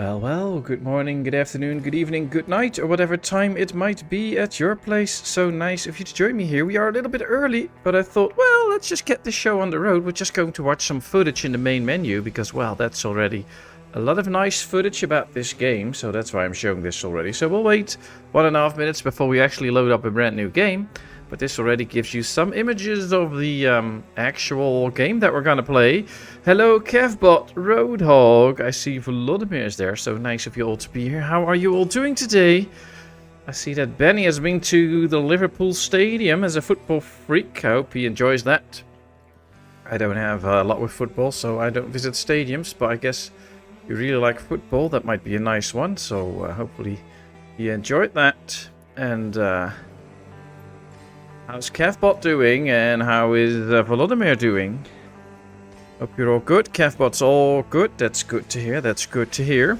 Well, good morning, good afternoon, good evening, good night, or whatever time it might be at your place. So nice of you to join me here. We are a little bit early, but I thought, well, let's just get the show on the road. We're just going to watch some footage in the main menu, because, well, that's already a lot of nice footage about this game, so that's why I'm showing this already. So we'll wait 1.5 minutes before we actually load up a brand new game. But this already gives you some images of the actual game that we're gonna play. Hello, Kevbot, Roadhog. I see Volodymyr is there, so nice of you all to be here. How are you all doing today? I see that Benny has been to the Liverpool Stadium as a football freak. I hope he enjoys that. I don't have a lot with football, so I don't visit stadiums, but I guess you really like football. That might be a nice one, so hopefully you enjoyed that. And how's Kevbot doing, and how is Volodymyr doing? Hope you're all good. Kevbot's all good. That's good to hear. That's good to hear.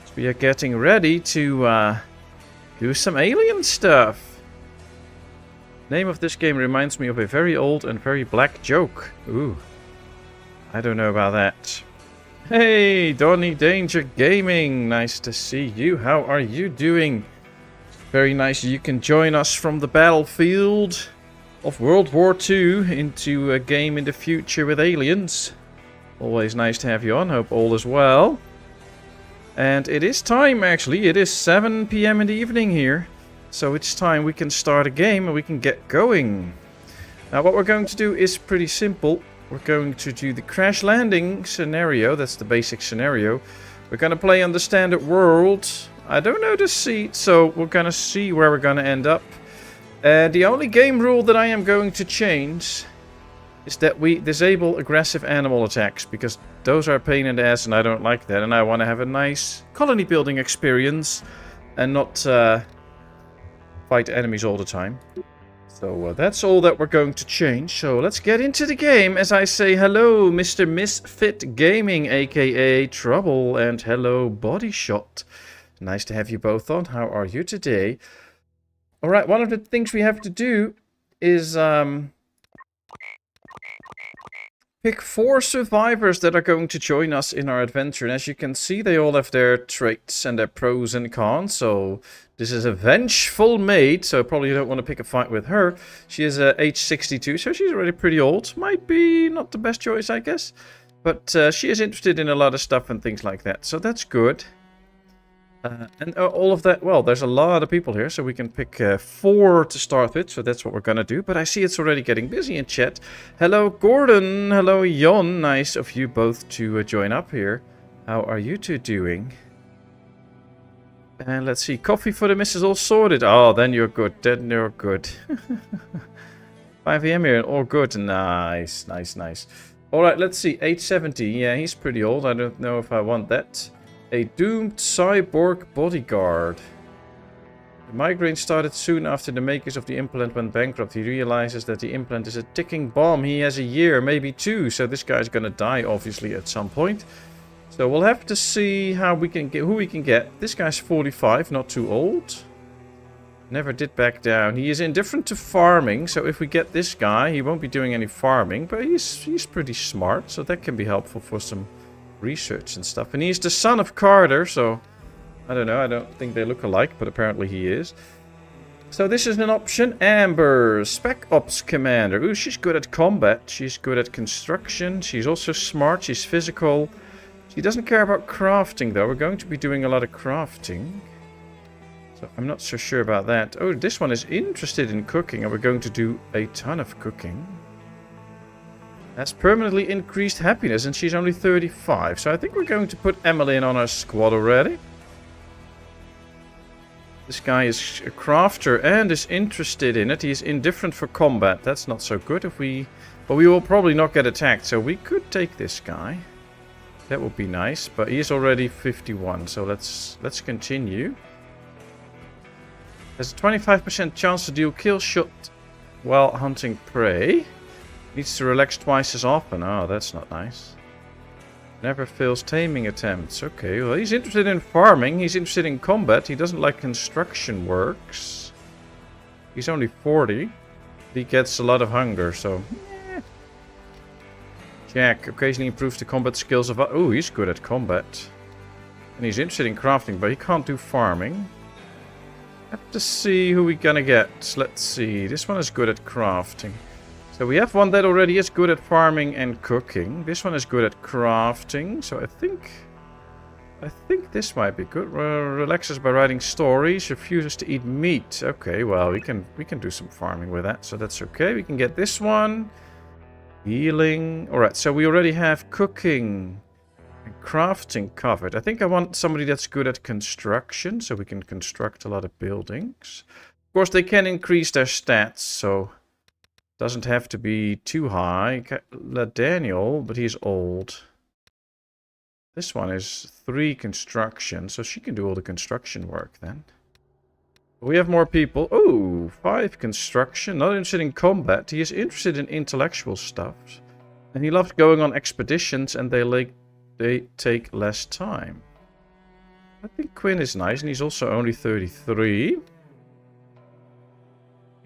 So we are getting ready to do some alien stuff. Name of this game reminds me of a very old and very black joke. Ooh. I don't know about that. Hey, Donny Danger Gaming. Nice to see you. How are you doing? Very nice. You can join us from the battlefield of World War II into a game in the future with aliens. Always nice to have you on. Hope all is well. And it is time, actually. It is 7 PM in the evening here. So it's time we can start a game and we can get going. Now what we're going to do is pretty simple. We're going to do the crash landing scenario. That's the basic scenario. We're going to play on the standard world. I don't know the seat, so we're gonna see where we're gonna end up. The only game rule that I am going to change is that we disable aggressive animal attacks, because those are a pain in the ass and I don't like that. And I want to have a nice colony building experience and not fight enemies all the time. So that's all that we're going to change. So let's get into the game as I say hello, Mr. Misfit Gaming, aka Trouble, and hello, Body Shot. Nice to have you both on. How are you today? Alright, one of the things we have to do is pick 4 survivors that are going to join us in our adventure. And as you can see, they all have their traits and their pros and cons. So this is a vengeful maid, so probably you don't want to pick a fight with her. She is age 62, so she's already pretty old. Might be not the best choice, I guess. But she is interested in a lot of stuff and things like that, so that's good. And all of that, well, there's a lot of people here, so we can pick 4 to start with, so that's what we're gonna do. But I see it's already getting busy in chat. Hello, Gordon. Hello, Jon. Nice of you both to join up here. How are you two doing? And let's see, coffee for the missus all sorted. Oh, then you're good. Then you're good. 5 AM here, all good. Nice, nice, nice. Alright, let's see, 870. Yeah, he's pretty old. I don't know if I want that. A doomed cyborg bodyguard. The migraine started soon after the makers of the implant went bankrupt. He realizes that the implant is a ticking bomb. He has a year, maybe 2. So this guy's gonna die, obviously, at some point. So we'll have to see how we can get, who we can get. This guy's 45, not too old. Never did back down. He is indifferent to farming. So if we get this guy, he won't be doing any farming. But he's pretty smart, so that can be helpful for some research and stuff. And he's the son of Carter, so I don't know, I don't think they look alike, but apparently he is. So this is an option. Amber, Spec Ops Commander. Ooh, she's good at combat, she's good at construction, she's also smart, she's physical. She doesn't care about crafting though. We're going to be doing a lot of crafting, so I'm not so sure about that. Oh, this one is interested in cooking, and we're going to do a ton of cooking. Has permanently increased happiness, and she's only 35. So I think we're going to put Emily in on our squad already. This guy is a crafter and is interested in it. He's indifferent for combat. That's not so good. But we will probably not get attacked, so we could take this guy. That would be nice, but he's already 51. So let's continue. There's a 25% chance to deal kill shot while hunting prey. Needs to relax twice as often. Oh, that's not nice. Never fails taming attempts. Okay, well, he's interested in farming. He's interested in combat. He doesn't like construction works. He's only 40. He gets a lot of hunger, so... Jack occasionally improves the combat skills of... Oh, he's good at combat. And he's interested in crafting, but he can't do farming. Have to see who we're gonna get. Let's see. This one is good at crafting. So we have one that already is good at farming and cooking. This one is good at crafting. So I think this might be good. Relaxes by writing stories. Refuses to eat meat. Okay, well we can do some farming with that. So that's okay. We can get this one. Healing. All right. So we already have cooking and crafting covered. I think I want somebody that's good at construction, so we can construct a lot of buildings. Of course, they can increase their stats, so doesn't have to be too high. Daniel, but he's old. This one is 3 construction, so she can do all the construction work then. We have more people. Oh, 5 construction. Not interested in combat. He is interested in intellectual stuff. And he loves going on expeditions, and they take less time. I think Quinn is nice, and he's also only 33.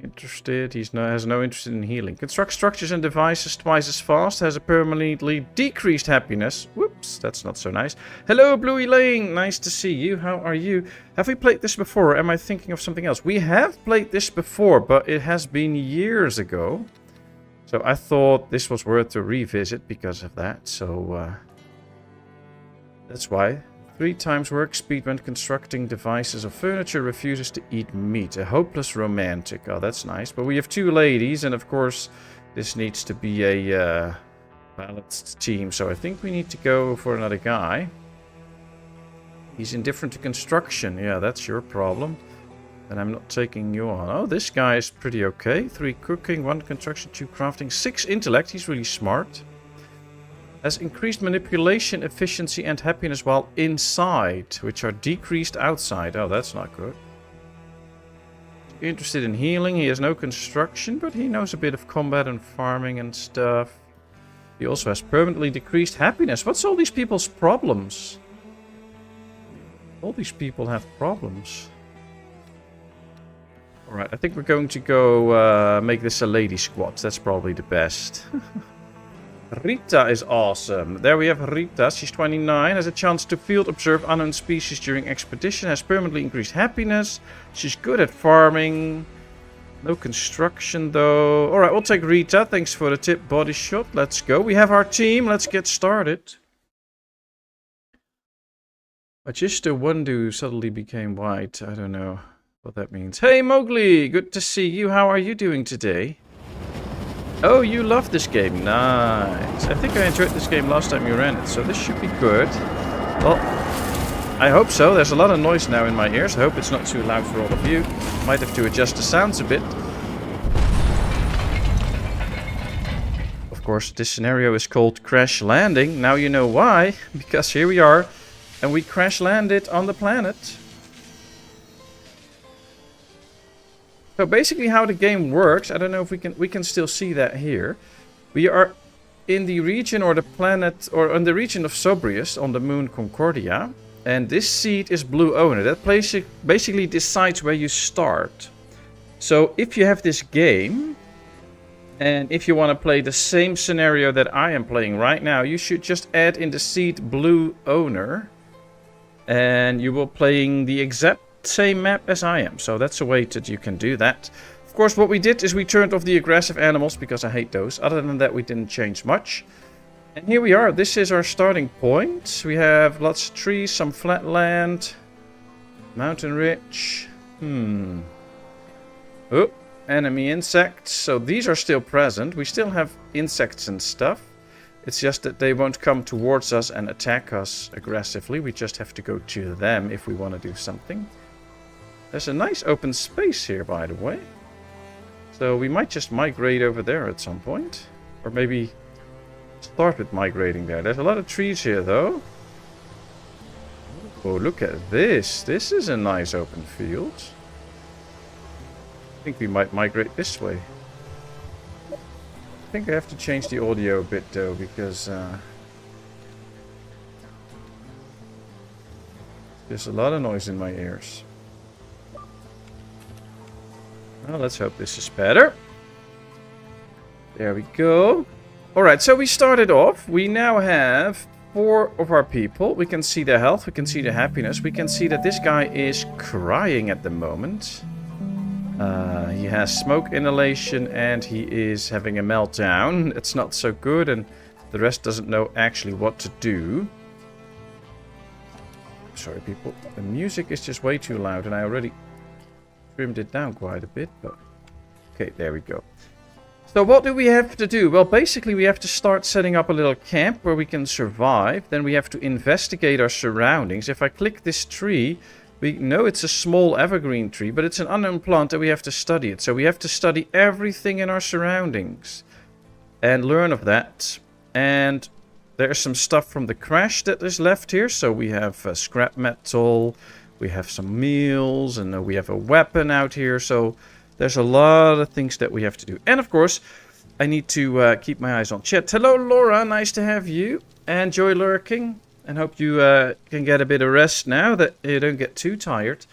Interested. He has no interest in healing. Construct structures and devices twice as fast. Has a permanently decreased happiness. Whoops, that's not so nice. Hello, Bluey Lane. Nice to see you. How are you? Have we played this before, or am I thinking of something else? We have played this before, but it has been years ago. So I thought this was worth to revisit because of that. So that's why. 3 times work speed when constructing devices or furniture. Refuses to eat meat. A hopeless romantic. Oh, that's nice. But we have 2 ladies, and of course, this needs to be a balanced team. So I think we need to go for another guy. He's indifferent to construction. Yeah, that's your problem. And I'm not taking you on. Oh, this guy is pretty okay. 3 cooking, 1 construction, 2 crafting, 6 intellect. He's really smart. Has increased manipulation, efficiency, and happiness while inside, which are decreased outside. Oh, that's not good. Interested in healing. He has no construction, but he knows a bit of combat and farming and stuff. He also has permanently decreased happiness. What's all these people's problems? All these people have problems. Alright, I think we're going to go make this a lady squad. That's probably the best. Rita is awesome. There we have Rita. She's 29. Has a chance to field observe unknown species during expedition. Has permanently increased happiness. She's good at farming. No construction though. Alright, we'll take Rita. Thanks for the tip, body shot. Let's go. We have our team. Let's get started. Magister Wundu suddenly became white. I don't know what that means. Hey Mowgli! Good to see you. How are you doing today? Oh, you love this game. Nice. I think I enjoyed this game last time you ran it, so this should be good. Well, I hope so. There's a lot of noise now in my ears. I hope it's not too loud for all of you. Might have to adjust the sounds a bit. Of course, this scenario is called Crash Landing. Now you know why. Because here we are, and we crash landed on the planet. So basically how the game works, I don't know if we can still see that here. We are in the region or the planet, or on the region of Sobrius on the moon Concordia. And this seed is Blue Owner. That basically decides where you start. So if you have this game, and if you want to play the same scenario that I am playing right now, you should just add in the seed Blue Owner. And you will playing the exact same map as I am. So that's a way that you can do that. Of course, what we did is we turned off the aggressive animals because I hate those. Other than that, we didn't change much. And here we are. This is our starting point. We have lots of trees, some flat land, mountain ridge. Oh, enemy insects. So these are still present. We still have insects and stuff. It's just that they won't come towards us and attack us aggressively. We just have to go to them if we want to do something. There's a nice open space here, by the way. So we might just migrate over there at some point. Or maybe start with migrating there. There's a lot of trees here, though. Oh, look at this. This is a nice open field. I think we might migrate this way. I think I have to change the audio a bit, though, because there's a lot of noise in my ears. Well, let's hope this is better. There we go. Alright, so we started off. We now have 4 of our people. We can see their health, we can see their happiness. We can see that this guy is crying at the moment. He has smoke inhalation and he is having a meltdown. It's not so good and the rest doesn't know actually what to do. Sorry people, the music is just way too loud and I already trimmed it down quite a bit. But okay, there we go. So what do we have to do? Well, basically we have to start setting up a little camp where we can survive. Then we have to investigate our surroundings. If I click this tree, we know it's a small evergreen tree, but it's an unknown plant and we have to study it. So we have to study everything in our surroundings and learn of that. And there's some stuff from the crash that is left here. So we have scrap metal, we have some meals, and we have a weapon out here. So there's a lot of things that we have to do. And of course, I need to keep my eyes on chat. Hello, Laura. Nice to have you. Enjoy lurking. And hope you can get a bit of rest now that you don't get too tired.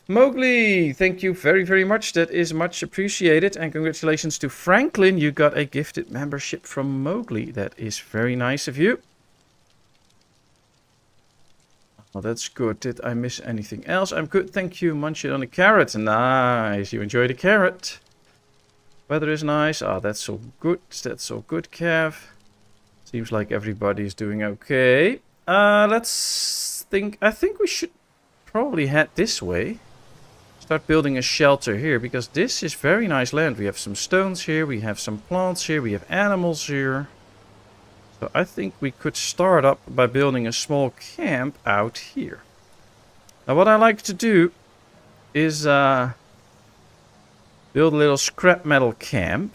Mowgli, thank you very, very much. That is much appreciated. And congratulations to Franklin. You got a gifted membership from Mowgli. That is very nice of you. Well, that's good. Did I miss anything else? I'm good, thank you. Munch it on a carrot. Nice. You enjoy the carrot. Weather is nice. Ah, that's all good. That's all good, Kev. Seems like everybody's doing okay. Let's think. I think we should probably head this way. Start building a shelter here, because this is very nice land. We have some stones here. We have some plants here. We have animals here. So I think we could start up by building a small camp out here. Now what I like to do is build a little scrap metal camp.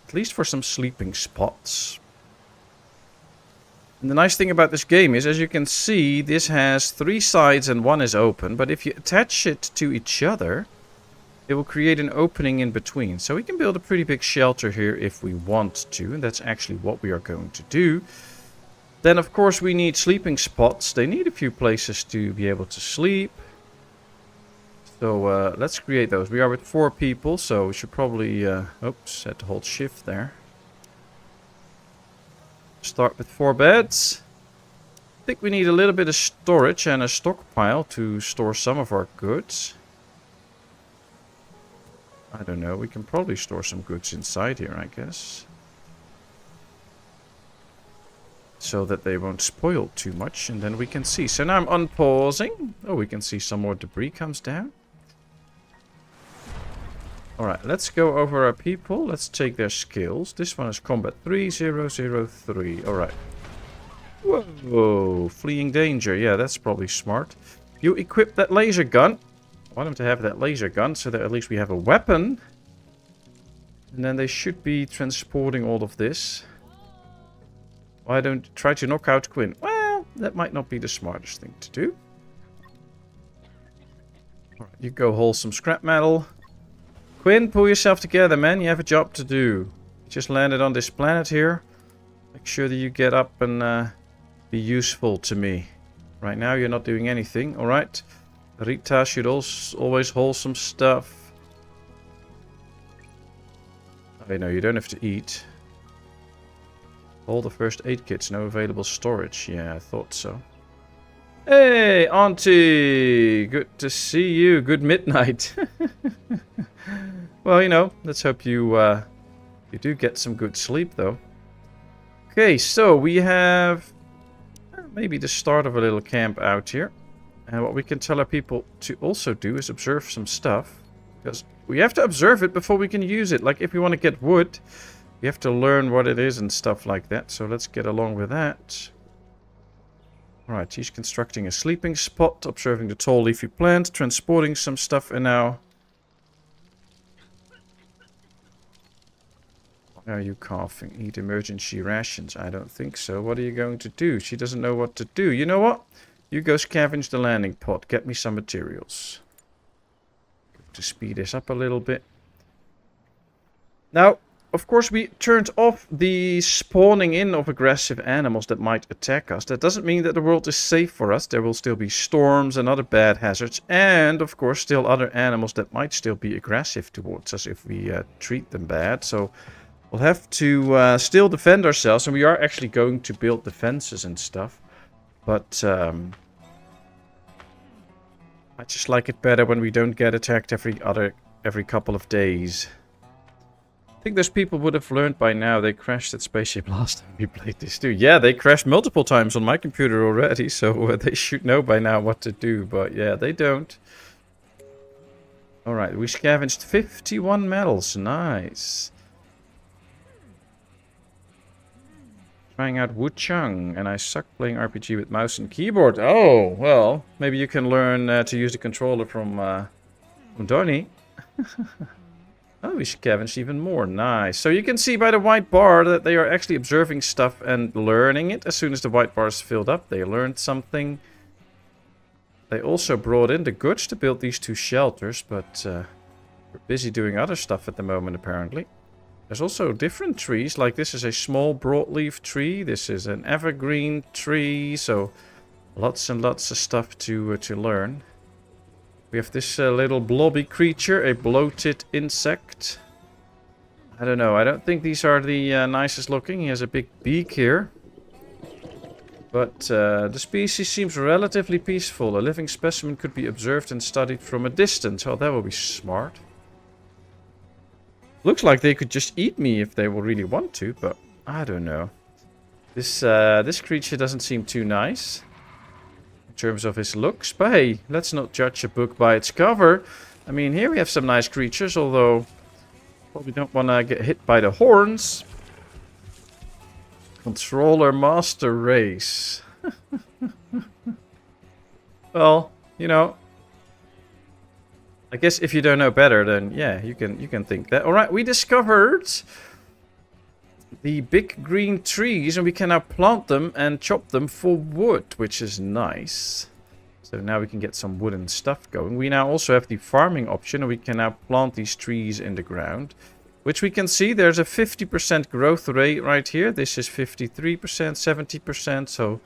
At least for some sleeping spots. And the nice thing about this game is, as you can see, this has 3 sides and 1 is open. But if you attach it to each other, it will create an opening in between. So we can build a pretty big shelter here if we want to. And that's actually what we are going to do. Then, of course, we need sleeping spots. They need a few places to be able to sleep. So let's create those. We are with 4 people, so we should probably... oops, had to hold shift there. Start with 4 beds. I think we need a little bit of storage and a stockpile to store some of our goods. I don't know, we can probably store some goods inside here, I guess. So that they won't spoil too much, and then we can see. So now I'm unpausing. Oh, we can see some more debris comes down. Alright, let's go over our people. Let's take their skills. This one is combat 3003. Alright. Whoa, fleeing danger. Yeah, that's probably smart. You equip that laser gun. I want them to have that laser gun so that at least we have a weapon. And then they should be transporting all of this. Why don't try to knock out Quinn? Well, that might not be the smartest thing to do. Alright, you go haul some scrap metal. Quinn, pull yourself together, man. You have a job to do. You just landed on this planet here. Make sure that you get up and be useful to me. Right now you're not doing anything. Alright. Rita should also always haul some stuff. Oh, no, you don't have to eat. All the first aid kits, no available storage. Yeah, I thought so. Hey, Auntie! Good to see you. Good midnight. Well, you know, let's hope you do get some good sleep, though. Okay, so we have maybe the start of a little camp out here. And what we can tell our people to also do is observe some stuff. Because we have to observe it before we can use it. Like if we want to get wood, we have to learn what it is and stuff like that. So let's get along with that. Alright, he's constructing a sleeping spot, observing the tall leafy plant, transporting some stuff, and now... Why are you coughing? Eat emergency rations. I don't think so. What are you going to do? She doesn't know what to do. You know what? You go scavenge the landing pod. Get me some materials. To speed this up a little bit. Now, of course, we turned off the spawning in of aggressive animals that might attack us. That doesn't mean that the world is safe for us. There will still be storms and other bad hazards. And, of course, still other animals that might still be aggressive towards us if we treat them bad. So we'll have to still defend ourselves. And we are actually going to build defenses and stuff. But I just like it better when we don't get attacked every couple of days. I think those people would have learned by now. They crashed that spaceship last time we played this too. Yeah, they crashed multiple times on my computer already, so they should know by now what to do. But yeah, they don't. Alright, we scavenged 51 medals. Nice. Trying out Wuchang, and I suck playing RPG with mouse and keyboard. Oh, well, maybe you can learn to use the controller from Donnie. Oh, we scavenged even more. Nice. So you can see by the white bar that they are actually observing stuff and learning it. As soon as the white bar is filled up, they learned something. They also brought in the goods to build these 2 shelters, but we're busy doing other stuff at the moment, apparently. There's also different trees, like this is a small broadleaf tree, this is an evergreen tree, so lots and lots of stuff to learn. We have this little blobby creature, a bloated insect. I don't know, I don't think these are the nicest looking. He has a big beak here. But the species seems relatively peaceful. A living specimen could be observed and studied from a distance. Oh, that would be smart. Looks like they could just eat me if they will really want to, but I don't know. This creature doesn't seem too nice in terms of his looks. But hey, let's not judge a book by its cover. I mean, here we have some nice creatures, although probably don't want to get hit by the horns. Controller Master Race. Well, you know, I guess if you don't know better, then yeah, you can think that. All right, we discovered the big green trees, and we can now plant them and chop them for wood, which is nice. So now we can get some wooden stuff going. We now also have the farming option, and we can now plant these trees in the ground, which we can see there's a 50% growth rate right here. This is 53%, 70%, so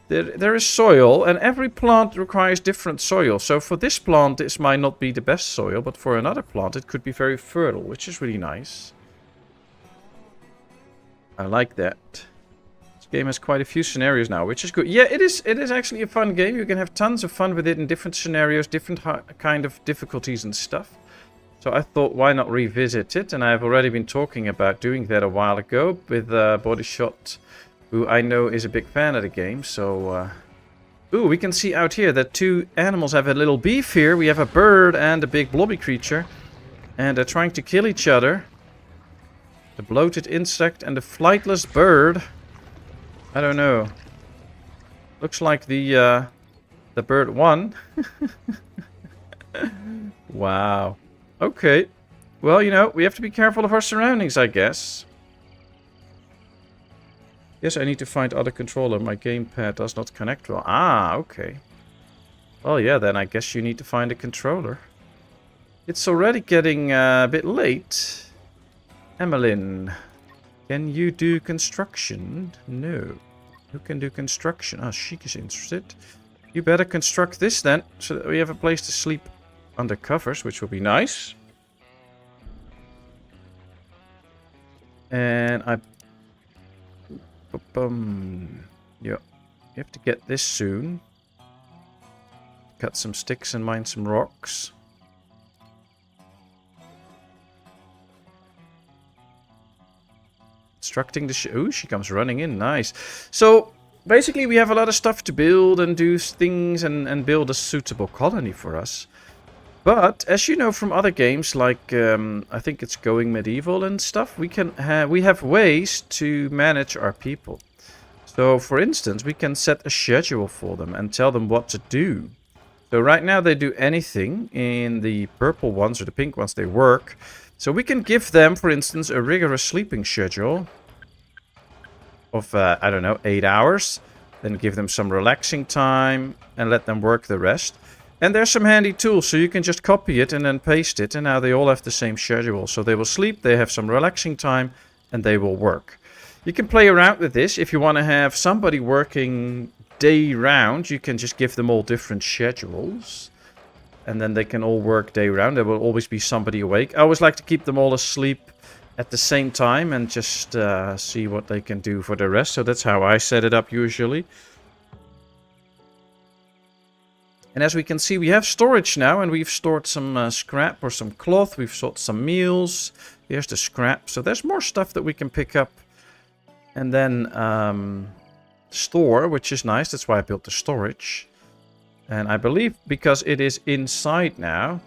there is soil, and every plant requires different soil. So for this plant, this might not be the best soil, but for another plant, it could be very fertile, which is really nice. I like that. This game has quite a few scenarios now, which is good. Yeah, it is actually a fun game. You can have tons of fun with it in different scenarios, different kind of difficulties and stuff. So I thought, why not revisit it? And I've already been talking about doing that a while ago with Bodyshot, who I know is a big fan of the game. So, ooh, we can see out here that 2 animals have a little beef here. We have a bird and a big blobby creature. And they're trying to kill each other. The bloated insect and the flightless bird. I don't know. Looks like the bird won. Wow. Okay. Well, you know, we have to be careful of our surroundings, I guess. Yes, I need to find other controller. My gamepad does not connect well. Ah, okay. Well, yeah, then I guess you need to find a controller. It's already getting a bit late. Emmeline, can you do construction? No. Who can do construction? Ah, Chic is interested. You better construct this then, so that we have a place to sleep under covers, which will be nice. And I... Yeah, you have to get this soon. Cut some sticks and mine some rocks. Constructing the ooh, she comes running in. Nice. So basically we have a lot of stuff to build and do things and build a suitable colony for us. But as you know from other games, like I think it's Going Medieval and stuff, we have ways to manage our people. So for instance, we can set a schedule for them and tell them what to do. So right now they do anything. In the purple ones or the pink ones, they work. So we can give them, for instance, a rigorous sleeping schedule of, I don't know, 8 hours. Then give them some relaxing time and let them work the rest. And there's some handy tools, so you can just copy it and then paste it. And now they all have the same schedule. So they will sleep, they have some relaxing time, and they will work. You can play around with this. If you want to have somebody working day round, you can just give them all different schedules. And then they can all work day round. There will always be somebody awake. I always like to keep them all asleep at the same time and just see what they can do for the rest. So that's how I set it up usually. And as we can see, we have storage now, and we've stored some scrap or some cloth. We've stored some meals. Here's the scrap. So there's more stuff that we can pick up and then store, which is nice. That's why I built the storage. And I believe because it is inside now.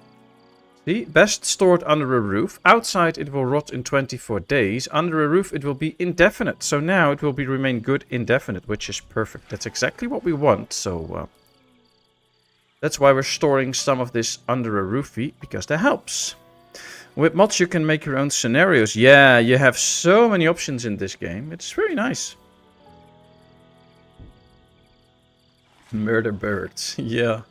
See, best stored under a roof. Outside it will rot in 24 days. Under a roof it will be indefinite. So now it will remain good indefinite, which is perfect. That's exactly what we want. So that's why we're storing some of this under a roofie, because that helps. With mods you can make your own scenarios. Yeah, you have so many options in this game. It's very nice. Murder birds. Yeah.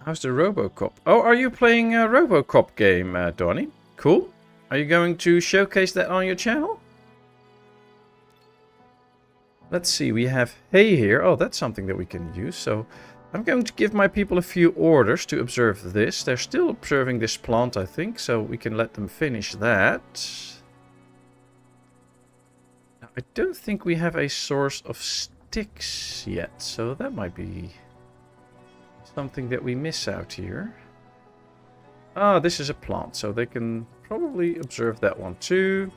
How's the Robocop? Oh, are you playing a Robocop game, Donnie? Cool. Are you going to showcase that on your channel? Let's see, we have hay here. Oh, that's something that we can use. So I'm going to give my people a few orders to observe this. They're still observing this plant, I think, so we can let them finish that. Now, I don't think we have a source of sticks yet, so that might be something that we miss out here. Ah, this is a plant, so they can probably observe that one too.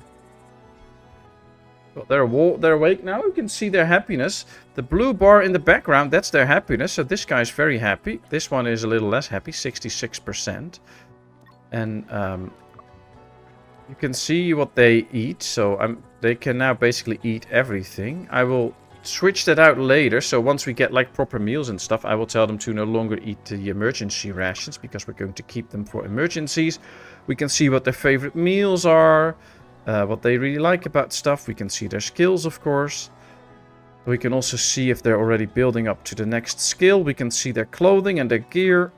Well, they're awake now. You can see their happiness. The blue bar in the background, that's their happiness. So this guy's very happy. This one is a little less happy, 66%. And you can see what they eat. So they can now basically eat everything. I will switch that out later. So once we get like proper meals and stuff, I will tell them to no longer eat the emergency rations, because we're going to keep them for emergencies. We can see what their favorite meals are. What they really like about stuff. We can see their skills, of course. We can also see if they're already building up to the next skill. We can see their clothing and their gear.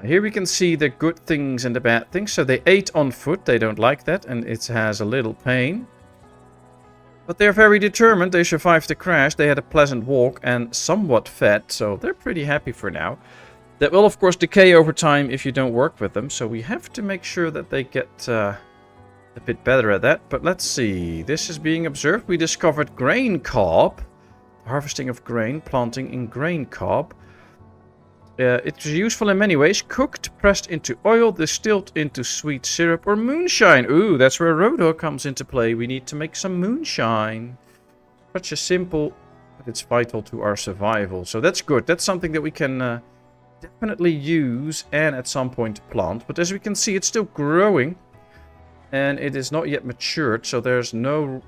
Here we can see the good things and the bad things. So they ate on foot. They don't like that, and it has a little pain. But they're very determined. They survived the crash. They had a pleasant walk and somewhat fed. So they're pretty happy for now. That will, of course, decay over time if you don't work with them. So we have to make sure that they get a bit better at that. But let's see. This is being observed. We discovered grain cob. Harvesting of grain. Planting in grain cob. It's useful in many ways. Cooked, pressed into oil, distilled into sweet syrup or moonshine. Ooh, that's where Rodo comes into play. We need to make some moonshine. Such a simple, but it's vital to our survival. So that's good. That's something that we can definitely use and at some point plant. But as we can see, it's still growing. And it is not yet matured. So there's no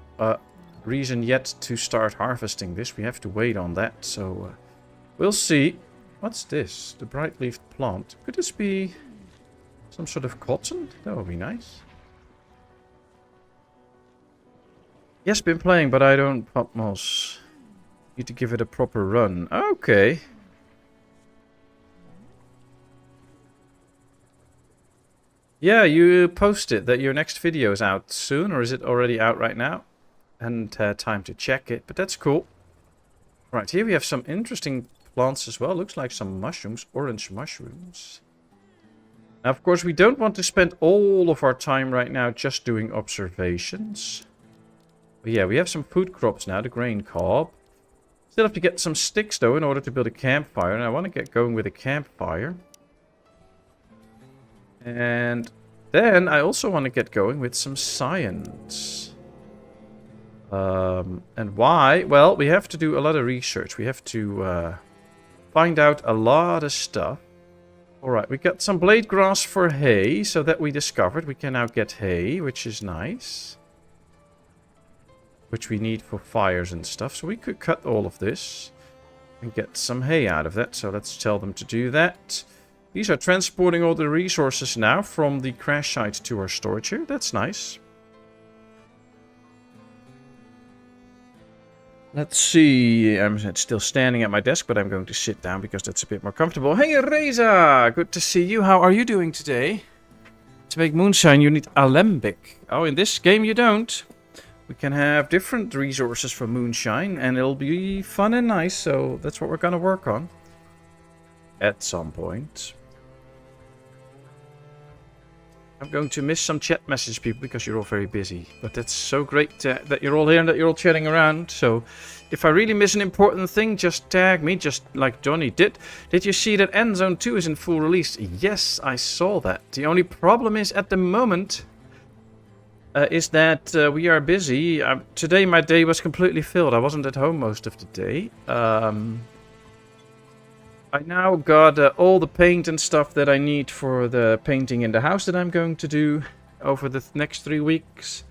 reason yet to start harvesting this. We have to wait on that. So we'll see. What's this? The bright-leafed plant. Could this be some sort of cotton? That would be nice. Yes, been playing, but I don't, Patmos. Need to give it a proper run. Okay. Yeah, you posted that your next video is out soon, or is it already out right now? Hadn't had time to check it, but that's cool. Right, here we have some interesting plants as well. Looks like some mushrooms, orange mushrooms. Now, of course, we don't want to spend all of our time right now just doing observations. But yeah, we have some food crops now, the grain cob. Still have to get some sticks, though, in order to build a campfire. And I want to get going with a campfire. And then I also want to get going with some science. And why? Well, we have to do a lot of research. We have to find out a lot of stuff. Alright, we got some blade grass for hay, so that we discovered. We can now get hay, which is nice. Which we need for fires and stuff. So we could cut all of this and get some hay out of that. So let's tell them to do that. These are transporting all the resources now from the crash site to our storage here. That's nice. Let's see. I'm still standing at my desk, but I'm going to sit down because that's a bit more comfortable. Hey, Reza! Good to see you. How are you doing today? To make moonshine, you need alembic. Oh, in this game you don't. We can have different resources for moonshine, and it'll be fun and nice, so that's what we're going to work on. At some point. I'm going to miss some chat message people because you're all very busy. But that's so great that you're all here and that you're all chatting around. So if I really miss an important thing, just tag me, just like Johnny did. Did you see that Endzone 2 is in full release? Yes, I saw that. The only problem is at the moment is that we are busy. Today my day was completely filled. I wasn't at home most of the day. I now got all the paint and stuff that I need for the painting in the house that I'm going to do over the next 3 weeks.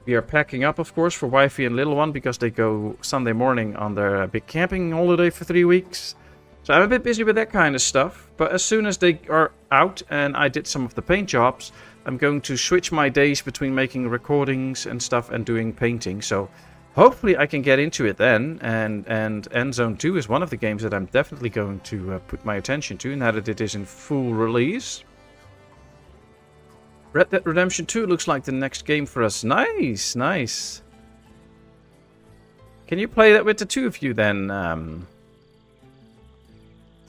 We are packing up, of course, for wifey and little one because they go Sunday morning on their big camping holiday for 3 weeks. So I'm a bit busy with that kind of stuff. But as soon as they are out and I did some of the paint jobs, I'm going to switch my days between making recordings and stuff and doing painting. So hopefully I can get into it then, and Endzone 2 is one of the games that I'm definitely going to put my attention to now that it is in full release. Red Dead Redemption 2 looks like the next game for us. Nice, nice. Can you play that with the two of you then,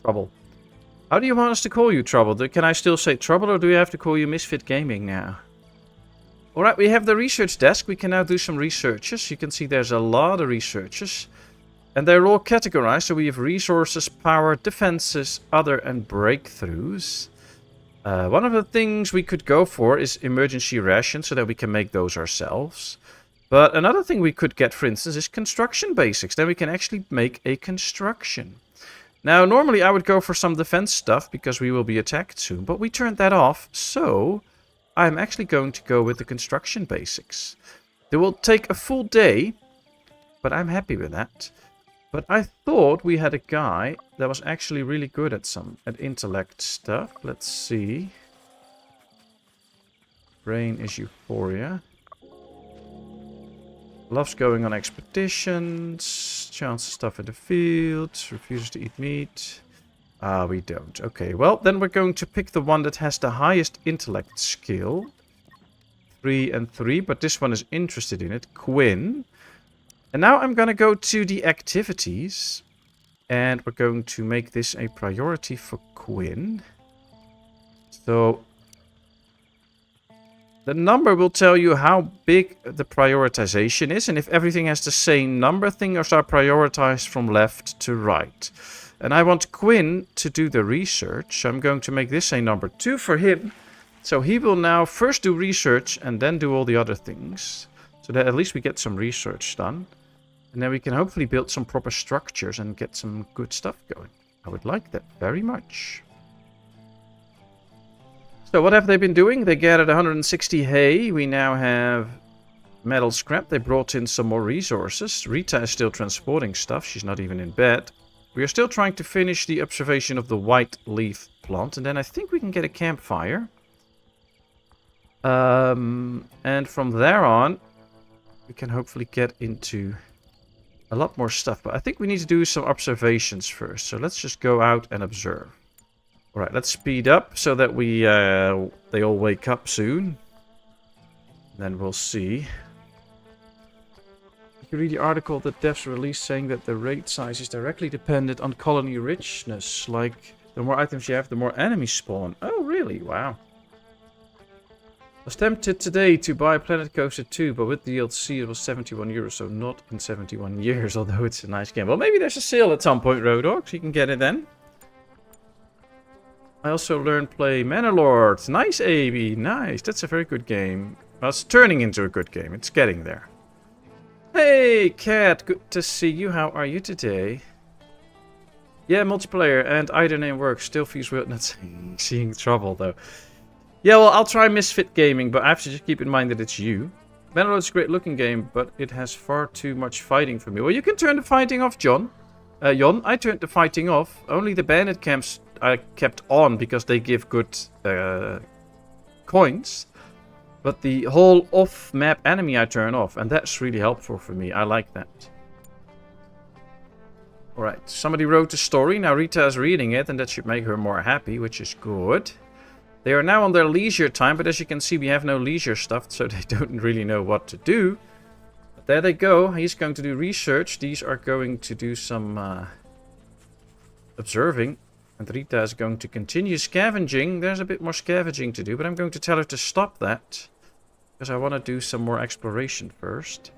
Trouble? How do you want us to call you, Trouble? Can I still say Trouble, or do we have to call you Misfit Gaming now? Alright, we have the research desk. We can now do some researches. You can see there's a lot of researches. And they're all categorized. So we have resources, power, defenses, other, and breakthroughs. One of the things we could go for is emergency rations, so that we can make those ourselves. But another thing we could get, for instance, is construction basics. Then we can actually make a construction. Now, normally I would go for some defense stuff because we will be attacked soon. But we turned that off, so I'm actually going to go with the construction basics. They will take a full day, but I'm happy with that. But I thought we had a guy that was actually really good at intellect stuff. Let's see. Brain is euphoria. Loves going on expeditions. Chance stuff in the field. Refuses to eat meat. We don't. Okay, well, then we're going to pick the one that has the highest intellect skill. 3 and 3, but this one is interested in it. Quinn. And now I'm going to go to the activities. And we're going to make this a priority for Quinn. So the number will tell you how big the prioritization is. And if everything has the same number, things are prioritized from left to right. And I want Quinn to do the research. So I'm going to make this a number 2 for him. So he will now first do research and then do all the other things. So that at least we get some research done. And then we can hopefully build some proper structures and get some good stuff going. I would like that very much. So what have they been doing? They gathered 160 hay. We now have metal scrap. They brought in some more resources. Rita is still transporting stuff. She's not even in bed. We are still trying to finish the observation of the white leaf plant. And then I think we can get a campfire. And from there on, we can hopefully get into a lot more stuff. But I think we need to do some observations first. So let's just go out and observe. Alright, let's speed up so that they all wake up soon. Then we'll see. You read the article that devs released saying that the raid size is directly dependent on colony richness. Like, the more items you have, the more enemies spawn. Oh, really? Wow. I was tempted today to buy Planet Coaster 2, but with the DLC it was €71, so not in 71 years, although it's a nice game. Well, maybe there's a sale at some point, Roadhog, so you can get it then. I also learned play Manor Nice, AB. Nice. That's a very good game. Well, it's turning into a good game. It's getting there. Hey, Cat. Good to see you. How are you today? Yeah, multiplayer and either name works. Still feels weird not seeing Trouble, though. Yeah, well, I'll try Misfit Gaming, but I have to just keep in mind that it's you. Manor is a great looking game, but it has far too much fighting for me. Well, you can turn the fighting off, Jon. I turned the fighting off. Only the bandit camps I kept on because they give good coins. But the whole off-map enemy I turn off, and that's really helpful for me. I like that. Alright, somebody wrote a story. Now Rita is reading it, and that should make her more happy, which is good. They are now on their leisure time, but as you can see, we have no leisure stuff, so they don't really know what to do. But there they go. He's going to do research. These are going to do some observing. And Rita is going to continue scavenging. There's a bit more scavenging to do, but I'm going to tell her to stop that. Because I want to do some more exploration first.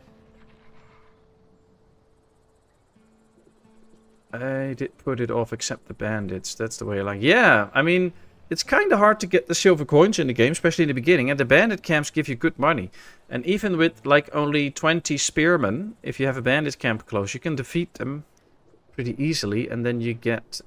I did put it off except the bandits. That's the way I like. Yeah, I mean, it's kind of hard to get the silver coins in the game, especially in the beginning. And the bandit camps give you good money. And even with like only 20 spearmen, if you have a bandit camp close, you can defeat them pretty easily. And then you get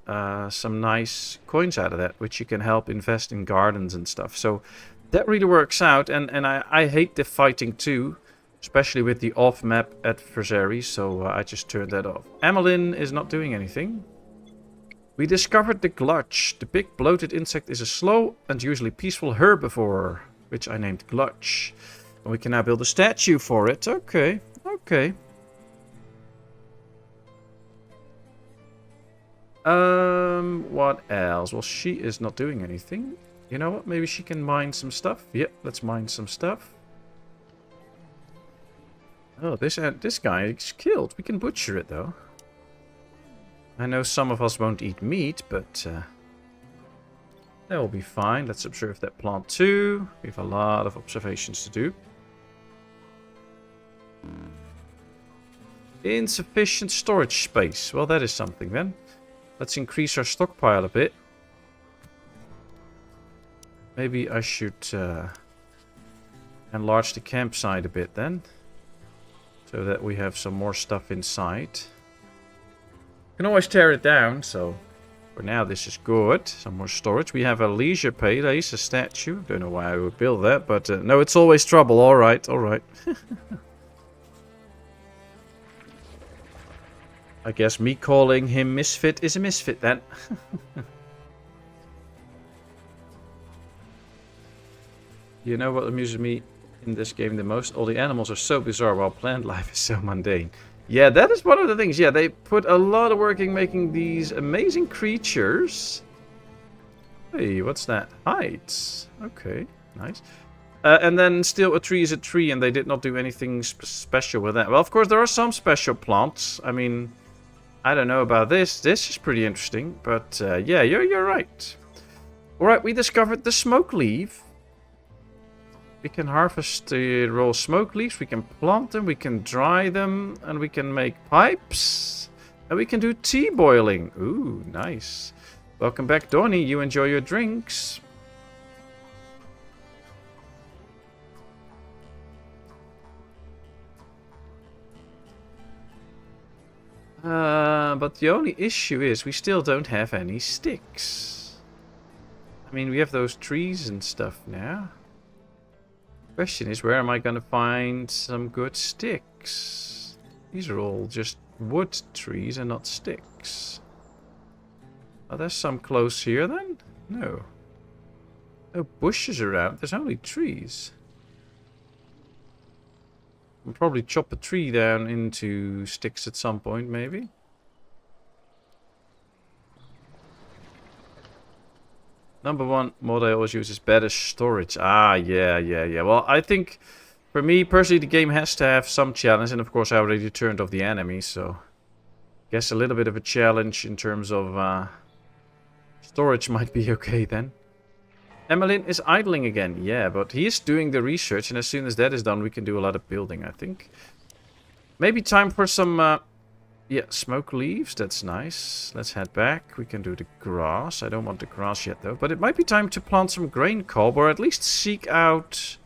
some nice coins out of that, which you can help invest in gardens and stuff. So that really works out. And I hate the fighting too. Especially with the off-map adversaries, so I just turned that off. Emmeline is not doing anything. We discovered the Glutch. The big bloated insect is a slow and usually peaceful herbivore, which I named Glutch. And we can now build a statue for it. Okay, okay. What else? Well, she is not doing anything. You know what? Maybe she can mine some stuff. Yep, let's mine some stuff. Oh, this guy is killed. We can butcher it, though. I know some of us won't eat meat, but that will be fine. Let's observe that plant, too. We have a lot of observations to do. Insufficient storage space. Well, that is something, then. Let's increase our stockpile a bit. Maybe I should enlarge the campsite a bit, then. So that we have some more stuff inside. You can always tear it down, so for now this is good. Some more storage. We have a leisure palace, a statue. Don't know why I would build that, but no, it's always trouble. Alright, alright. I guess me calling him misfit is a misfit then. You know what amuses me in this game the most? All the animals are so bizarre while plant life is so mundane. Yeah, that is one of the things. Yeah, they put a lot of work in making these amazing creatures. Hey, what's that? Heights. Okay, nice. And then still a tree is a tree, and they did not do anything special with that. Well, of course, there are some special plants. I mean, I don't know about this. This is pretty interesting, but yeah, you're right. All right, we discovered the smoke leaf. We can harvest the raw smoke leaves, we can plant them, we can dry them, and we can make pipes. And we can do tea boiling. Ooh, nice. Welcome back, Donnie. You enjoy your drinks. But the only issue is we still don't have any sticks. I mean, we have those trees and stuff now. Question is, where am I going to find some good sticks? These are all just wood trees and not sticks. Are there some close here then? No. No bushes around. There's only trees. I'll probably chop a tree down into sticks at some point, maybe. Number one mod I always use is better storage. Ah, yeah. Well, I think for me personally the game has to have some challenge, and of course I already turned off the enemies, so I guess a little bit of a challenge in terms of storage might be okay then. Emmeline is idling again. Yeah, but he is doing the research, and as soon as that is done we can do a lot of building, I think. Maybe time for some yeah, smoke leaves, that's nice. Let's head back. We can do the grass. I don't want the grass yet though. But it might be time to plant some grain cob, or at least seek out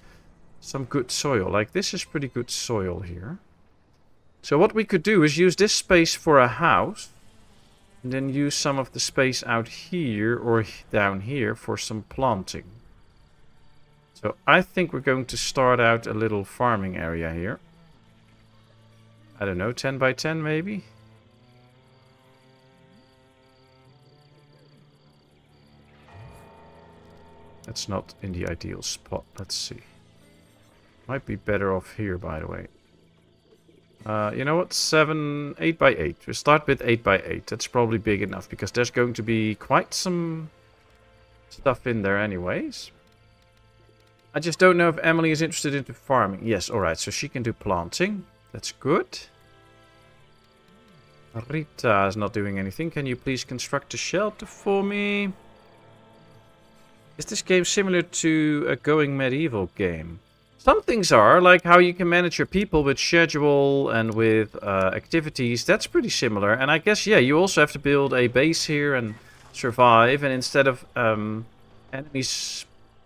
some good soil. Like, this is pretty good soil here. So what we could do is use this space for a house. And then use some of the space out here or down here for some planting. So I think we're going to start out a little farming area here. I don't know, 10 by 10 maybe? That's not in the ideal spot. Let's see. Might be better off here, by the way. You know what? 8 by 8. We'll start with 8 by 8. That's probably big enough because there's going to be quite some stuff in there anyways. I just don't know if Emily is interested in farming. Yes, alright. So she can do planting. That's good. Rita is not doing anything. Can you please construct a shelter for me? Is this game similar to a Going Medieval game? Some things are, like how you can manage your people with schedule and with activities. That's pretty similar. And I guess, yeah, you also have to build a base here and survive. And instead of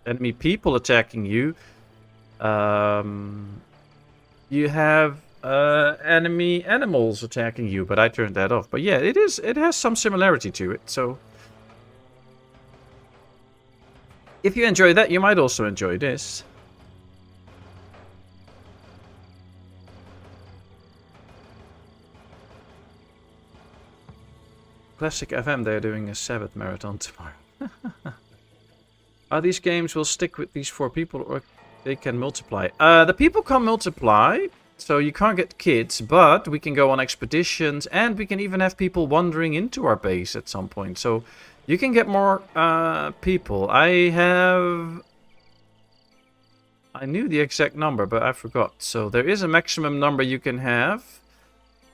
enemy people attacking you, you have enemy animals attacking you. But I turned that off. But yeah, it has some similarity to it. So if you enjoy that, you might also enjoy this. Classic FM, they're doing a Sabbath marathon tomorrow. Are these games will stick with these 4 people or they can multiply? The people can multiply, so you can't get kids, but we can go on expeditions and we can even have people wandering into our base at some point. So you can get more people. I knew the exact number, but I forgot. So there is a maximum number you can have,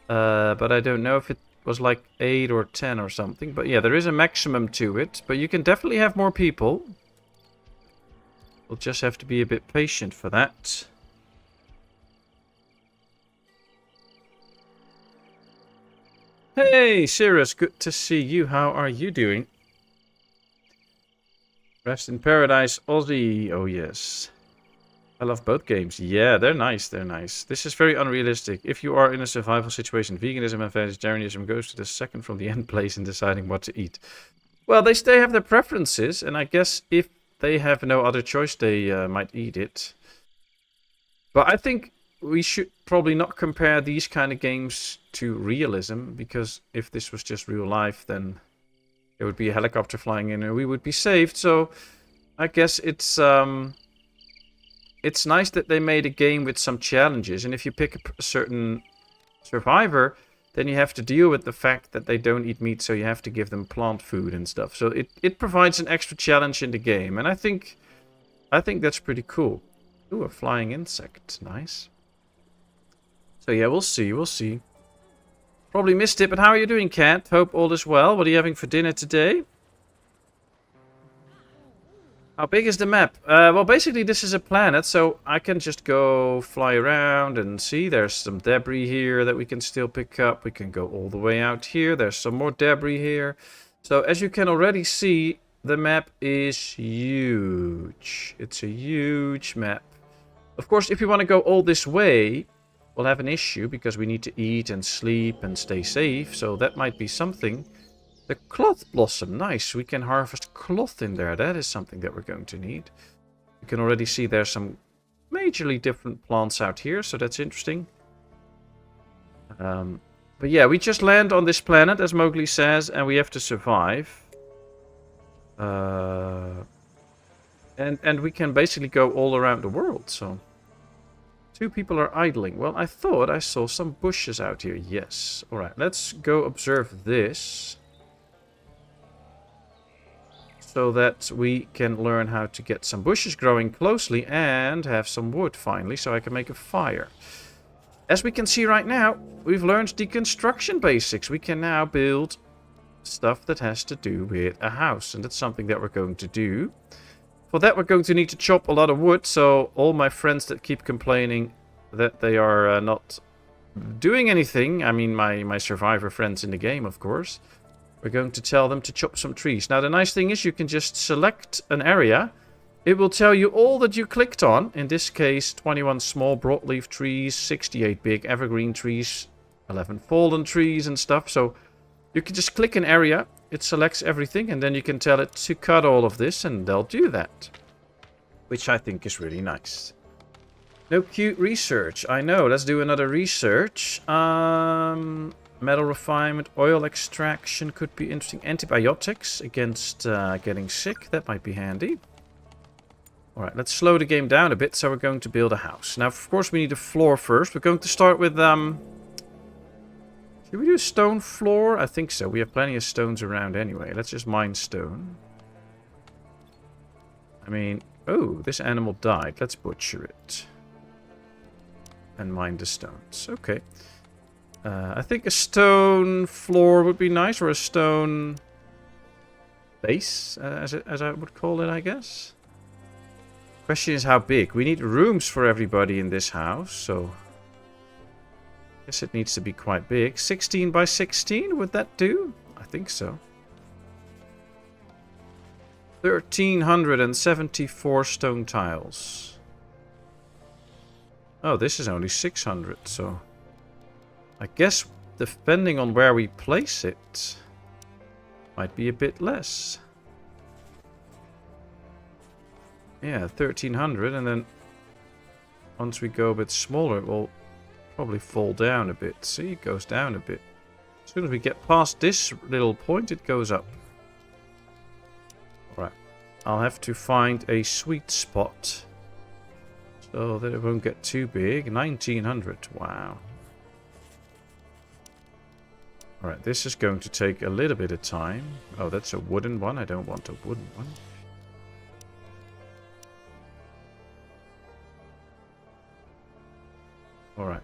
but I don't know if it was like 8 or 10 or something. But yeah, there is a maximum to it. But you can definitely have more people. We'll just have to be a bit patient for that. Hey, Cirrus, good to see you. How are you doing? Rest in Paradise, Aussie. Oh, yes. I love both games. Yeah, they're nice. They're nice. This is very unrealistic. If you are in a survival situation, veganism and vegetarianism goes to the second from the end place in deciding what to eat. Well, they still have their preferences, and I guess if they have no other choice, they might eat it. But I think we should probably not compare these kind of games to realism, because if this was just real life, then there would be a helicopter flying in and we would be saved. So I guess it's nice that they made a game with some challenges. And if you pick a certain survivor, then you have to deal with the fact that they don't eat meat, so you have to give them plant food and stuff. So it provides an extra challenge in the game, and I think that's pretty cool. Ooh, a flying insect. Nice. So yeah, we'll see. Probably missed it, but how are you doing, Cat? Hope all is well. What are you having for dinner today? How big is the map? Well, basically this is a planet, so I can just go fly around and see. There's some debris here that we can still pick up. We can go all the way out here. There's some more debris here. So as you can already see, the map is huge. It's a huge map. Of course, if you want to go all this way, we'll have an issue because we need to eat and sleep and stay safe. So that might be something. The cloth blossom, nice. We can harvest cloth in there. That is something that we're going to need. You can already see there's some majorly different plants out here, so that's interesting. But yeah, we just land on this planet, as Mowgli says, and we have to survive. And we can basically go all around the world, so... 2 people are idling. Well, I thought I saw some bushes out here. Yes. Alright, let's go observe this. So that we can learn how to get some bushes growing closely and have some wood finally, so I can make a fire. As we can see right now, we've learned the construction basics. We can now build stuff that has to do with a house, and that's something that we're going to do. For that, we're going to need to chop a lot of wood, so all my friends that keep complaining that they are not doing anything, I mean my survivor friends in the game, of course, we're going to tell them to chop some trees. Now, the nice thing is you can just select an area. It will tell you all that you clicked on. In this case, 21 small broadleaf trees, 68 big evergreen trees, 11 fallen trees and stuff. So you can just click an area. It selects everything, and then you can tell it to cut all of this, and they'll do that. Which I think is really nice. No cute research. I know. Let's do another research. Metal refinement, oil extraction could be interesting. Antibiotics against getting sick. That might be handy. Alright, let's slow the game down a bit. So we're going to build a house. Now, of course, we need a floor first. We're going to start with... Should we do a stone floor? I think so. We have plenty of stones around anyway. Let's just mine stone. I mean... Oh, this animal died. Let's butcher it. And mine the stones. Okay. I think a stone floor would be nice, or a stone base, as I would call it, I guess. Question is how big. We need rooms for everybody in this house, so I guess it needs to be quite big. 16 by 16, would that do? I think so. 1,374 stone tiles. Oh, this is only 600, so I guess depending on where we place it, might be a bit less. Yeah, 1,300, and then once we go a bit smaller, it will probably fall down a bit. See, it goes down a bit. As soon as we get past this little point, it goes up. Alright, I'll have to find a sweet spot so that it won't get too big. 1,900, wow. Alright, this is going to take a little bit of time. Oh, that's a wooden one. I don't want a wooden one. Alright.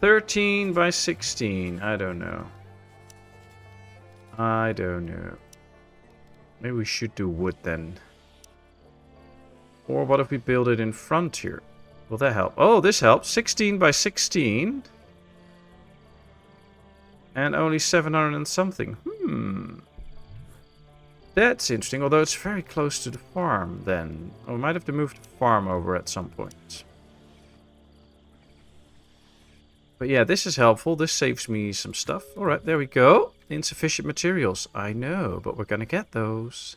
13 by 16. I don't know. I don't know. Maybe we should do wood then. Or what if we build it in front here? Will that help? Oh, this helps. 16 by 16. And only 700 and something. That's interesting, although it's very close to the farm then. Oh, we might have to move the farm over at some point. But yeah, this is helpful. This saves me some stuff. Alright, there we go. Insufficient materials. I know, but we're gonna get those.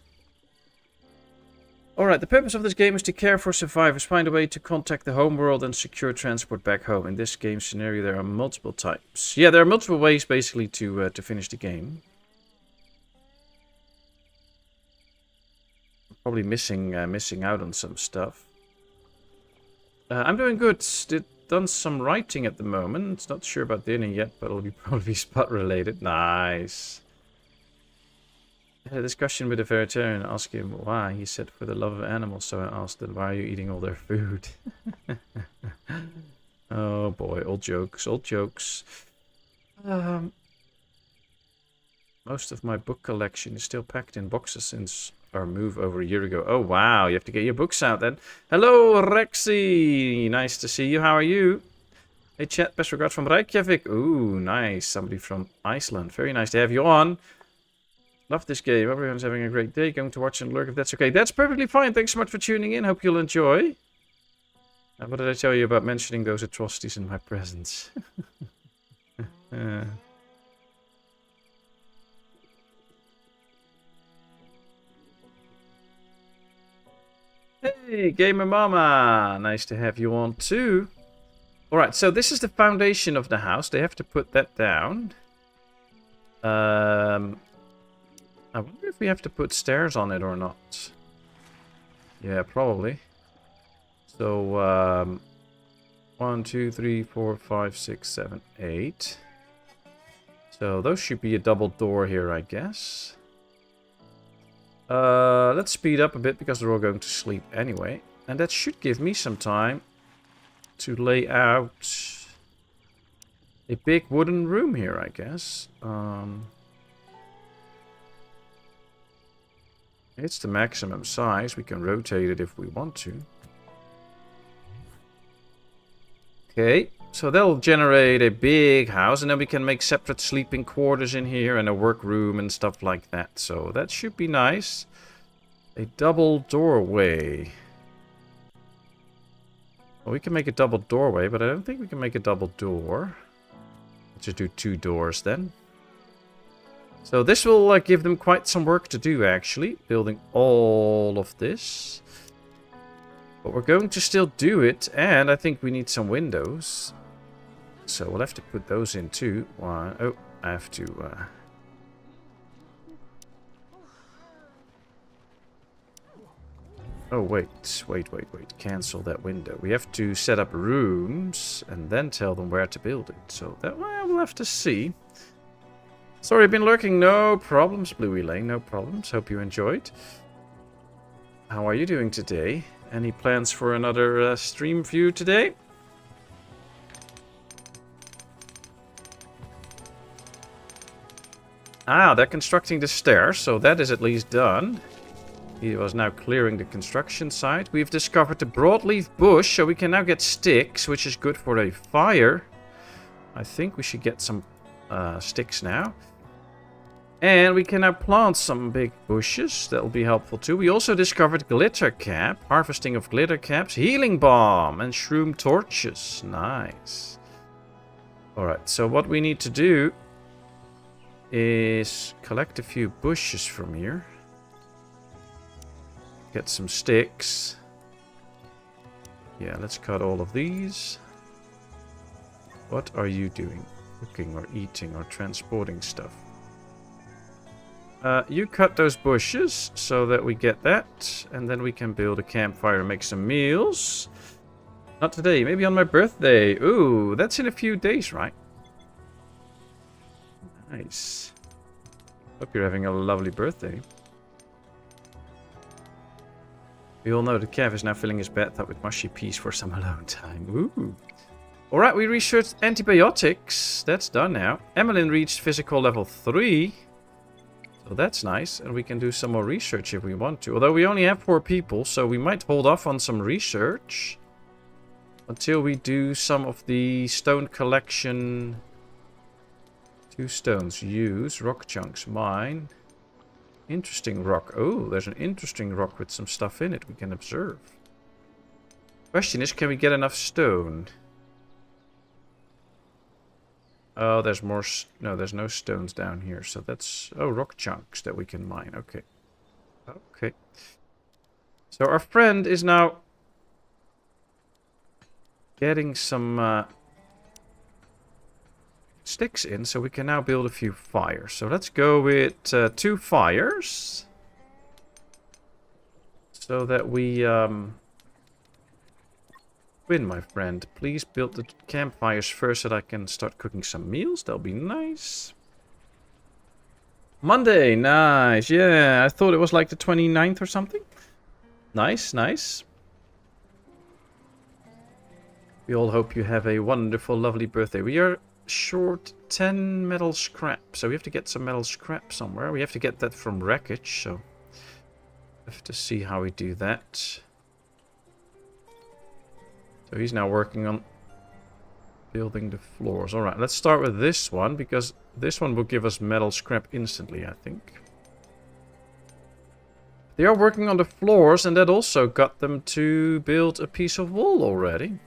Alright, the purpose of this game is to care for survivors, find a way to contact the homeworld and secure transport back home. In this game scenario there are multiple types. Yeah, there are multiple ways basically to finish the game. Probably missing out on some stuff. I'm doing good. Done some writing at the moment. Not sure about dinner yet, but it'll be probably spot related. Nice. I had a discussion with a vegetarian, asked him why. He said for the love of animals, so I asked him, why are you eating all their food? Oh boy, old jokes, old jokes. Most of my book collection is still packed in boxes since our move over a year ago. Oh wow, you have to get your books out then. Hello Rexy, nice to see you, how are you? Hey chat, best regards from Reykjavik. Ooh, nice, somebody from Iceland. Very nice to have you on. Love this game. Everyone's having a great day. Going to watch and lurk if that's okay. That's perfectly fine. Thanks so much for tuning in. Hope you'll enjoy. What did I tell you about mentioning those atrocities in my presence? Hey, Gamer Mama. Nice to have you on too. Alright, so this is the foundation of the house. They have to put that down. I wonder if we have to put stairs on it or not. Yeah, probably. So, 1, 2, 3, 4, 5, 6, 7, 8. So, those should be a double door here, I guess. Let's speed up a bit because they're all going to sleep anyway. And that should give me some time to lay out a big wooden room here, I guess. It's the maximum size. We can rotate it if we want to. Okay, so that'll generate a big house, and then we can make separate sleeping quarters in here and a workroom and stuff like that. So that should be nice. A double doorway. Well, we can make a double doorway, but I don't think we can make a double door. Let's just do 2 doors then. So this will give them quite some work to do, actually. Building all of this. But we're going to still do it. And I think we need some windows. So we'll have to put those in too. Oh, I have to... Oh, wait. Cancel that window. We have to set up rooms and then tell them where to build it. So that we'll have to see. Sorry, I've been lurking. No problems, Bluey Lane. No problems. Hope you enjoyed. How are you doing today? Any plans for another stream view today? Ah, they're constructing the stairs, so that is at least done. He was now clearing the construction site. We've discovered the broadleaf bush, so we can now get sticks, which is good for a fire. I think we should get some sticks now. And we can now plant some big bushes. That will be helpful too. We also discovered glitter cap. Harvesting of glitter caps. Healing balm and shroom torches. Nice. Alright, so what we need to do is collect a few bushes from here. Get some sticks. Yeah, let's cut all of these. What are you doing? Cooking or eating or transporting stuff? You cut those bushes so that we get that. And then we can build a campfire and make some meals. Not today, maybe on my birthday. Ooh, that's in a few days, right? Nice. Hope you're having a lovely birthday. We all know that Kev is now filling his bathtub with mushy peas for some alone time. Ooh. Alright, we researched antibiotics. That's done now. Emmeline reached physical level 3. So that's nice. And we can do some more research if we want to. Although we only have 4 people, so we might hold off on some research until we do some of the stone collection. 2 stones. Use. Rock chunks. Mine. Interesting rock. Oh, there's an interesting rock with some stuff in it we can observe. Question is, can we get enough stone? Oh, there's more. No, there's no stones down here. So that's... Oh, rock chunks that we can mine. Okay. Okay. So our friend is now getting some sticks in. So we can now build a few fires. So let's go with 2 fires. So that we... win, my friend. Please build the campfires first so that I can start cooking some meals. That'll be nice. Monday, nice. Yeah, I thought it was like the 29th or something. Nice, nice. We all hope you have a wonderful, lovely birthday. We are short 10 metal scrap. So we have to get some metal scrap somewhere. We have to get that from wreckage. So we have to see how we do that. So he's now working on building the floors. Alright, let's start with this one, because this one will give us metal scrap instantly, I think. They are working on the floors, and that also got them to build a piece of wall already.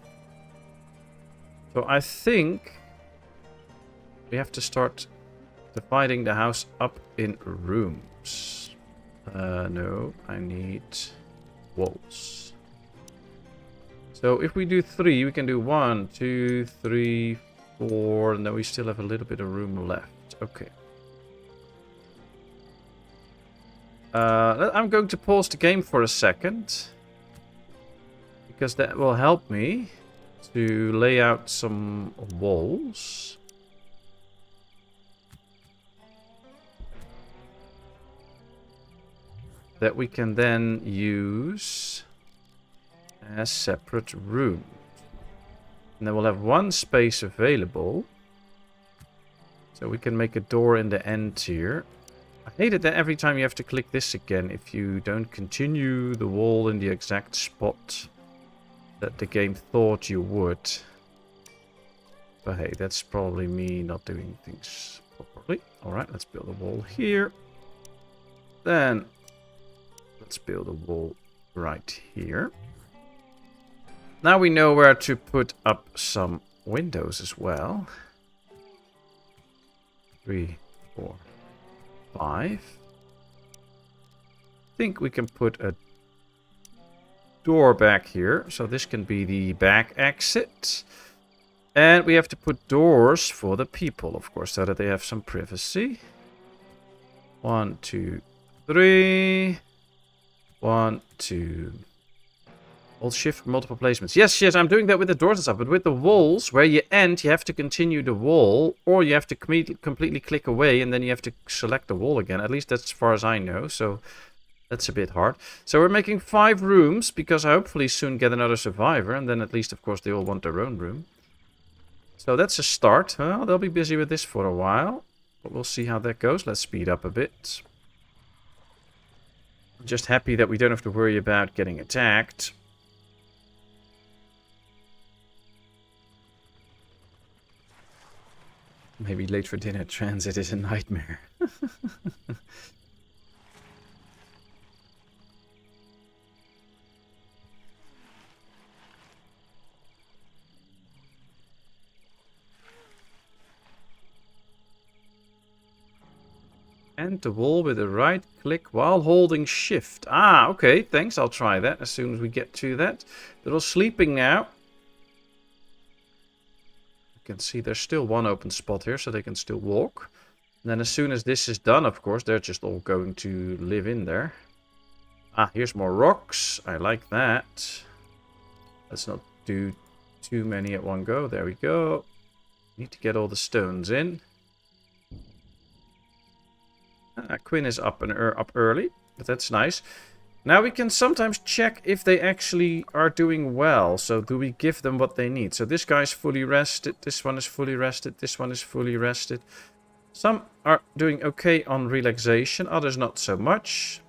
So I think we have to start dividing the house up in rooms. No, I need walls. So if we do 3, we can do 1, 2, 3, 4, and then we still have a little bit of room left. Okay. I'm going to pause the game for a second, because that will help me to lay out some walls. That we can then use as separate rooms. And then we'll have 1 space available. So we can make a door in the end here. I hate it that every time you have to click this again if you don't continue the wall in the exact spot that the game thought you would. But hey, that's probably me not doing things properly. Alright, let's build a wall here. Then let's build a wall right here. Now we know where to put up some windows as well. 3, 4, 5. I think we can put a door back here. So this can be the back exit. And we have to put doors for the people, of course, so that they have some privacy. 1, 2, 3. 1, 2. Hold shift for multiple placements. Yes, yes, I'm doing that with the doors and stuff. But with the walls, where you end, you have to continue the wall. Or you have to completely click away and then you have to select the wall again. At least that's as far as I know. So that's a bit hard. So we're making 5 rooms because I hopefully soon get another survivor. And then at least, of course, they all want their own room. So that's a start. Well, they'll be busy with this for a while. But we'll see how that goes. Let's speed up a bit. I'm just happy that we don't have to worry about getting attacked. Maybe late for dinner transit is a nightmare. And the wall with a right click while holding shift. Ah, okay, thanks. I'll try that as soon as we get to that. They're all sleeping now. You can see there's still one open spot here, so they can still walk. And then as soon as this is done, of course, they're just all going to live in there. Ah, here's more rocks. I like that. Let's not do too many at one go. There we go. Need to get all the stones in. Quinn is up early, but that's nice. Now we can sometimes check if they actually are doing well. So do we give them what they need? So this guy's fully rested. This one is fully rested. This one is fully rested. Some are doing okay on relaxation. Others not so much.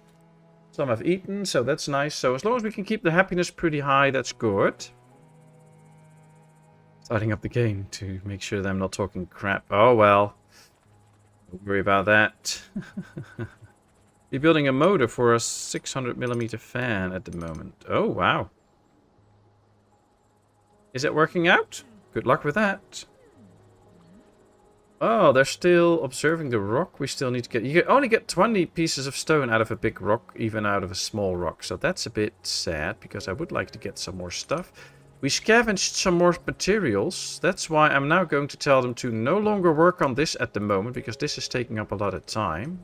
Some have eaten, so that's nice. So as long as we can keep the happiness pretty high, that's good. Starting up the game to make sure that I'm not talking crap. Oh well. Don't worry about that. You're building a motor for a 600mm fan at the moment. Oh, wow. Is it working out? Good luck with that. Oh, they're still observing the rock. We still need to get... You can only get 20 pieces of stone out of a big rock, even out of a small rock. So that's a bit sad, because I would like to get some more stuff. We scavenged some more materials. That's why I'm now going to tell them to no longer work on this at the moment, because this is taking up a lot of time.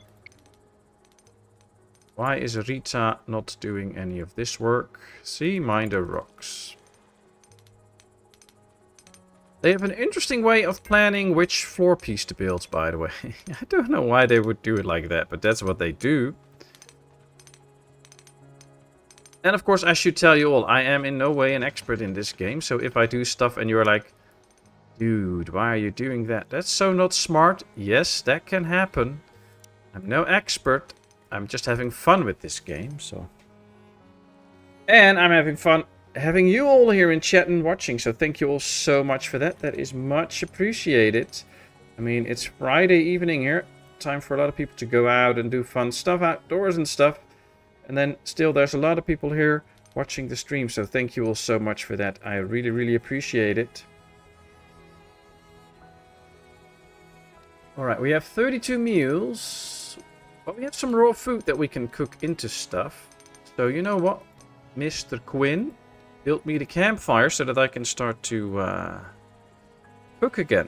Why is Rita not doing any of this work? See, mind the rocks. They have an interesting way of planning which floor piece to build, by the way. I don't know why they would do it like that, but that's what they do. And of course, I should tell you all, I am in no way an expert in this game. So if I do stuff and you're like, dude, why are you doing that? That's so not smart. Yes, that can happen. I'm no expert. I'm just having fun with this game, so. And I'm having fun having you all here in chat and watching. So thank you all so much for that. That is much appreciated. I mean, it's Friday evening here. Time for a lot of people to go out and do fun stuff outdoors and stuff. And then still there's a lot of people here watching the stream. So thank you all so much for that. I really, really appreciate it. Alright, we have 32 meals. But we have some raw food that we can cook into stuff. So you know what? Mr. Quinn, build me the campfire so that I can start to cook again.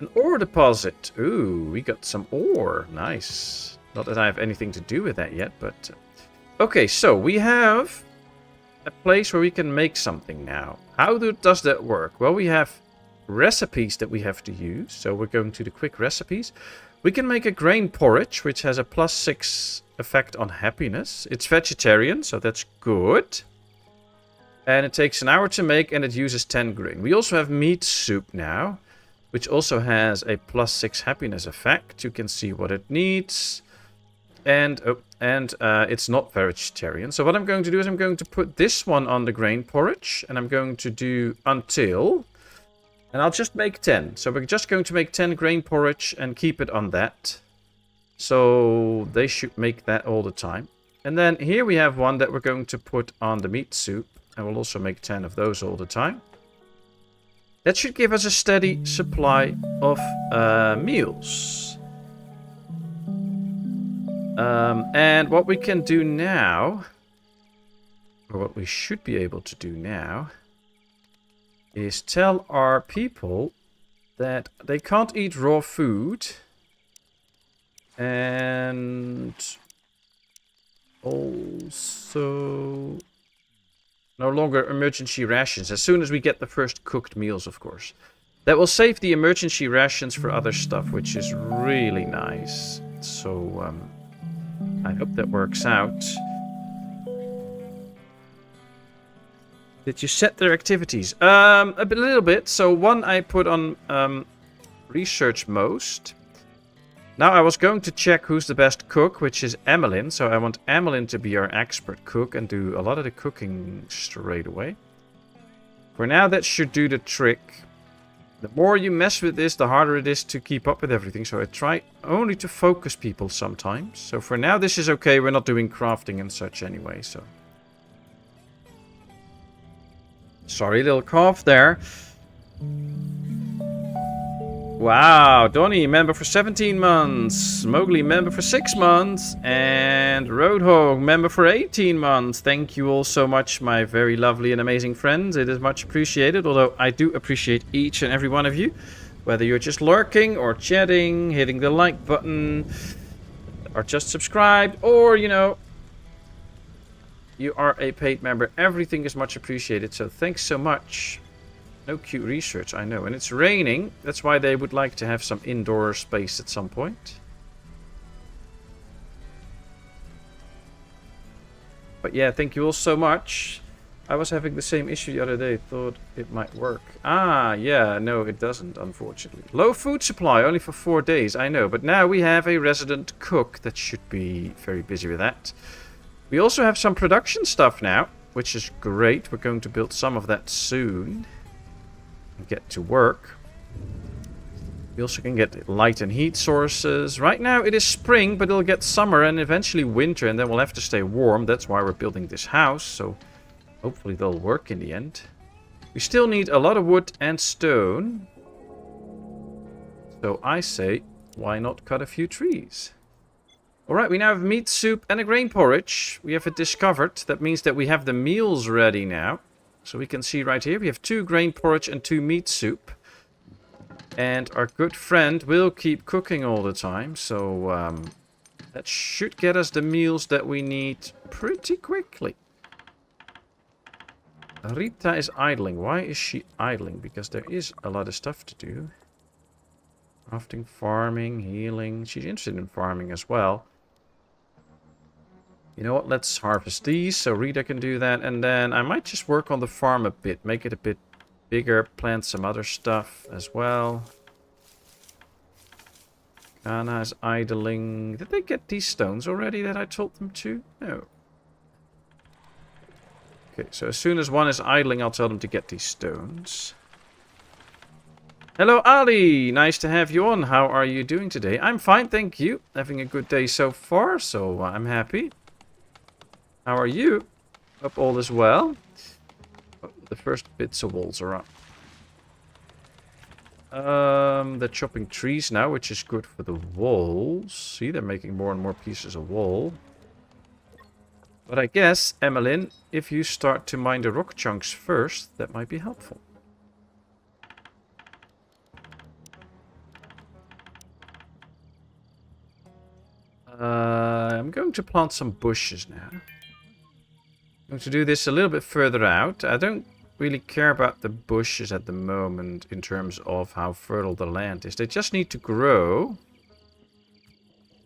An ore deposit. Ooh, we got some ore. Nice. Not that I have anything to do with that yet, but... Okay, so we have a place where we can make something now. How does that work? Well, we have recipes that we have to use. So we're going to the quick recipes. We can make a grain porridge, which has a +6 effect on happiness. It's vegetarian, so that's good. And it takes an hour to make, and it uses 10 grain. We also have meat soup now, which also has a +6 happiness effect. You can see what it needs. And it's not vegetarian. So what I'm going to do is I'm going to put this one on the grain porridge. And I'm going to do until... And I'll just make 10. So we're just going to make 10 grain porridge and keep it on that. So they should make that all the time. And then here we have one that we're going to put on the meat soup. And we'll also make 10 of those all the time. That should give us a steady supply of meals. And what we can do now, or what we should be able to do now, is tell our people that they can't eat raw food. And also no longer emergency rations, as soon as we get the first cooked meals, of course. That will save the emergency rations for other stuff, which is really nice. So, I hope that works out. Did you set their activities? A little bit. So one I put on research most. Now I was going to check who's the best cook, which is Emmeline. So I want Emmeline to be our expert cook and do a lot of the cooking straight away. For now, that should do the trick. The more you mess with this, the harder it is to keep up with everything. So I try only to focus people sometimes. So for now, this is okay. We're not doing crafting and such anyway, so. Sorry, little cough there. Wow, Donnie, member for 17 months. Mowgli, member for 6 months. And Roadhog, member for 18 months. Thank you all so much, my very lovely and amazing friends. It is much appreciated, although I do appreciate each and every one of you. Whether you're just lurking or chatting, hitting the like button, or just subscribed, or, you know, you are a paid member. Everything is much appreciated, so thanks so much. No cute research, I know. And it's raining. That's why they would like to have some indoor space at some point. But yeah, thank you all so much. I was having the same issue the other day. Thought it might work. Ah, yeah. No, it doesn't, unfortunately. Low food supply, only for 4 days. I know. But now we have a resident cook that should be very busy with that. We also have some production stuff now, which is great. We're going to build some of that soon. And get to work. We also can get light and heat sources. Right now it is spring, but it'll get summer and eventually winter, and then we'll have to stay warm. That's why we're building this house, so hopefully they'll work in the end. We still need a lot of wood and stone. So I say, why not cut a few trees? Alright, we now have meat soup and a grain porridge. We have it discovered. That means that we have the meals ready now. So we can see right here, we have 2 grain porridge and 2 meat soup. And our good friend will keep cooking all the time. So that should get us the meals that we need pretty quickly. Rita is idling. Why is she idling? Because there is a lot of stuff to do. Crafting, farming, healing. She's interested in farming as well. You know what, let's harvest these so Rita can do that. And then I might just work on the farm a bit. Make it a bit bigger. Plant some other stuff as well. Kana is idling. Did they get these stones already that I told them to? No. Okay, so as soon as one is idling, I'll tell them to get these stones. Hello, Ali. Nice to have you on. How are you doing today? I'm fine, thank you. Having a good day so far, so I'm happy. How are you? Hope all is well. Oh, the first bits of walls are up. They're chopping trees now, which is good for the walls. See, they're making more and more pieces of wall. But I guess, Emmeline, if you start to mine the rock chunks first, that might be helpful. I'm going to plant some bushes now. I'm going to do this a little bit further out. I don't really care about the bushes at the moment in terms of how fertile the land is. They just need to grow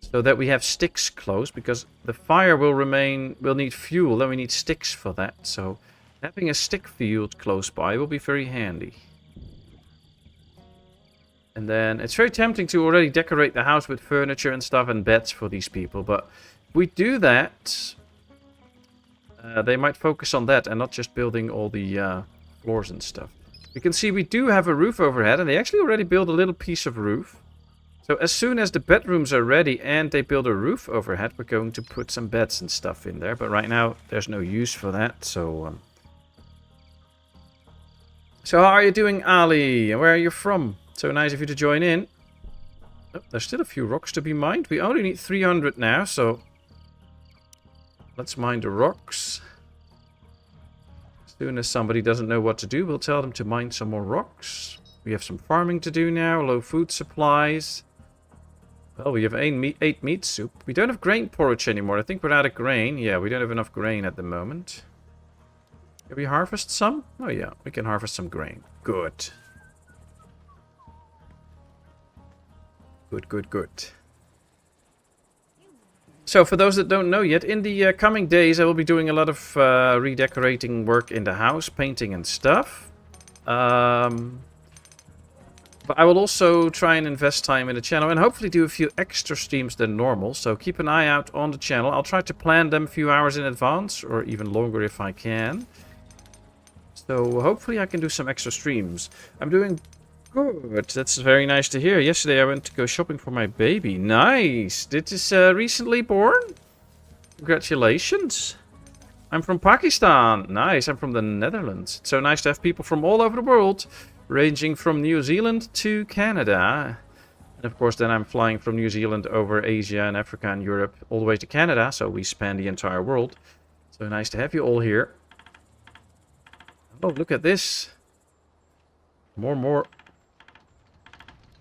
so that we have sticks close, because the fire will need fuel, then we need sticks for that. So having a stick field close by will be very handy. And then it's very tempting to already decorate the house with furniture and stuff and beds for these people, but if we do that, they might focus on that and not just building all the floors and stuff. You can see we do have a roof overhead, and they actually already built a little piece of roof. So as soon as the bedrooms are ready and they build a roof overhead, we're going to put some beds and stuff in there. But right now, there's no use for that, so... So how are you doing, Ali? And where are you from? So nice of you to join in. Oh, there's still a few rocks to be mined. We only need 300 now, so... Let's mine the rocks. As soon as somebody doesn't know what to do, we'll tell them to mine some more rocks. We have some farming to do now. Low food supplies. Well, we have 8 meat soup. We don't have grain porridge anymore. I think we're out of grain. Yeah, we don't have enough grain at the moment. Can we harvest some? Oh yeah, we can harvest some grain. Good. Good, good, good. So, for those that don't know yet, in the coming days I will be doing a lot of redecorating work in the house, painting and stuff. The But I will also try and invest time in the channel and hopefully do a few extra streams than normal. So keep an eye out on the channel. I'll try to plan them a few hours in advance or even longer if I can. So hopefully I can do some extra streams. I'm doing good. That's very nice to hear. Yesterday I went to go shopping for my baby. Nice. This is recently born? Congratulations. I'm from Pakistan. Nice. I'm from the Netherlands. It's so nice to have people from all over the world, ranging from New Zealand to Canada. And of course then I'm flying from New Zealand over Asia and Africa and Europe all the way to Canada. So we span the entire world. So nice to have you all here. Oh, look at this. More and more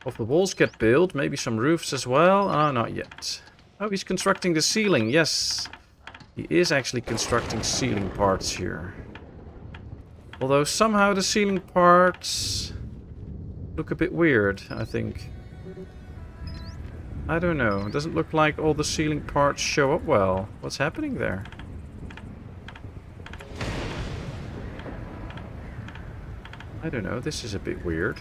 of the walls get built. Maybe some roofs as well. Oh, not yet. Oh, he's constructing the ceiling. Yes. He is actually constructing ceiling parts here. Although somehow the ceiling parts look a bit weird, I think. I don't know. It doesn't look like all the ceiling parts show up well. What's happening there? I don't know. This is a bit weird.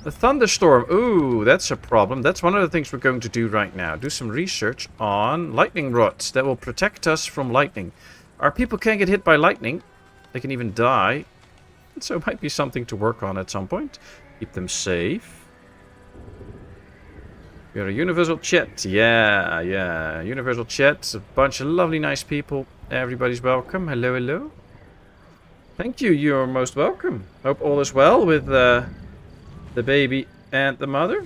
A thunderstorm. Ooh, that's a problem. That's one of the things we're going to do right now. Do some research on lightning rods that will protect us from lightning. Our people can't get hit by lightning. They can even die. So it might be something to work on at some point. Keep them safe. We got a universal chat. Yeah. Universal chat. A bunch of lovely, nice people. Everybody's welcome. Hello, hello. Thank you. You're most welcome. Hope all is well with the baby and the mother.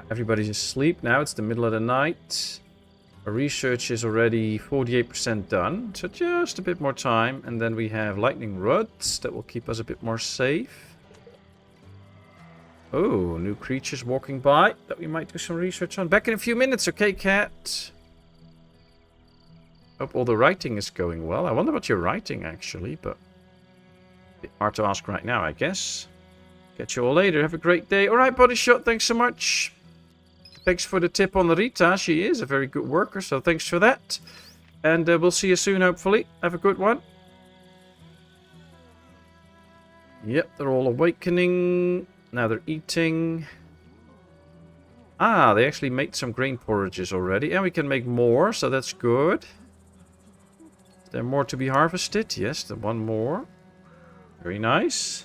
Everybody's asleep now. It's the middle of the night. Our research is already 48% done. So just a bit more time. And then we have lightning rods that will keep us a bit more safe. Oh, new creatures walking by that we might do some research on. Back in a few minutes, okay, cat? Hope all the writing is going well. I wonder what you're writing, actually, but a bit hard to ask right now, I guess. Catch you all later. Have a great day. All right, Body Shot, thanks so much. Thanks for the tip on the Rita. She is a very good worker, so thanks for that. And we'll see you soon, hopefully. Have a good one. Yep, they're all awakening. Now they're eating. Ah, they actually made some grain porridges already. And we can make more, so that's good. Is there more to be harvested? Yes, the one more. Very nice.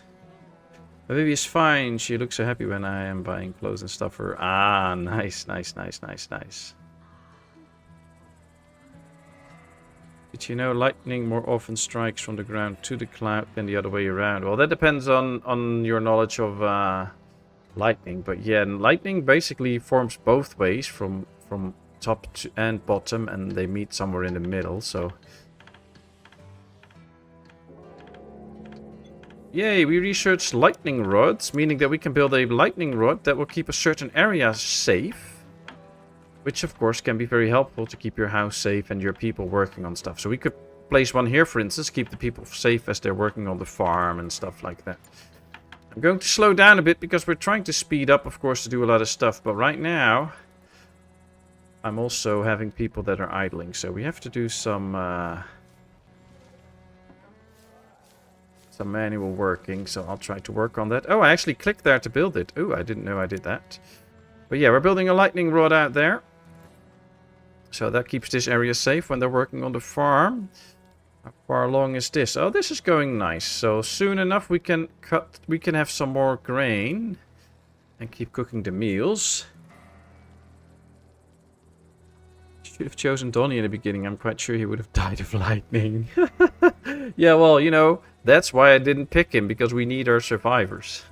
My baby is fine. She looks so happy when I am buying clothes and stuff for her. Ah, nice. Did you know lightning more often strikes from the ground to the cloud than the other way around? Well, that depends on your knowledge of lightning. But yeah, lightning basically forms both ways, from top to and bottom, and they meet somewhere in the middle. So yay, we researched lightning rods, meaning that we can build a lightning rod that will keep a certain area safe. Which, of course, can be very helpful to keep your house safe and your people working on stuff. So we could place one here, for instance, keep the people safe as they're working on the farm and stuff like that. I'm going to slow down a bit because we're trying to speed up, of course, to do a lot of stuff. But right now, I'm also having people that are idling. So we have to do some manual working. So I'll try to work on that. Oh, I actually clicked there to build it. Oh, I didn't know I did that. But yeah, we're building a lightning rod out there. So that keeps this area safe when they're working on the farm. How far along is this? Oh, this is going nice. So soon enough we can have some more grain and keep cooking the meals. Should have chosen Donnie in the beginning. I'm quite sure he would have died of lightning. Yeah, well, you know, that's why I didn't pick him, because we need our survivors.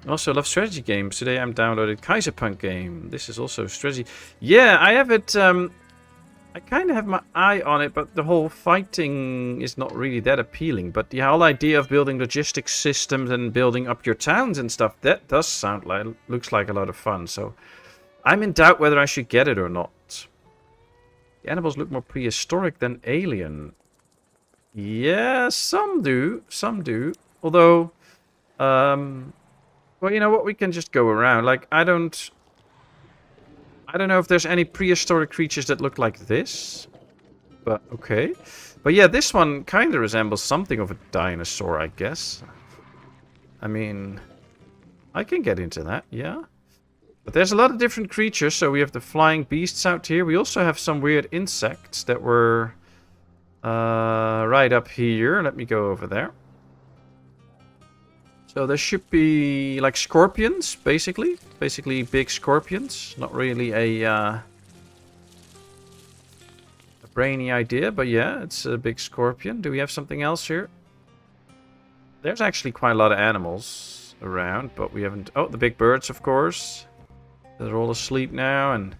Also love strategy games. Today I'm downloaded Kaiserpunk game. This is also strategy. Yeah, I have it. I kind of have my eye on it, but the whole fighting is not really that appealing. But the whole idea of building logistics systems and building up your towns and stuff, that does sound like, looks like a lot of fun. So I'm in doubt whether I should get it or not. The animals look more prehistoric than alien. Yeah, some do. Some do. Although, well, you know what? We can just go around. Like, I don't know if there's any prehistoric creatures that look like this. But okay. But yeah, this one kind of resembles something of a dinosaur, I guess. I mean, I can get into that, yeah. But there's a lot of different creatures. So we have the flying beasts out here. We also have some weird insects that were right up here. Let me go over there. So there should be like scorpions, basically. Basically big scorpions. Not really a brainy idea, but yeah, it's a big scorpion. Do we have something else here? There's actually quite a lot of animals around, but we haven't... Oh, the big birds, of course. They're all asleep now, and...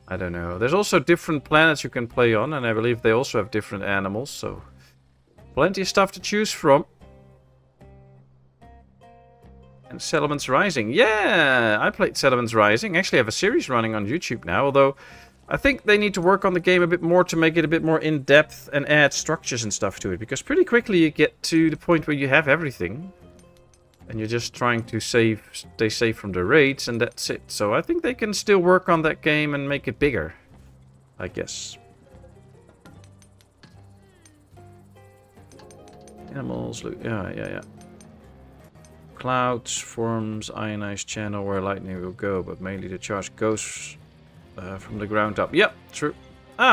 I don't know. There's also different planets you can play on, and I believe they also have different animals, so... Plenty of stuff to choose from. And Settlements Rising. Yeah! I played Settlements Rising. Actually, I have a series running on YouTube now, although... I think they need to work on the game a bit more to make it a bit more in-depth and add structures and stuff to it. Because pretty quickly you get to the point where you have everything. And you're just trying to stay safe from the raids, and that's it. So I think they can still work on that game and make it bigger, I guess. Animals, look, yeah. Clouds forms ionized channel where lightning will go, but mainly the charge goes... from the ground up. Yep, true.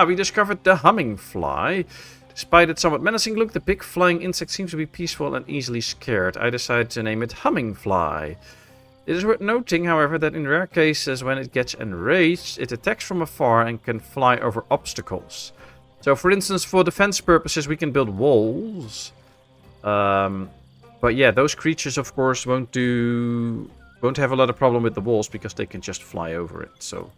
We discovered the humming fly. Despite its somewhat menacing look, the big flying insect seems to be peaceful and easily scared. I decided to name it Humming Fly. It is worth noting, however, that in rare cases when it gets enraged, it attacks from afar and can fly over obstacles. So, for instance, for defense purposes, we can build walls. But yeah, those creatures, of course, won't have a lot of problem with the walls because they can just fly over it. So...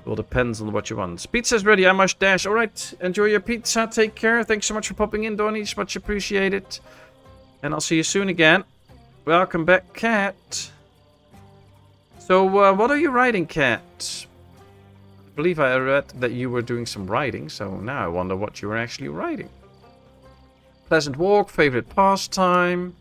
Well, depends on what you want. Pizza's ready. I must dash. Alright, enjoy your pizza. Take care. Thanks so much for popping in, Donnie. It's much appreciated. And I'll see you soon again. Welcome back, Cat. So, what are you writing, Cat? I believe I read that you were doing some writing, so now I wonder what you were actually writing. Pleasant walk, favorite pastime.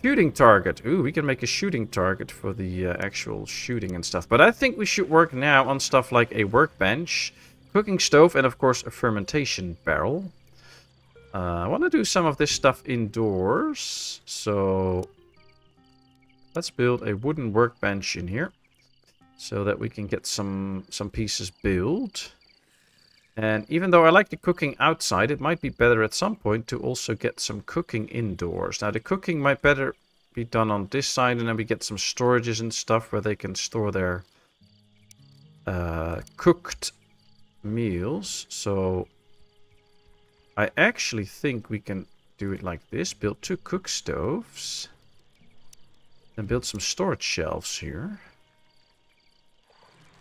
Shooting target. Ooh, we can make a shooting target for the actual shooting and stuff. But I think we should work now on stuff like a workbench, cooking stove, and of course a fermentation barrel. I want to do some of this stuff indoors. So let's build a wooden workbench in here so that we can get some pieces built. And even though I like the cooking outside, it might be better at some point to also get some cooking indoors. Now, the cooking might better be done on this side, and then we get some storages and stuff where they can store their cooked meals. So, I actually think we can do it like this. Build 2 cook stoves. And build some storage shelves here.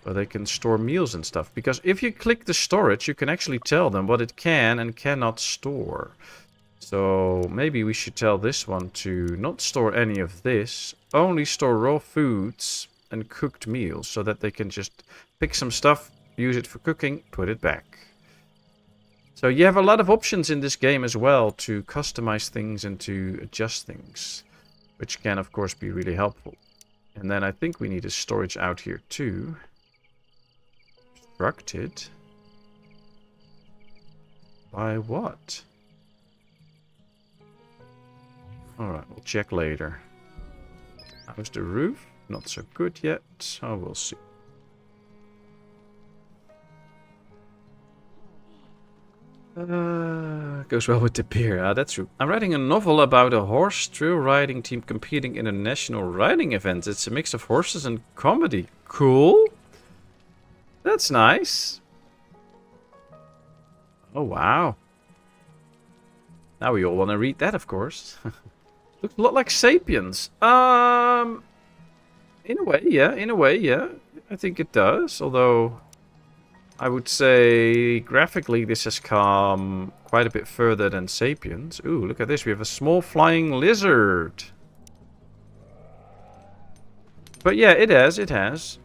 Where they can store meals and stuff. Because if you click the storage, you can actually tell them what it can and cannot store. So maybe we should tell this one to not store any of this. Only store raw foods and cooked meals. So that they can just pick some stuff, use it for cooking, put it back. So you have a lot of options in this game as well to customize things and to adjust things. Which can of course be really helpful. And then I think we need a storage out here too. Constructed by what? Alright, we'll check later. How's the roof? Not so good yet. Oh, we'll see. Goes well with the beer. That's true. I'm writing a novel about a horse trail riding team competing in a national riding event. It's a mix of horses and comedy. Cool. That's nice. Oh, wow. Now we all want to read that, of course. Looks a lot like Sapiens. In a way, yeah. In a way, yeah. I think it does. Although, I would say graphically this has come quite a bit further than Sapiens. Ooh, look at this. We have a small flying lizard. But yeah, it has. It has.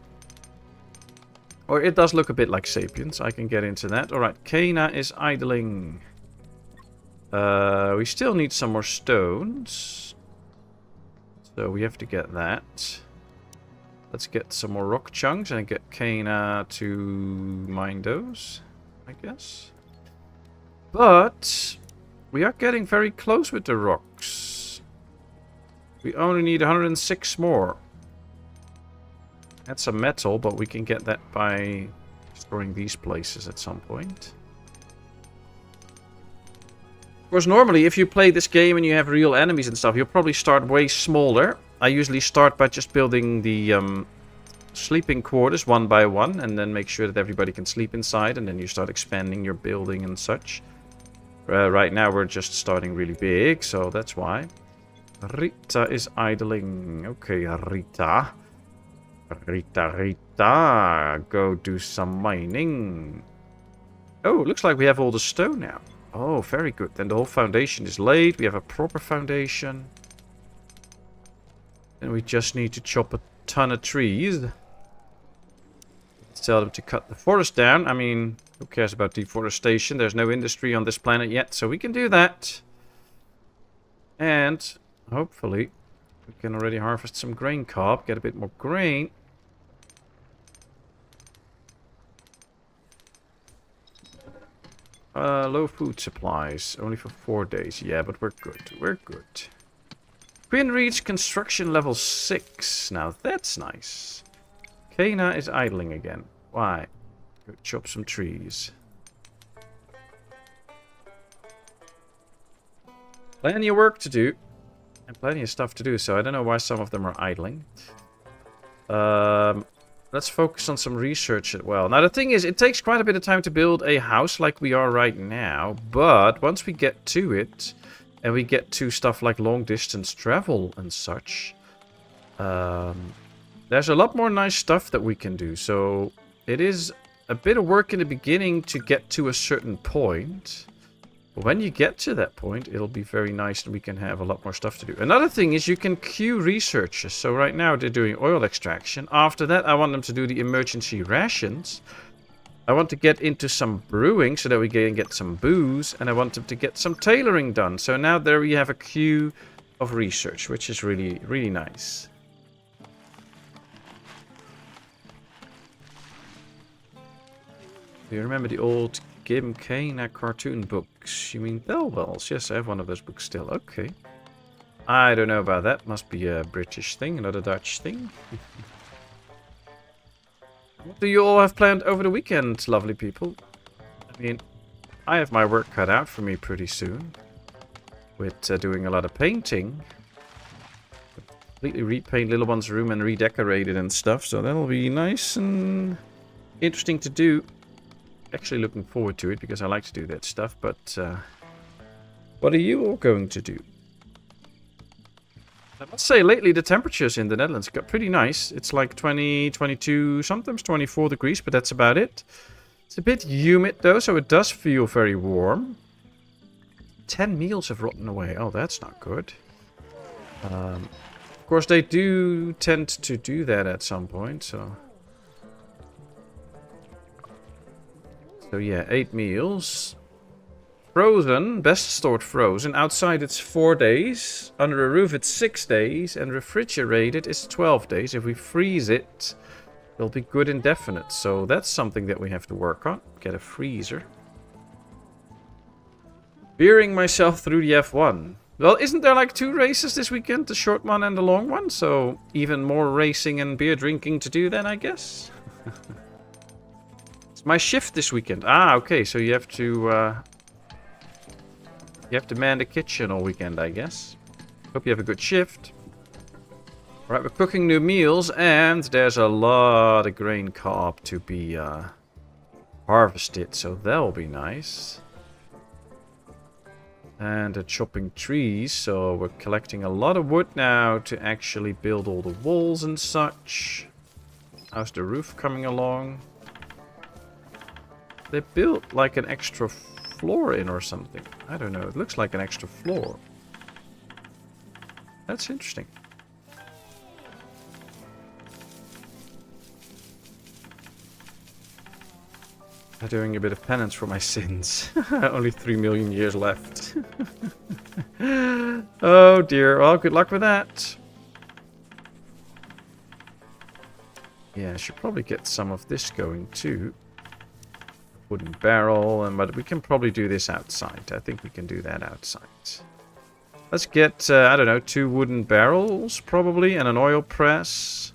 Or it does look a bit like Sapiens. I can get into that. Alright, Kana is idling. We still need some more stones. So we have to get that. Let's get some more rock chunks and get Kana to mine those. I guess. But we are getting very close with the rocks. We only need 106 more. That's some metal, but we can get that by destroying these places at some point. Of course, normally if you play this game and you have real enemies and stuff, you'll probably start way smaller. I usually start by just building the sleeping quarters one by one, and then make sure that everybody can sleep inside, and then you start expanding your building and such. Right now we're just starting really big, so that's why. Rita is idling. Okay, Rita. Rita. Go do some mining. Oh, looks like we have all the stone now. Oh, very good. Then the whole foundation is laid. We have a proper foundation. And we just need to chop a ton of trees. Let's tell them to cut the forest down. I mean, who cares about deforestation? There's no industry on this planet yet, so we can do that. And hopefully we can already harvest some grain cob, get a bit more grain. Low food supplies, only for 4 days. Yeah, but we're good. We're good. Quinn reached construction level 6. Now that's nice. Kana is idling again. Why? Go chop some trees. Plenty of work to do. And plenty of stuff to do, so I don't know why some of them are idling. Let's focus on some research as well. Now the thing is, it takes quite a bit of time to build a house like we are right now. But once we get to it, and we get to stuff like long distance travel and such, there's a lot more nice stuff that we can do. So it is a bit of work in the beginning to get to a certain point. But when you get to that point, it'll be very nice and we can have a lot more stuff to do. Another thing is you can queue researchers. So right now they're doing oil extraction. After that, I want them to do the emergency rations. I want to get into some brewing so that we can get some booze. And I want them to get some tailoring done. So now there we have a queue of research, which is really, really nice. Do you remember the old Gim Kana cartoon books? You mean Bellwells? Yes, I have one of those books still. Okay. I don't know about that. Must be a British thing, not a Dutch thing. What do you all have planned over the weekend, lovely people? I mean, I have my work cut out for me pretty soon. With doing a lot of painting. Completely repaint Little One's room and redecorate it and stuff. So that'll be nice and interesting to do. Actually looking forward to it because I like to do that stuff, but what are you all going to do? I must say lately the temperatures in the Netherlands got pretty nice. It's like 20, 22, sometimes 24 degrees, but that's about it. It's a bit humid though, so it does feel very warm. 10 meals have rotten away. Oh, that's not good. Of course, they do tend to do that at some point, so... So yeah, 8 meals. Frozen, best stored frozen. Outside it's 4 days. Under a roof it's 6 days. And refrigerated is 12 days. If we freeze it, it'll be good indefinite. So that's something that we have to work on. Get a freezer. Veering myself through the F1. Well, isn't there like 2 races this weekend? The short one and the long one. So even more racing and beer drinking to do then, I guess. My shift this weekend. Ah, okay. So you have to man the kitchen all weekend, I guess. Hope you have a good shift. Alright, we're cooking new meals, and there's a lot of grain cob to be harvested, so that'll be nice. And chopping trees, so we're collecting a lot of wood now to actually build all the walls and such. How's the roof coming along? They built like an extra floor in or something. I don't know. It looks like an extra floor. That's interesting. I'm doing a bit of penance for my sins. Only 3 million years left. Oh dear. Well, good luck with that. Yeah, I should probably get some of this going too. wooden barrel, but we can probably do this outside. I think we can do that outside. Let's get, I don't know, 2 wooden barrels probably, and an oil press.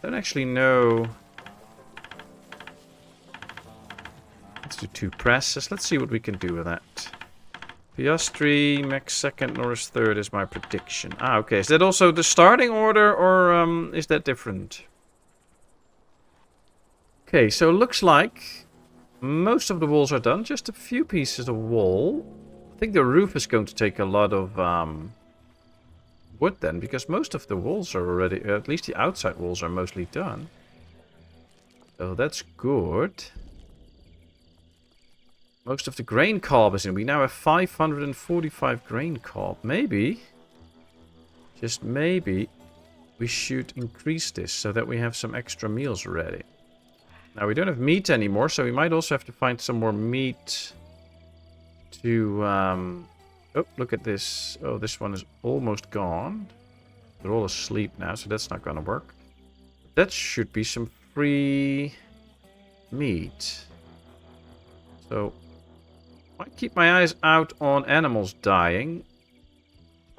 Don't actually know. Let's do 2 presses. Let's see what we can do with that. Piastri, Max second, Norris third is my prediction. Ah, okay. Is that also the starting order, or is that different? Okay, so it looks like most of the walls are done. Just a few pieces of wall. I think the roof is going to take a lot of wood then, because most of the walls are already, at least the outside walls are mostly done. So that's good. Most of the grain cob is in. We now have 545 grain cob. Maybe, just maybe, we should increase this so that we have some extra meals ready. Now we don't have meat anymore, so we might also have to find some more meat to... Oh, look at this. Oh, this one is almost gone. They're all asleep now, so that's not gonna work. That should be some free meat. So... might keep my eyes out on animals dying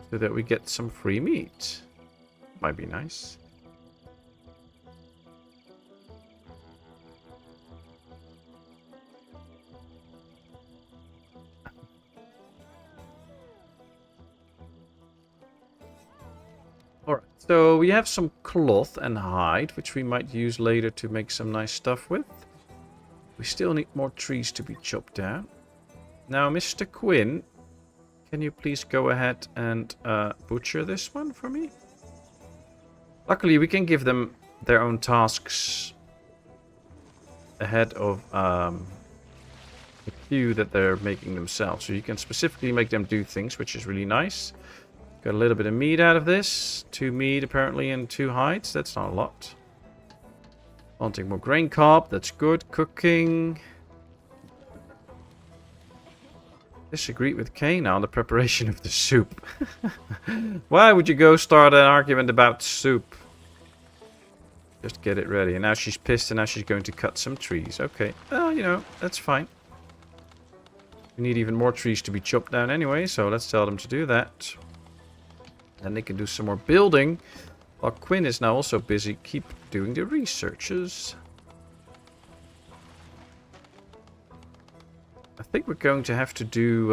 so that we get some free meat. Might be nice. Alright, so we have some cloth and hide, which we might use later to make some nice stuff with. We still need more trees to be chopped down. Now, Mr. Quinn, can you please go ahead and butcher this one for me? Luckily, we can give them their own tasks ahead of the queue that they're making themselves. So you can specifically make them do things, which is really nice. Got a little bit of meat out of this. 2 meat, apparently, and 2 hides. That's not a lot. Wanting more grain cob. That's good. Cooking... Disagree with Kana on the preparation of the soup. Why would you go start an argument about soup? Just get it ready. And now she's pissed and now she's going to cut some trees. Okay. Well, you know, that's fine. We need even more trees to be chopped down anyway, so let's tell them to do that. Then they can do some more building. While Quinn is now also busy keep doing the researches. I think we're going to have to do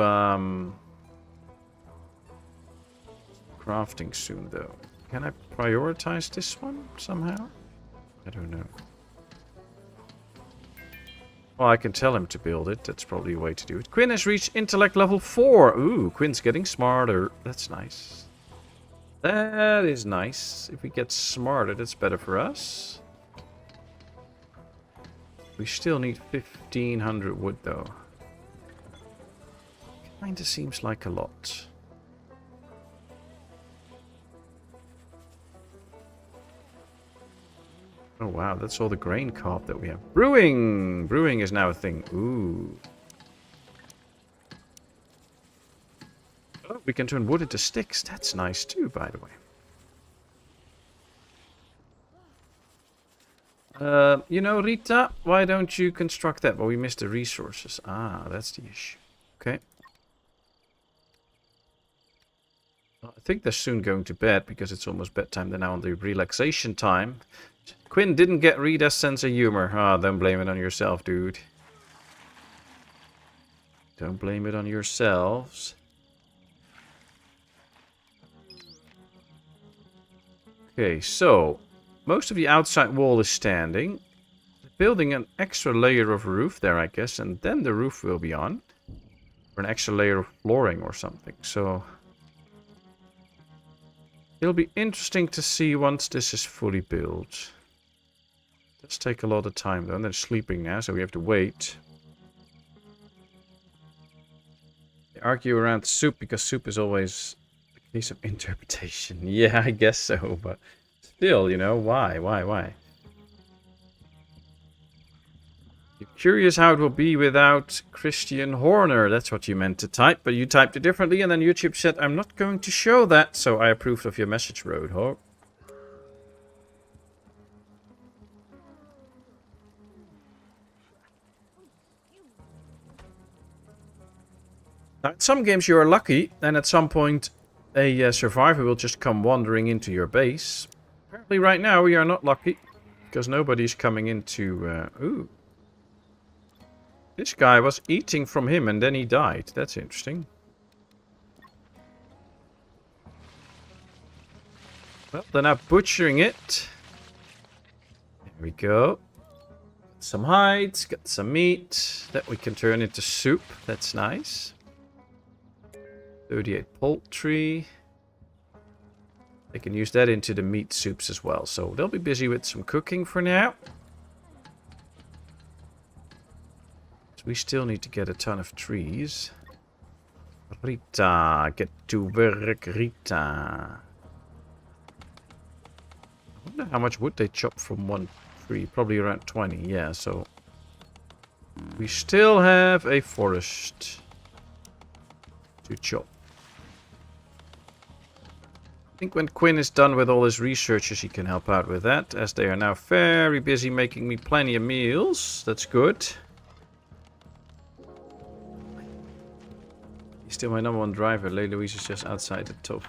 crafting soon, though. Can I prioritize this one somehow? I don't know. Well, I can tell him to build it. That's probably a way to do it. Quinn has reached intellect level 4. Ooh, Quinn's getting smarter. That's nice. That is nice. If we get smarter, that's better for us. We still need 1,500 wood, though. Kinda seems like a lot. Oh wow, that's all the grain cob that we have. Brewing! Brewing is now a thing. Ooh. Oh, we can turn wood into sticks. That's nice too, by the way. You know, Rita, why don't you construct that? Well, we missed the resources. Ah, that's the issue. Okay. Well, I think they're soon going to bed because it's almost bedtime. They're now on the relaxation time. Quinn didn't get Rita's sense of humor. Ah, don't blame it on yourself, dude. Don't blame it on yourselves. Okay, so most of the outside wall is standing. Building an extra layer of roof there, I guess, and then the roof will be on. Or an extra layer of flooring or something. So it'll be interesting to see once this is fully built. Let's take a lot of time though, and they're sleeping now, so we have to wait. They argue around soup because soup is always a case of interpretation. Yeah, I guess so, but still, you know, why? You're curious how it will be without Christian Horner. That's what you meant to type, but you typed it differently, and then YouTube said, I'm not going to show that, so I approved of your message, Roadhog. Now, in some games you are lucky, and at some point a survivor will just come wandering into your base. Apparently right now we are not lucky, because nobody's coming into... ooh. This guy was eating from him and then he died. That's interesting. Well, they're now butchering it. There we go. Got some hides, got some meat that we can turn into soup. That's nice. 38 poultry. They can use that into the meat soups as well. So they'll be busy with some cooking for now. We still need to get a ton of trees. Rita, get to work, Rita. I wonder how much wood they chop from one tree. Probably around 20, yeah, so... we still have a forest to chop. I think when Quinn is done with all his researches, he can help out with that, as they are now very busy making me plenty of meals. That's good. He's still my number one driver. Lay Louise is just outside the top.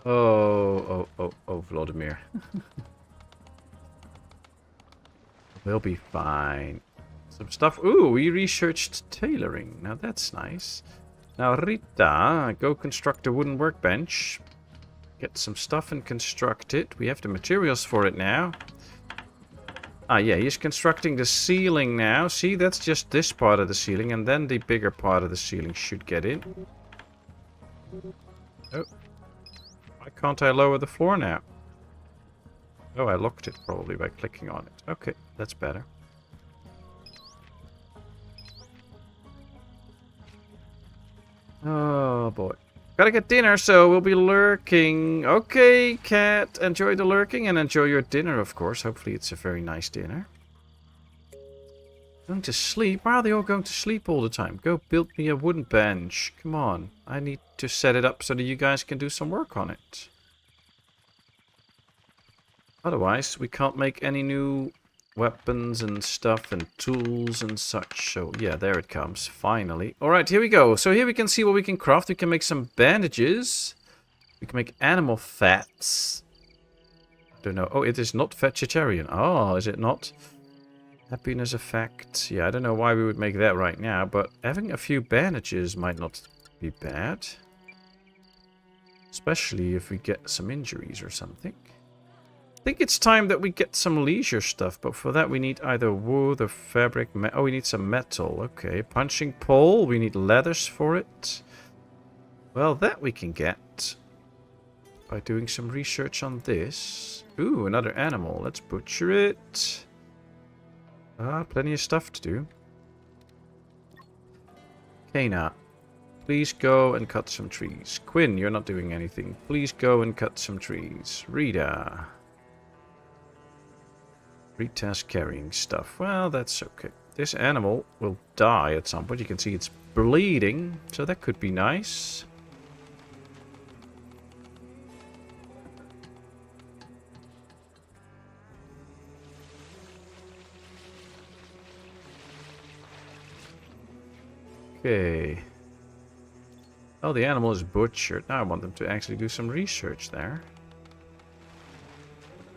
Oh, Vladimir. We'll be fine. Some stuff. Ooh, we researched tailoring. Now that's nice. Now, Rita, go construct a wooden workbench. Get some stuff and construct it. We have the materials for it now. Ah, yeah, he's constructing the ceiling now. See, that's just this part of the ceiling, and then the bigger part of the ceiling should get in. Oh. Why can't I lower the floor now? Oh, I locked it probably by clicking on it. Okay, that's better. Oh, boy. Gotta get dinner, so we'll be lurking. Okay, cat. Enjoy the lurking and enjoy your dinner, of course. Hopefully it's a very nice dinner. Going to sleep? Why are they all going to sleep all the time? Go build me a wooden bench. Come on. I need to set it up so that you guys can do some work on it. Otherwise, we can't make any new weapons and stuff and tools and such. So yeah, there it comes, finally. Alright, here we go. So here we can see what we can craft. We can make some bandages. We can make animal fats. I don't know. Oh, it is not vegetarian. Oh, is it not? Happiness effect. Yeah, I don't know why we would make that right now, but having a few bandages might not be bad. Especially if we get some injuries or something. I think it's time that we get some leisure stuff, but for that we need either wood or fabric. Oh, we need some metal. Okay, punching pole. We need leathers for it. Well, that we can get by doing some research on this. Ooh, another animal. Let's butcher it. Ah, plenty of stuff to do. Kana, please go and cut some trees. Quinn, you're not doing anything. Please go and cut some trees. Rita. Rita's carrying stuff. Well, that's okay. This animal will die at some point. You can see it's bleeding, so that could be nice. Okay. Oh, the animal is butchered. Now I want them to actually do some research there.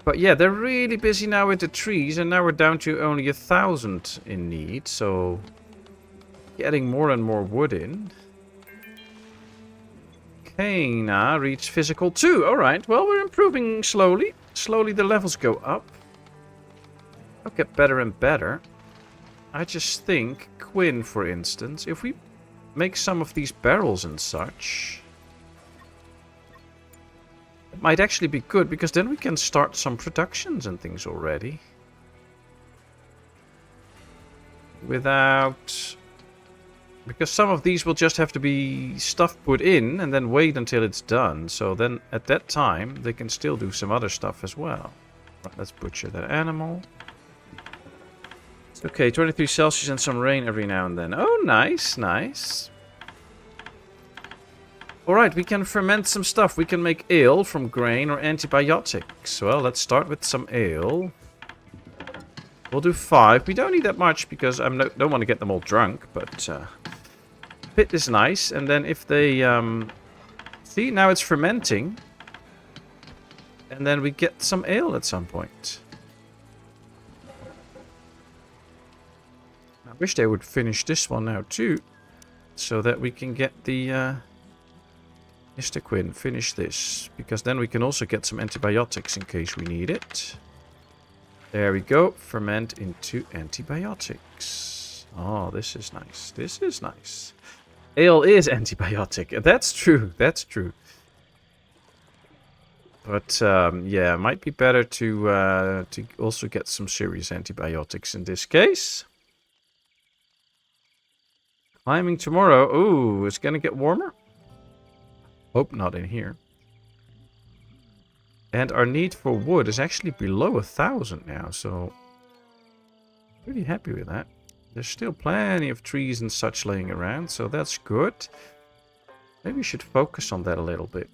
But yeah, they're really busy now with the trees, and now we're down to only 1,000 in need, so getting more and more wood in. Kana reached physical 2. Alright, well, we're improving slowly. Slowly the levels go up. I'll get better and better. I just think, Quinn, for instance, if we make some of these barrels and such... might actually be good, because then we can start some productions and things already. Without... because some of these will just have to be stuff put in and then wait until it's done. So then at that time they can still do some other stuff as well. Right, let's butcher that animal. Okay, 23 Celsius and some rain every now and then. Oh, nice, nice. Alright, we can ferment some stuff. We can make ale from grain or antibiotics. Well, let's start with some ale. We'll do 5. We don't need that much because I don't want to get them all drunk, but pit is nice. And then if they see, now it's fermenting, and then we get some ale at some point. I wish they would finish this one now too, so that we can get the Mr. Quinn finish this, because then we can also get some antibiotics in case we need it. There we go. Ferment into antibiotics. Oh, this is nice. This is nice. Ale is antibiotic. That's true. That's true. But yeah, it might be better to also get some serious antibiotics in this case. Climbing tomorrow. Ooh, it's gonna get warmer. Hope not in here. And our need for wood is actually below 1,000 now, so pretty happy with that. There's still plenty of trees and such laying around, so that's good. Maybe we should focus on that a little bit.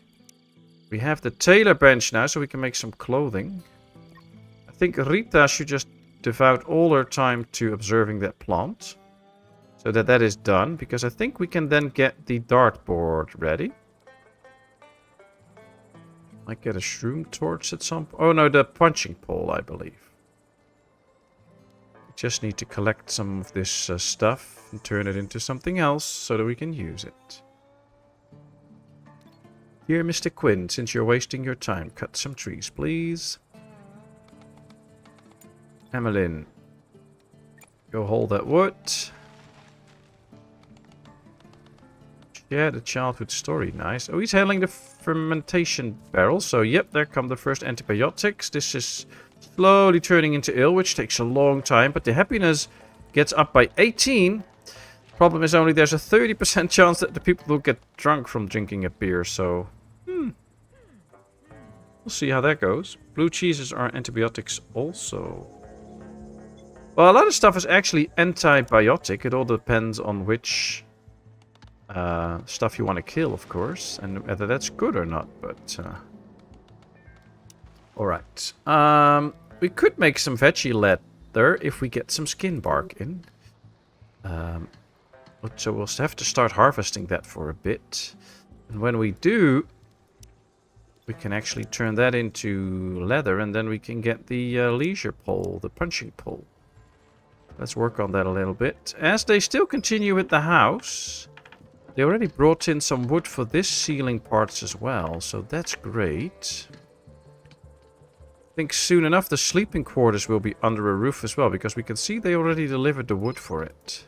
We have the tailor bench now, so we can make some clothing. I think Rita should just devote all her time to observing that plant, so that that is done, because I think we can then get the dartboard ready. Might get a shroom torch at some point. Oh no, the punching pole, I believe. We just need to collect some of this stuff and turn it into something else so that we can use it. Here, Mr. Quinn, since you're wasting your time, cut some trees, please. Emmeline, go haul that wood. Yeah, the childhood story, nice. Oh, he's handling the fermentation barrel. So, yep, there come the first antibiotics. This is slowly turning into ale, which takes a long time. But the happiness gets up by 18. Problem is only there's a 30% chance that the people will get drunk from drinking a beer. So, we'll see how that goes. Blue cheeses are antibiotics also. Well, a lot of stuff is actually antibiotic. It all depends on which stuff you want to kill, of course, and whether that's good or not, but alright. We could make some veggie leather if we get some skin bark in. So we'll have to start harvesting that for a bit. And when we do, we can actually turn that into leather, and then we can get the leisure pole, the punching pole. Let's work on that a little bit. As they still continue with the house, they already brought in some wood for this ceiling parts as well, so that's great. I think soon enough the sleeping quarters will be under a roof as well, because we can see they already delivered the wood for it.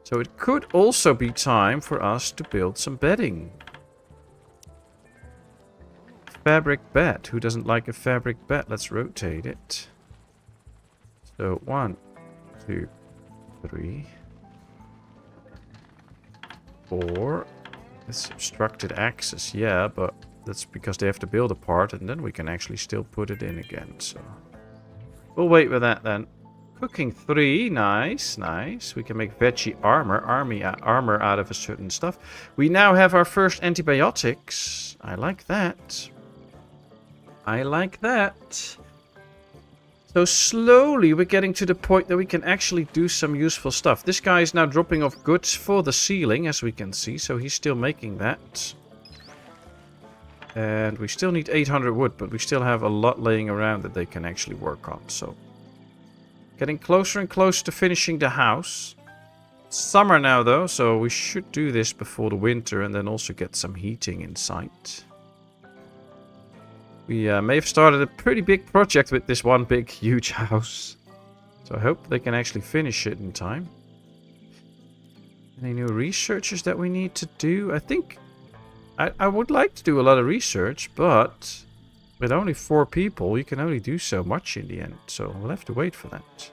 So it could also be time for us to build some bedding. Fabric bed. Who doesn't like a fabric bed? Let's rotate it. So 1, 2, 3... 4. It's obstructed access, yeah, but that's because they have to build a part, and then we can actually still put it in again, so we'll wait with that then. Cooking 3, nice, nice. We can make veggie armor, armor out of a certain stuff. We now have our first antibiotics. I like that. I like that. So slowly we're getting to the point that we can actually do some useful stuff. This guy is now dropping off goods for the ceiling, as we can see. So he's still making that. And we still need 800 wood, but we still have a lot laying around that they can actually work on. So getting closer and closer to finishing the house. It's summer now though, so we should do this before the winter and then also get some heating inside. We may have started a pretty big project with this one big, huge house. So I hope they can actually finish it in time. Any new researches that we need to do? I think I would like to do a lot of research, but with only 4 people, you can only do so much in the end. So we'll have to wait for that.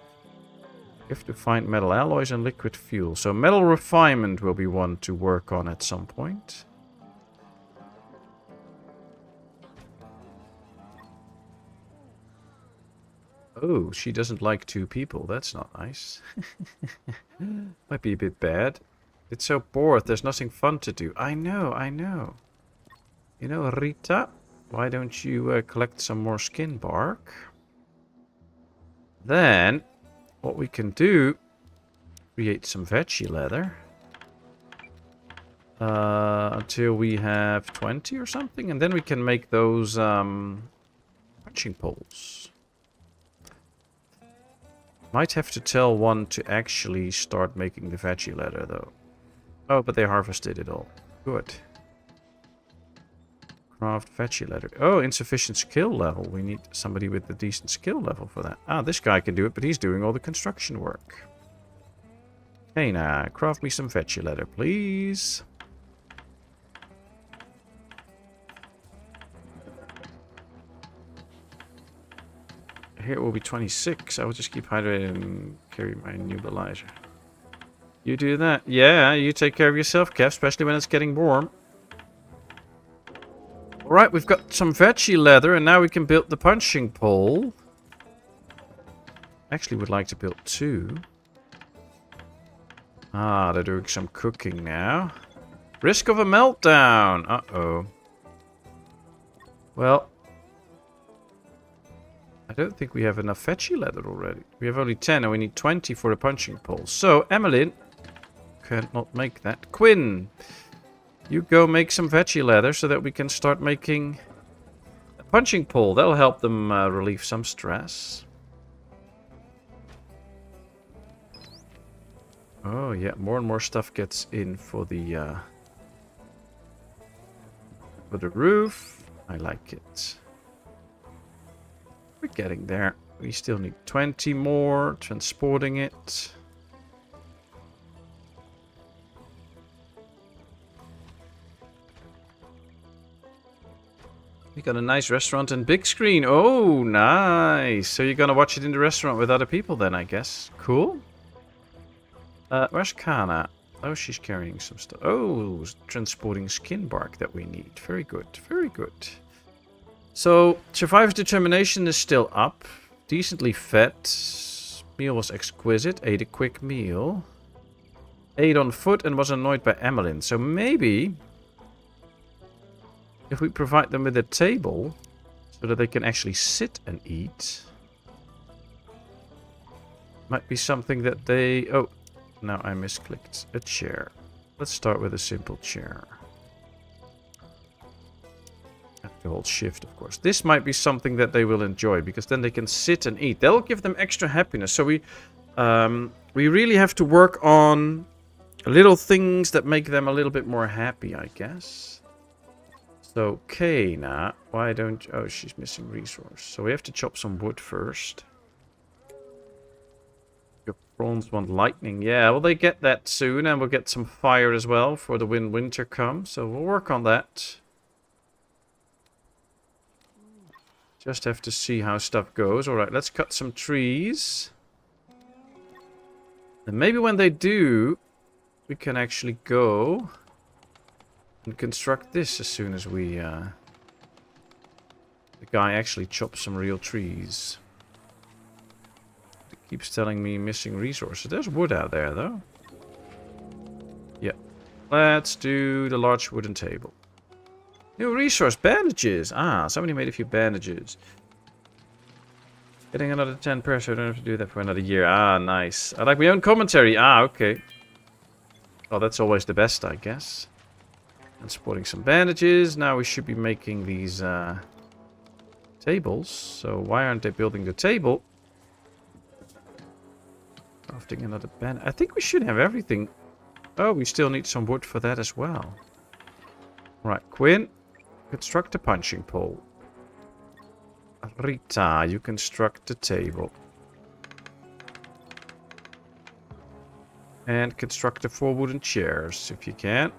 We have to find metal alloys and liquid fuel. So metal refinement will be one to work on at some point. Oh, she doesn't like 2 people. That's not nice. Might be a bit bad. It's so bored. There's nothing fun to do. I know, I know. You know, Rita, why don't you collect some more skin bark? Then what we can do, create some veggie leather. Until we have 20 or something. And then we can make those punching poles. Might have to tell one to actually start making the veggie leather though. Oh, but they harvested it all. Good. Craft veggie leather. Oh, insufficient skill level. We need somebody with a decent skill level for that. Ah, this guy can do it, but he's doing all the construction work. Hey now, craft me some veggie leather, please. Here it will be 26. I will just keep hydrating and carry my nebulizer. You do that. Yeah, you take care of yourself, Kev, especially when it's getting warm. Alright, we've got some veggie leather, and now we can build the punching pole. Actually, would like to build 2. Ah, they're doing some cooking now. Risk of a meltdown. Uh-oh. Well, I don't think we have enough veggie leather already. We have only 10 and we need 20 for the punching pole. So, Emmeline cannot make that. Quinn, you go make some veggie leather so that we can start making a punching pole. That'll help them relieve some stress. Oh, yeah. More and more stuff gets in for the roof. I like it. We're getting there. We still need 20 more. Transporting it. We got a nice restaurant and big screen. Oh, nice. So you're going to watch it in the restaurant with other people then, I guess. Cool. Where's Kana? Oh, she's carrying some stuff. Oh, transporting skin bark that we need. Very good. Very good. So, Survivor's Determination is still up. Decently fed. Meal was exquisite. Ate a quick meal. Ate on foot and was annoyed by Emmeline. So maybe, if we provide them with a table, so that they can actually sit and eat. Might be something that they... Oh, now I misclicked. A chair. Let's start with a simple chair. Have to hold shift, of course. This might be something that they will enjoy, because then they can sit and eat. That'll give them extra happiness. So we really have to work on little things that make them a little bit more happy, I guess. So, Kana, why don't... Oh, she's missing resource. So we have to chop some wood first. Your prawns want lightning. Yeah, well, they get that soon, and we'll get some fire as well for the when winter comes. So we'll work on that. Just have to see how stuff goes. Alright, let's cut some trees. And maybe when they do, we can actually go and construct this as soon as we... the guy actually chops some real trees. It keeps telling me missing resources. There's wood out there, though. Yeah. Let's do the large wooden table. New resource, bandages. Ah, somebody made a few bandages. Getting another 10 per, so I don't have to do that for another year. Ah, nice. I like my own commentary. Ah, okay. Well, that's always the best, I guess. Transporting some bandages. Now we should be making these tables. So why aren't they building the table? Crafting another bandage. I think we should have everything. Oh, we still need some wood for that as well. Right, Quinn. Construct a punching pole. Rita, you construct the table. And construct the 4 wooden chairs, if you can.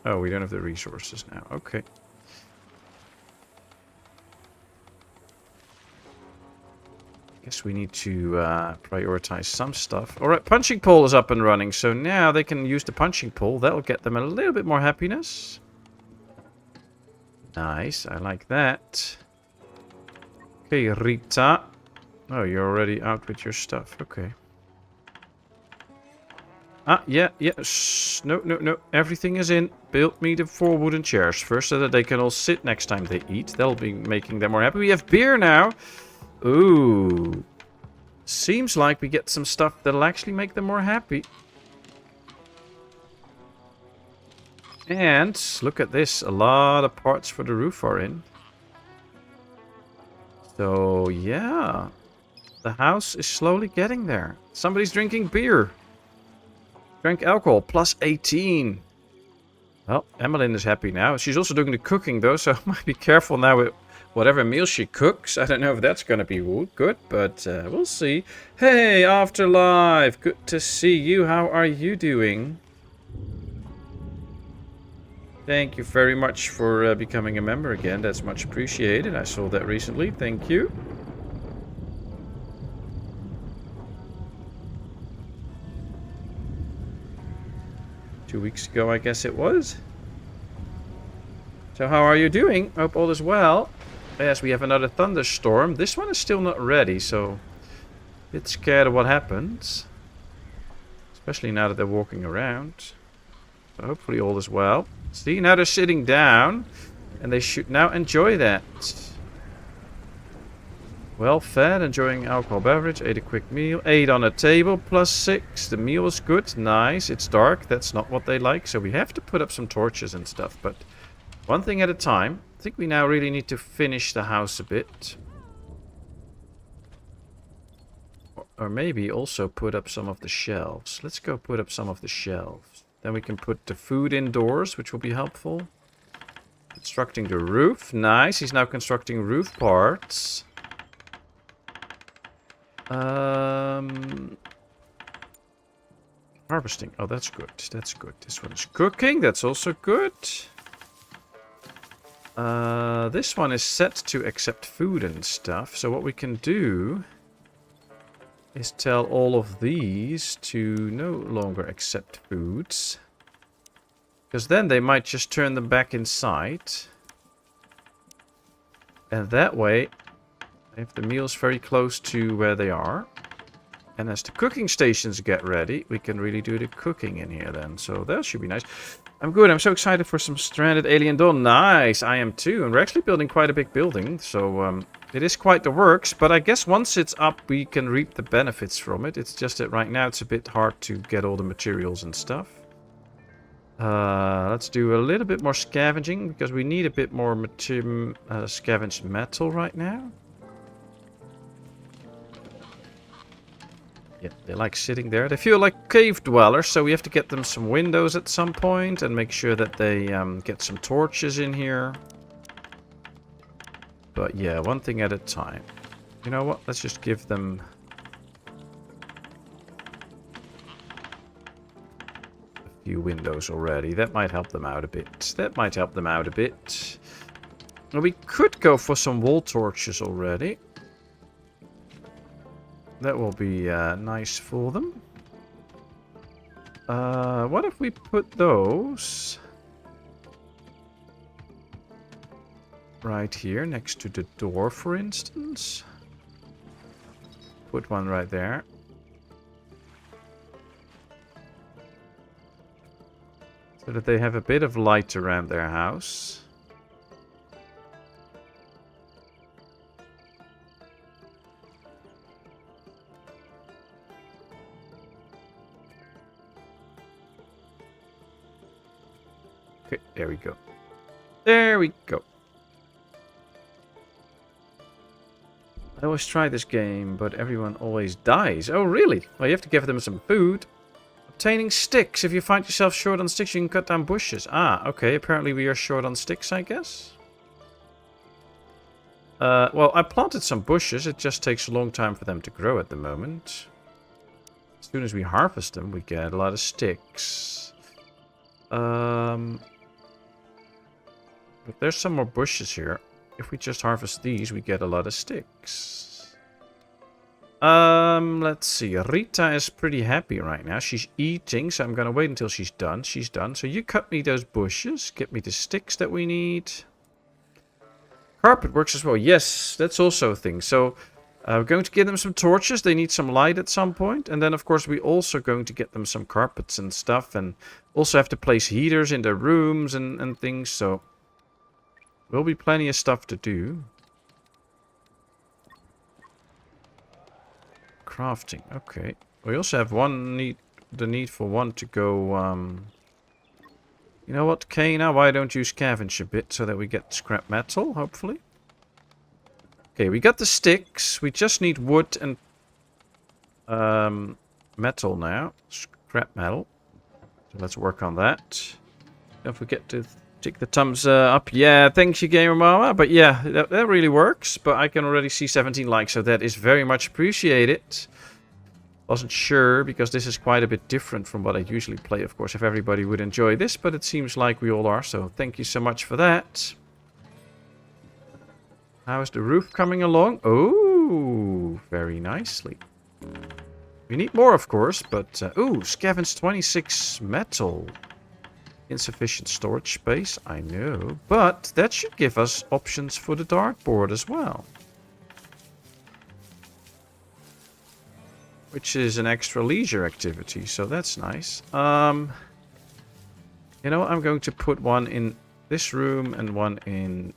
Oh, we don't have the resources now. Okay. Guess we need to prioritize some stuff. Alright, punching pole is up and running. So now they can use the punching pole. That'll get them a little bit more happiness. Nice, I like that. Okay, Rita. Oh, you're already out with your stuff. Okay. Ah, yeah. Shh. No. Everything is in. Build me the 4 wooden chairs first so that they can all sit next time they eat. That'll be making them more happy. We have beer now. Ooh. seems like we get some stuff that'll actually make them more happy. And look at this. A lot of parts for the roof are in. So, yeah. The house is slowly getting there. Somebody's drinking beer. Drank alcohol. Plus 18. Well, Emmeline is happy now. She's also doing the cooking, though. So, might be careful now with whatever meal she cooks. I don't know if that's going to be good. But we'll see. Hey, Afterlife. Good to see you. How are you doing? Thank you very much for becoming a member again. That's much appreciated. I saw that recently. Thank you. Two weeks ago, I guess it was. So how are you doing? Hope all is well. Yes, we have another thunderstorm. This one is still not ready, so a bit scared of what happens. Especially now that they're walking around. So hopefully all is well. See, now they're sitting down, and they should now enjoy that. Well fed, enjoying alcohol beverage, ate a quick meal, 8 on a table, plus 6. The meal is good, nice. It's dark, that's not what they like, so we have to put up some torches and stuff, but one thing at a time. I think we now really need to finish the house a bit. Or maybe also put up some of the shelves. Let's go put up some of the shelves. Then we can put the food indoors, which will be helpful. Constructing the roof. Nice. He's now constructing roof parts. Harvesting. Oh, that's good. That's good. This one is cooking. That's also good. This one is set to accept food and stuff. So what we can do is tell all of these to no longer accept foods. Because then they might just turn them back inside. And that way, if the meal's very close to where they are. And as the cooking stations get ready, we can really do the cooking in here then. So that should be nice. I'm good. I'm so excited for some Stranded Alien Dawn. Nice. I am too. And we're actually building quite a big building. So it is quite the works. But I guess once it's up, we can reap the benefits from it. It's just that right now it's a bit hard to get all the materials and stuff. Let's do a little bit more scavenging. Because we need a bit more scavenged metal right now. Yeah, they like sitting there. They feel like cave dwellers, so we have to get them some windows at some point and make sure that they get some torches in here. But yeah, one thing at a time. You know what? Let's just give them a few windows already. That might help them out a bit. That might help them out a bit. Well, we could go for some wall torches already. That will be nice for them. What if we put those right here next to the door, for instance? Put one right there. So that they have a bit of light around their house. Okay, there we go. There we go. I always try this game, but everyone always dies. Oh, really? Well, you have to give them some food. Obtaining sticks. If you find yourself short on sticks, you can cut down bushes. Ah, okay. Apparently we are short on sticks, I guess. Well, I planted some bushes. It just takes a long time for them to grow at the moment. As soon as we harvest them, we get a lot of sticks. But there's some more bushes here. If we just harvest these, we get a lot of sticks. Let's see. Rita is pretty happy right now. She's eating, so I'm gonna wait until she's done. She's done. So you cut me those bushes. Get me the sticks that we need. Carpet works as well. Yes, that's also a thing. So we're going to give them some torches. They need some light at some point. And then, of course, we're also going to get them some carpets and stuff. And also have to place heaters in their rooms and things. So will be plenty of stuff to do. crafting. Okay. We also have the need for one to go... You know what, Kana? Why don't you scavenge a bit so that we get scrap metal, hopefully? Okay, we got the sticks. We just need wood and metal now. Scrap metal. So let's work on that. Don't forget to tick the thumbs up. Yeah, thanks you, Gamer Mama. But yeah, that really works. But I can already see 17 likes, so that is very much appreciated. Wasn't sure, because this is quite a bit different from what I usually play, of course, if everybody would enjoy this, but it seems like we all are, so thank you so much for that. How is the roof coming along? Oh, very nicely. We need more, of course, but... ooh, scavenge 26 metal. Insufficient storage space, I know, but that should give us options for the dartboard as well. Which is an extra leisure activity, so that's nice. You know, I'm going to put one in this room and one in...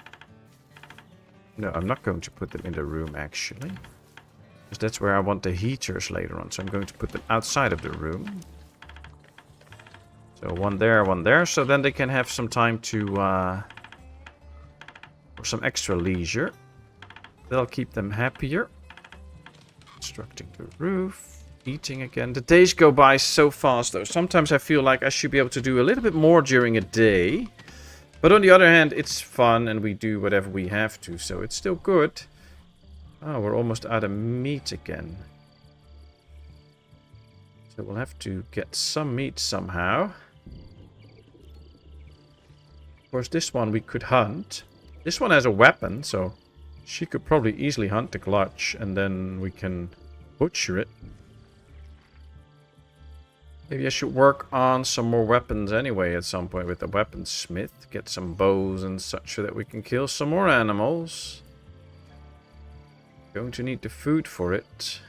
No, I'm not going to put them in the room, actually. Because that's where I want the heaters later on. So I'm going to put them outside of the room. So one there, so then they can have some time to... for some extra leisure. That'll keep them happier. Constructing the roof, eating again. The days go by so fast though. Sometimes I feel like I should be able to do a little bit more during a day. But on the other hand, it's fun and we do whatever we have to, so it's still good. Oh, we're almost out of meat again. So we'll have to get some meat somehow. Of course, this one we could hunt. This one has a weapon, so... She could probably easily hunt the clutch, and then we can butcher it. Maybe I should work on some more weapons anyway at some point with the weaponsmith. Get some bows and such so that we can kill some more animals. Going to need the food for it.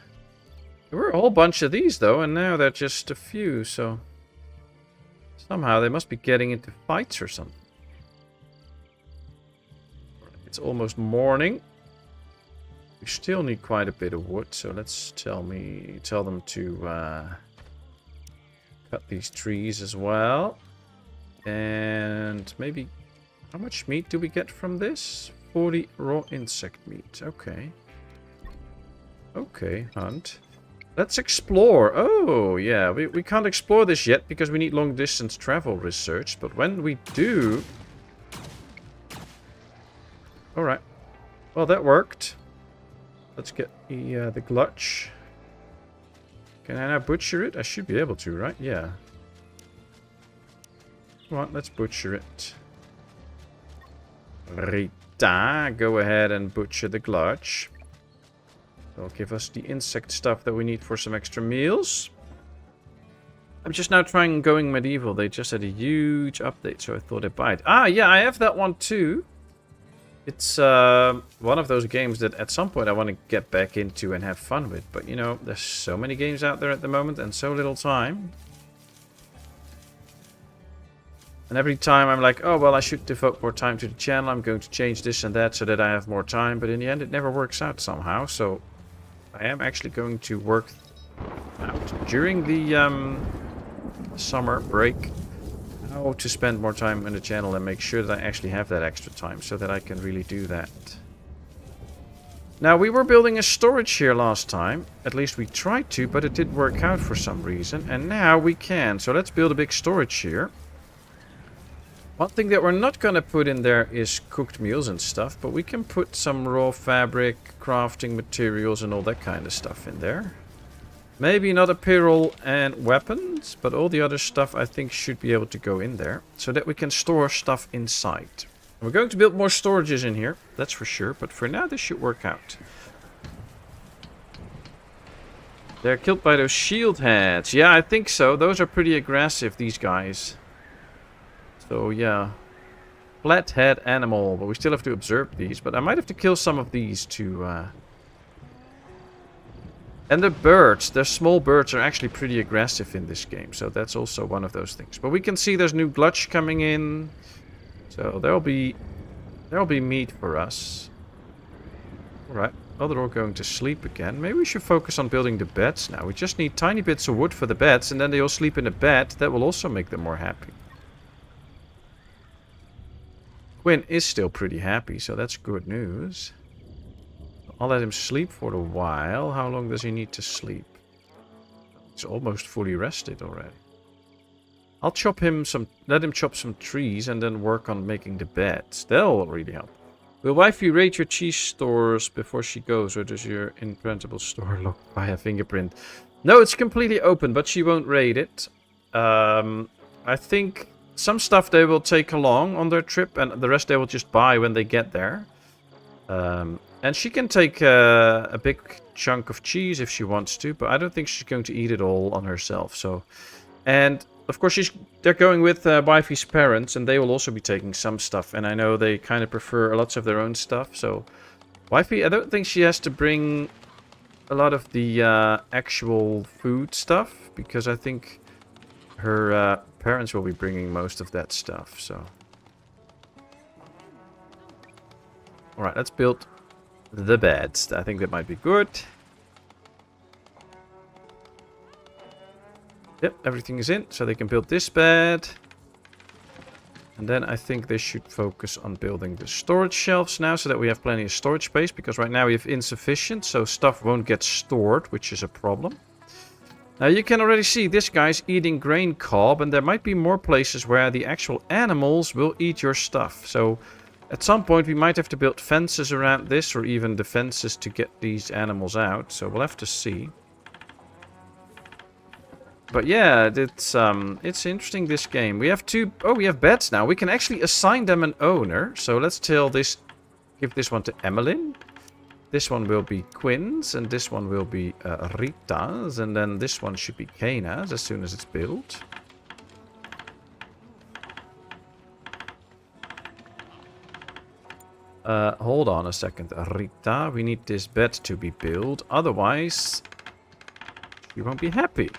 There were a whole bunch of these though, and now they're just a few, so... Somehow they must be getting into fights or something. It's almost morning. We still need quite a bit of wood, so let's tell them to cut these trees as well. And maybe how much meat do we get from this? 40 raw insect meat. Okay. Okay, hunt. Let's explore. Oh, yeah, we can't explore this yet because we need long distance travel research, but when we do... Alright. Well, that worked. Let's get the clutch. Can I now butcher it? I should be able to, right? Yeah. Come on, let's butcher it. Rita, go ahead and butcher the clutch. That'll give us the insect stuff that we need for some extra meals. I'm just now trying going medieval. They just had a huge update, so I thought I'd buy it. Ah, yeah, I have that one too. It's one of those games that at some point I want to get back into and have fun with. But, you know, there's so many games out there at the moment and so little time. And every time I'm like, oh, well, I should devote more time to the channel. I'm going to change this and that so that I have more time. But in the end, it never works out somehow. So I am actually going to work out during the summer break. How to spend more time on the channel and make sure that I actually have that extra time so that I can really do that. Now, we were building a storage here last time. At least we tried to, but it didn't work out for some reason. And now we can. So let's build a big storage here. One thing that we're not going to put in there is cooked meals and stuff, but we can put some raw fabric, crafting materials and all that kind of stuff in there. Maybe not apparel and weapons, but all the other stuff I think should be able to go in there. So that we can store stuff inside. We're going to build more storages in here, that's for sure. But for now, this should work out. They're killed by those shield heads. Yeah, I think so. Those are pretty aggressive, these guys. So, yeah. Flathead animal. But we still have to observe these. But I might have to kill some of these to... And the birds, the small birds are actually pretty aggressive in this game. So that's also one of those things. But we can see there's new glutch coming in. So there'll be meat for us. Alright. Oh, they're all going to sleep again. Maybe we should focus on building the beds now. We just need tiny bits of wood for the beds, and then they all sleep in a bed. That will also make them more happy. Quinn is still pretty happy, so that's good news. I'll let him sleep for a while. How long does he need to sleep? He's almost fully rested already. I'll let him chop some trees and then work on making the beds. That'll really help. Will wifey rate your cheese stores before she goes, or does your imprintable store lock by a fingerprint? No, it's completely open, but she won't rate it. I think some stuff they will take along on their trip, and the rest they will just buy when they get there. And she can take a big chunk of cheese if she wants to, but I don't think she's going to eat it all on herself. So, and of course they're going with wifey's parents, and they will also be taking some stuff. And I know they kind of prefer lots of their own stuff. So, wifey, I don't think she has to bring a lot of the actual food stuff, because I think her parents will be bringing most of that stuff. So, all right, let's build the beds. I think that might be good. Yep, everything is in, so they can build this bed. And then I think they should focus on building the storage shelves now, so that we have plenty of storage space, because right now we have insufficient, so stuff won't get stored, which is a problem. Now you can already see this guy's eating grain cob, and there might be more places where the actual animals will eat your stuff. So at some point we might have to build fences around this, or even defenses to get these animals out. So we'll have to see. But yeah, it's interesting, this game. We have we have beds now. We can actually assign them an owner. So let's give this one to Emmeline. This one will be Quinn's, and this one will be Rita's, and then this one should be Kana's as soon as it's built. Hold on a second, Rita. We need this bed to be built, otherwise you won't be happy.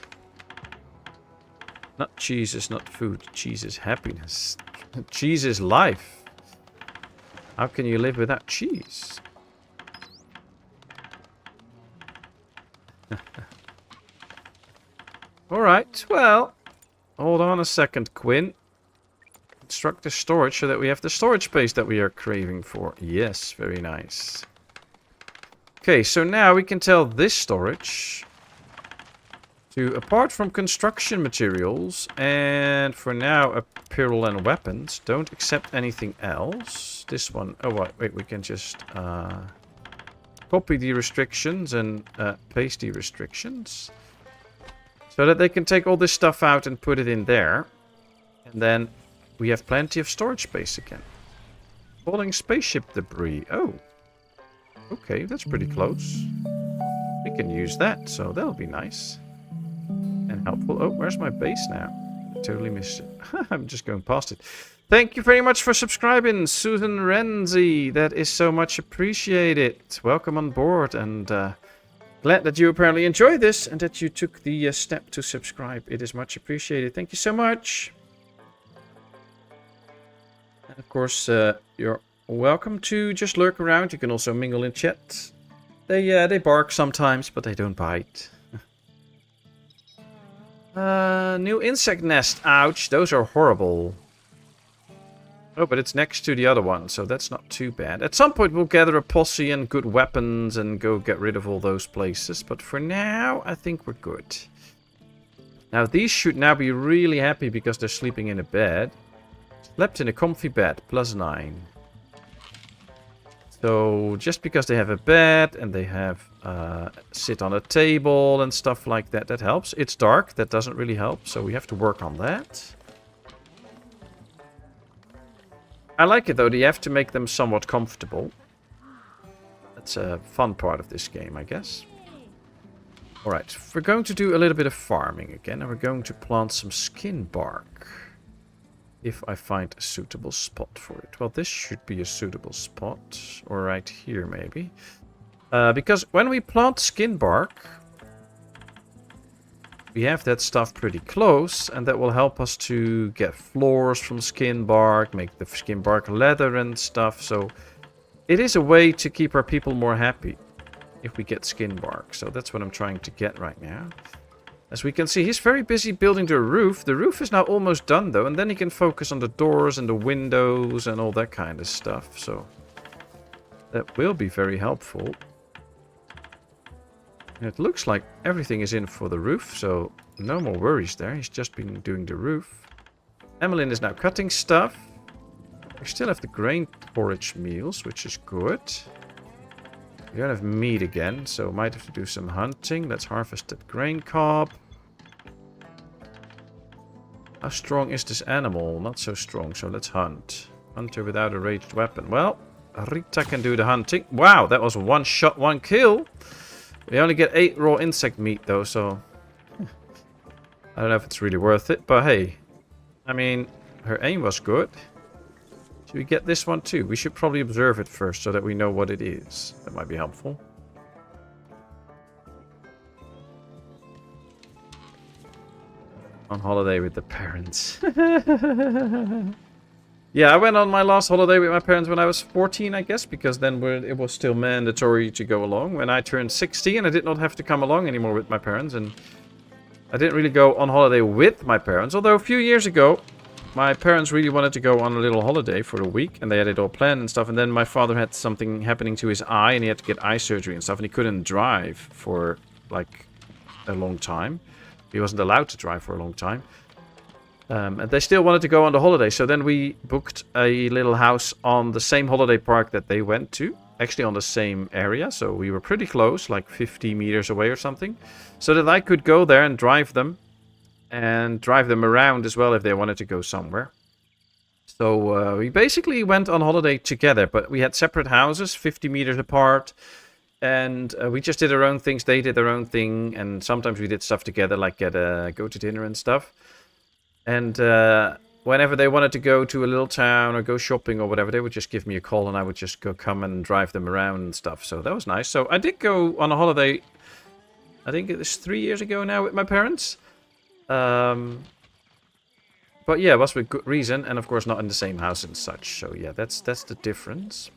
Not cheese is not food. Cheese is happiness. Cheese is life. How can you live without cheese? Alright, well, hold on a second, Quinn. Construct the storage so that we have the storage space that we are craving for. Yes, very nice. Okay, so now we can tell this storage to, apart from construction materials, and for now apparel and weapons, don't accept anything else. This one, oh wait, we can just copy the restrictions and paste the restrictions, so that they can take all this stuff out and put it in there. And then we have plenty of storage space again. Falling spaceship debris. Oh, okay, that's pretty close. We can use that, so that'll be nice and helpful. Oh, where's my base now? I totally missed it. I'm just going past it. Thank you very much for subscribing, Susan Renzi. That is so much appreciated. Welcome on board, and glad that you apparently enjoyed this and that you took the step to subscribe. It is much appreciated. Thank you so much. And of course, you're welcome to just lurk around. You can also mingle in chat. They bark sometimes, but they don't bite. New insect nest. Ouch, those are horrible. Oh, but it's next to the other one, so that's not too bad. At some point we'll gather a posse and good weapons and go get rid of all those places. But for now, I think we're good. Now, these should now be really happy because they're sleeping in a bed. Slept in a comfy bed, +9. So, just because they have a bed and they have sit on a table and stuff like that, that helps. It's dark, that doesn't really help, so we have to work on that. I like it though, you have to make them somewhat comfortable. That's a fun part of this game, I guess. Alright, we're going to do a little bit of farming again, and we're going to plant some skin bark. If I find a suitable spot for it. Well, this should be a suitable spot. Or right here, maybe. Because when we plant skin bark, we have that stuff pretty close, and that will help us to get floors from skin bark, make the skin bark leather and stuff. So it is a way to keep our people more happy. if we get skin bark. So that's what I'm trying to get right now. As we can see, he's very busy building the roof. The roof is now almost done, though. And then he can focus on the doors and the windows and all that kind of stuff. So that will be very helpful. And it looks like everything is in for the roof. So no more worries there. He's just been doing the roof. Emmeline is now cutting stuff. We still have the grain porridge meals, which is good. We don't have meat again, so might have to do some hunting. Let's harvest that grain cob. How strong is this animal? Not so strong, so let's hunt. Hunter without a ranged weapon. Well, Rita can do the hunting. Wow, that was one shot, one kill. We only get 8 raw insect meat, though, so... I don't know if it's really worth it, but hey. I mean, her aim was good. Should we get this one too? We should probably observe it first so that we know what it is. That might be helpful. On holiday with the parents. Yeah, I went on my last holiday with my parents when I was 14, I guess. Because then it was still mandatory to go along. When I turned 16, I did not have to come along anymore with my parents. And I didn't really go on holiday with my parents. Although a few years ago, my parents really wanted to go on a little holiday for a week. And they had it all planned and stuff. And then my father had something happening to his eye. And he had to get eye surgery and stuff. And he couldn't drive for like a long time. He wasn't allowed to drive for a long time. And they still wanted to go on the holiday. So then we booked a little house on the same holiday park that they went to. Actually on the same area. So we were pretty close, like 50 meters away or something. So that I could go there and drive them. And drive them around as well if they wanted to go somewhere. So we basically went on holiday together. But we had separate houses, 50 meters apart. And we just did our own things. They did their own thing. And sometimes we did stuff together, like go to dinner and stuff. And whenever they wanted to go to a little town or go shopping or whatever, they would just give me a call and I would just come and drive them around and stuff. So that was nice. So I did go on a holiday, I think it was 3 years ago now with my parents. But yeah, it was with good reason. And of course not in the same house and such. So yeah, that's the difference.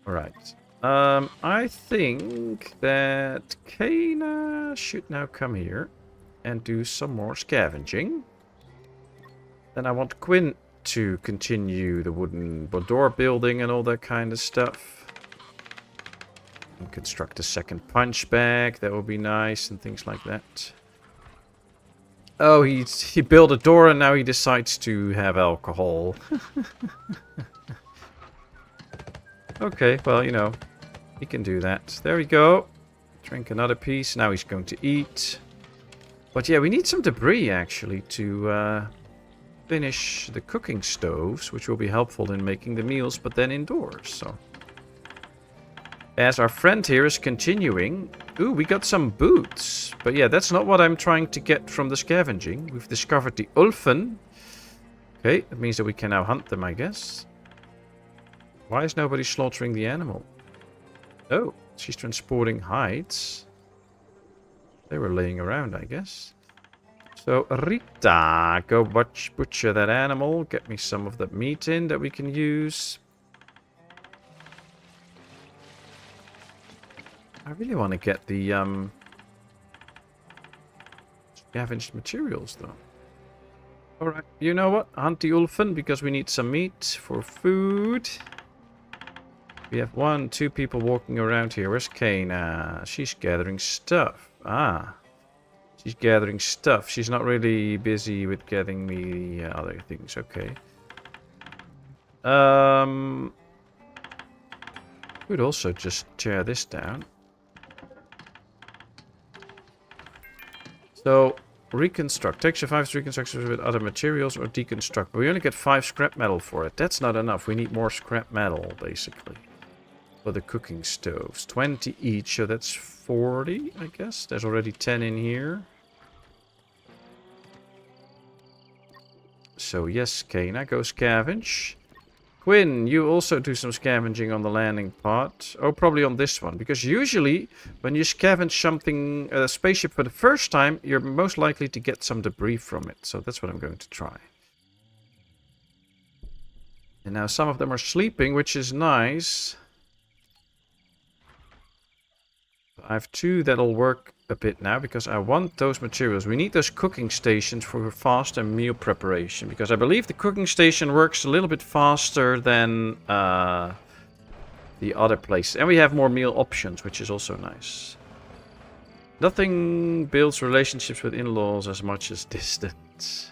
Alright. I think that Kana should now come here. And do some more scavenging. Then I want Quinn to continue the wooden door building and all that kind of stuff. And construct a second punch bag. That would be nice and things like that. Oh, he built a door and now he decides to have alcohol. Okay, well, you know, he can do that. There we go. Drink another piece. Now he's going to eat. But yeah, we need some debris, actually, to finish the cooking stoves, which will be helpful in making the meals, but then indoors, so. As our friend here is continuing... Ooh, we got some boots. But yeah, that's not what I'm trying to get from the scavenging. We've discovered the Ulfen. Okay, that means that we can now hunt them, I guess. Why is nobody slaughtering the animal? Oh, she's transporting hides. They were laying around, I guess. So, Rita, go butcher that animal. Get me some of the meat in that we can use. I really want to get the scavenged materials, though. Alright, you know what? Hunt the Ulfen, because we need some meat for food. We have 1, 2 people walking around here. Where's Kana? She's gathering stuff. Ah, she's gathering stuff. She's not really busy with getting me other things. Okay. Could also just tear this down. So, reconstruct. Takes you 5 reconstructions with other materials or deconstruct. But we only get 5 scrap metal for it. That's not enough. We need more scrap metal, basically. For the cooking stoves. 20 each, so that's 40, I guess. There's already 10 in here. So yes, Kana, go scavenge. Quinn, you also do some scavenging on the landing pod. Oh, probably on this one. Because usually, when you scavenge something, a spaceship for the first time, you're most likely to get some debris from it. So that's what I'm going to try. And now some of them are sleeping, which is nice. I have 2 that'll work a bit now because I want those materials. We need those cooking stations for faster meal preparation because I believe the cooking station works a little bit faster than the other place. And we have more meal options, which is also nice. Nothing builds relationships with in-laws as much as distance.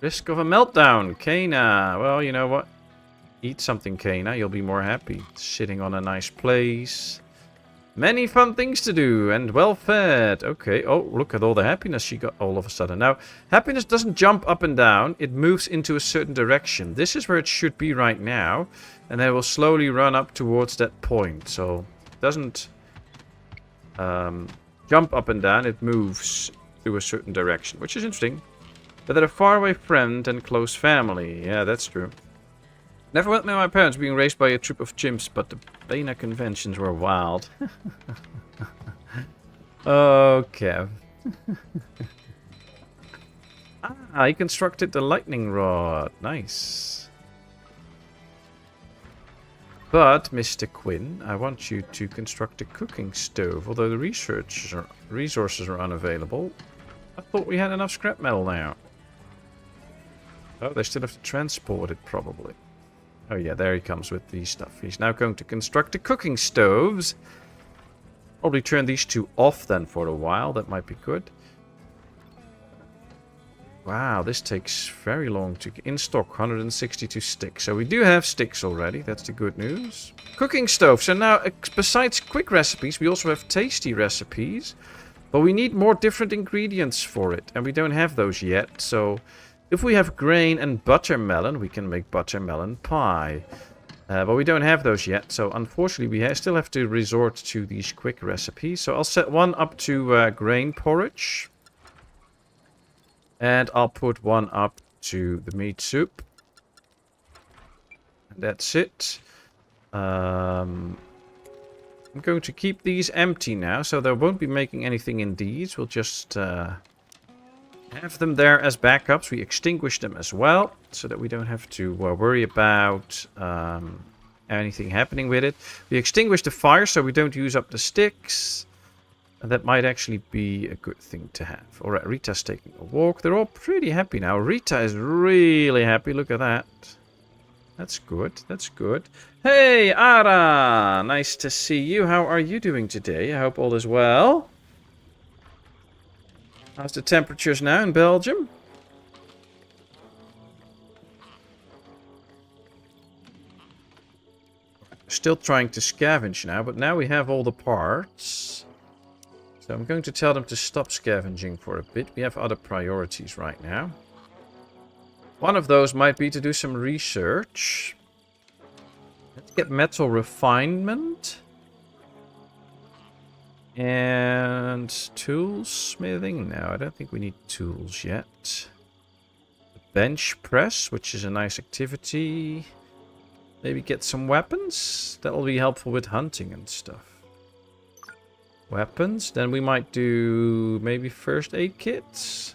Risk of a meltdown. Kana. Well, you know what? Eat something, Kana. You'll be more happy. Sitting on a nice place. Many fun things to do and well fed. Okay. Oh, look at all the happiness she got all of a sudden. Now, happiness doesn't jump up and down. It moves into a certain direction. This is where it should be right now. And then it will slowly run up towards that point. So, it doesn't jump up and down. It moves to a certain direction, which is interesting. But a faraway friend and close family. Yeah, that's true. Never went near my parents being raised by a troop of chimps, but the Bena conventions were wild. Okay. He constructed the lightning rod. Nice. But, Mr. Quinn, I want you to construct a cooking stove, although the resources are unavailable. I thought we had enough scrap metal now. Oh, they still have to transport it, probably. Oh yeah, there he comes with the stuff. He's now going to construct the cooking stoves. Probably turn these 2 off then for a while. That might be good. Wow, this takes very long to get in stock. 162 sticks. So we do have sticks already. That's the good news. Cooking stove. So now, besides quick recipes, we also have tasty recipes. But we need more different ingredients for it. And we don't have those yet. So if we have grain and buttermelon, we can make buttermelon pie. But we don't have those yet. So unfortunately, we still have to resort to these quick recipes. So I'll set one up to grain porridge. And I'll put one up to the meat soup. And that's it. I'm going to keep these empty now. So there won't be making anything in these. We'll just have them there as backups. We extinguish them as well. So that we don't have to worry about anything happening with it. We extinguish the fire so we don't use up the sticks. That might actually be a good thing to have. Alright, Rita's taking a walk. They're all pretty happy now. Rita is really happy. Look at that. That's good. That's good. Hey, Ara! Nice to see you. How are you doing today? I hope all is well. How's the temperatures now in Belgium? Still trying to scavenge now, but now we have all the parts. So I'm going to tell them to stop scavenging for a bit. We have other priorities right now. One of those might be to do some research. Let's get metal refinement. And tools smithing. No, I don't think we need tools yet. Bench press, which is a nice activity. Maybe get some weapons. That will be helpful with hunting and stuff. Weapons. Then we might do maybe first aid kits.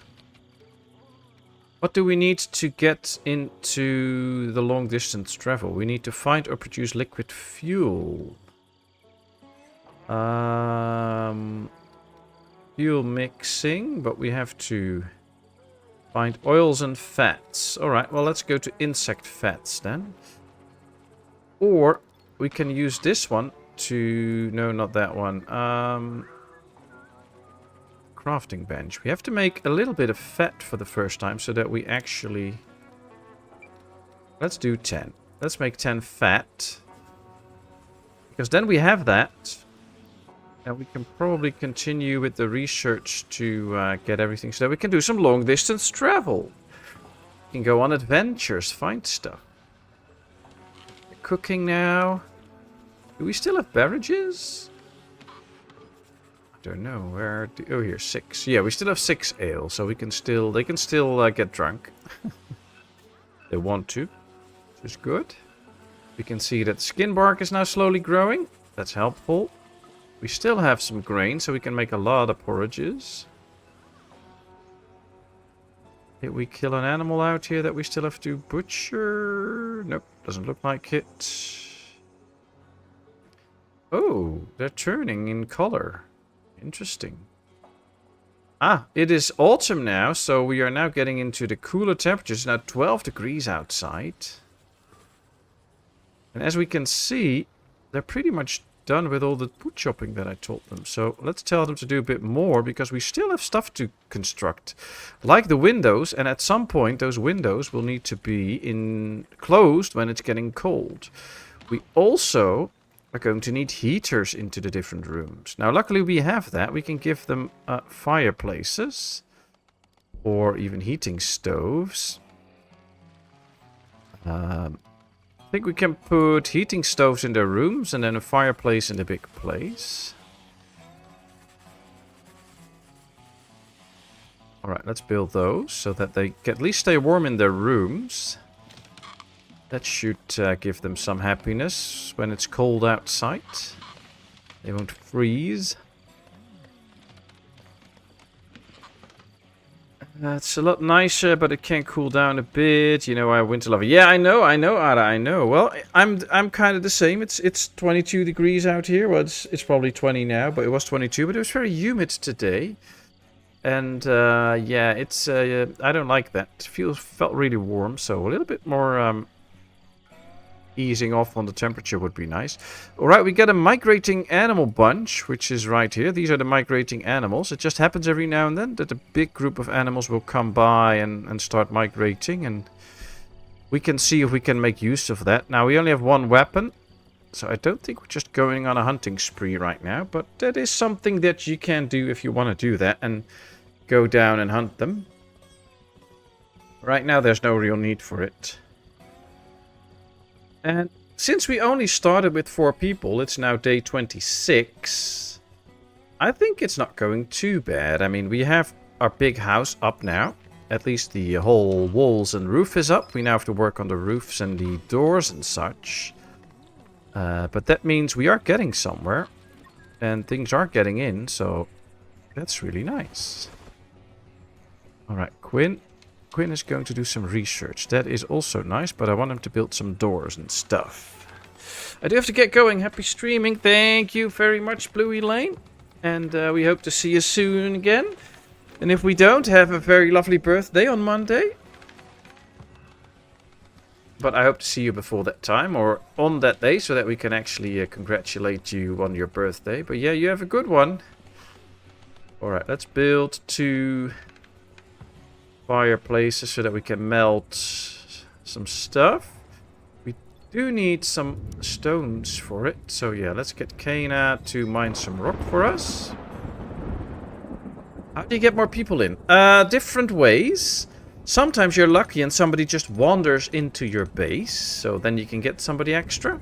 What do we need to get into the long distance travel? We need to find or produce liquid fuel. Fuel mixing, but we have to find oils and fats. Alright, well let's go to insect fats then. Or we can use this one to... No, not that one. Crafting bench. We have to make a little bit of fat for the first time so that we actually... Let's do 10. Let's make 10 fat. Because then we have that. And we can probably continue with the research to get everything so that we can do some long distance travel. We can go on adventures, find stuff. Cooking now. Do we still have beverages? I don't know. Where do... Oh, here, 6. Yeah, we still have 6 ale, so we can still... They can still get drunk. They want to. Which is good. We can see that skin bark is now slowly growing. That's helpful. We still have some grain, so we can make a lot of porridges. Did we kill an animal out here that we still have to butcher? Nope, doesn't look like it. Oh, they're turning in color. Interesting. Ah, it is autumn now, so we are now getting into the cooler temperatures. Now 12 degrees outside. And as we can see, they're pretty much done with all the wood chopping that I told them. So let's tell them to do a bit more, because we still have stuff to construct. Like the windows, and at some point those windows will need to be closed when it's getting cold. We also are going to need heaters into the different rooms. Now luckily we have that. We can give them fireplaces or even heating stoves. I think we can put heating stoves in their rooms and then a fireplace in the big place. Alright, let's build those so that they can at least stay warm in their rooms. That should give them some happiness when it's cold outside. They won't freeze. It's a lot nicer, but it can cool down a bit. You know, I winter lover. Yeah, I know, Ada, I know. Well, I'm kind of the same. It's 22 degrees out here. Well, it's probably 20 now, but it was 22. But it was very humid today, and yeah, it's I don't like that. It felt really warm, so a little bit more easing off on the temperature would be nice. Alright, we get a migrating animal bunch, which is right here. These are the migrating animals. It just happens every now and then that a big group of animals will come by and start migrating, and we can see if we can make use of that. Now, we only have one weapon, so I don't think we're just going on a hunting spree right now, but that is something that you can do if you want to do that and go down and hunt them. Right now, there's no real need for it. And since we only started with 4 people, it's now day 26. I think it's not going too bad. I mean, we have our big house up now. At least the whole walls and roof is up. We now have to work on the roofs and the doors and such. But that means we are getting somewhere. And things are getting in, so that's really nice. Alright, Quinn. Quinn is going to do some research. That is also nice, but I want him to build some doors and stuff. I do have to get going. Happy streaming. Thank you very much, Bluey Lane. And we hope to see you soon again. And if we don't, have a very lovely birthday on Monday. But I hope to see you before that time or on that day so that we can actually congratulate you on your birthday. But yeah, you have a good one. Alright, let's build 2 fireplaces so that we can melt some stuff. We do need some stones for it. So yeah, let's get Kana to mine some rock for us. How do you get more people in? Different ways. Sometimes you're lucky and somebody just wanders into your base, so then you can get somebody extra.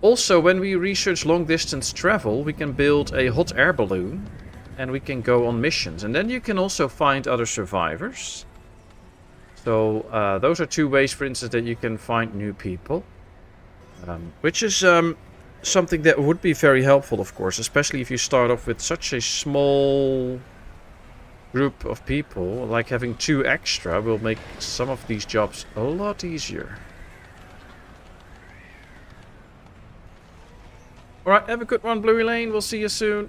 Also, when we research long distance travel, we can build a hot air balloon and we can go on missions. And then you can also find other survivors. So those are 2 ways, for instance, that you can find new people. Which is something that would be very helpful, of course, especially if you start off with such a small group of people. Like having 2 extra will make some of these jobs a lot easier. Alright, have a good one, Bluey Lane. We'll see you soon.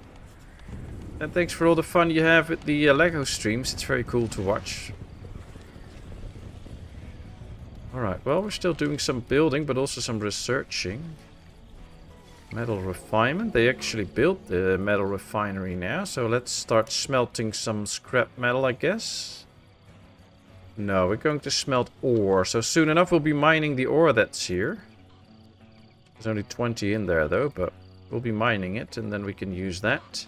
And thanks for all the fun you have with the Lego streams. It's very cool to watch. Alright, well, we're still doing some building, but also some researching. Metal refinement. They actually built the metal refinery now, so let's start smelting some scrap metal, I guess. No, we're going to smelt ore. So soon enough we'll be mining the ore that's here. There's only 20 in there though, but we'll be mining it and then we can use that.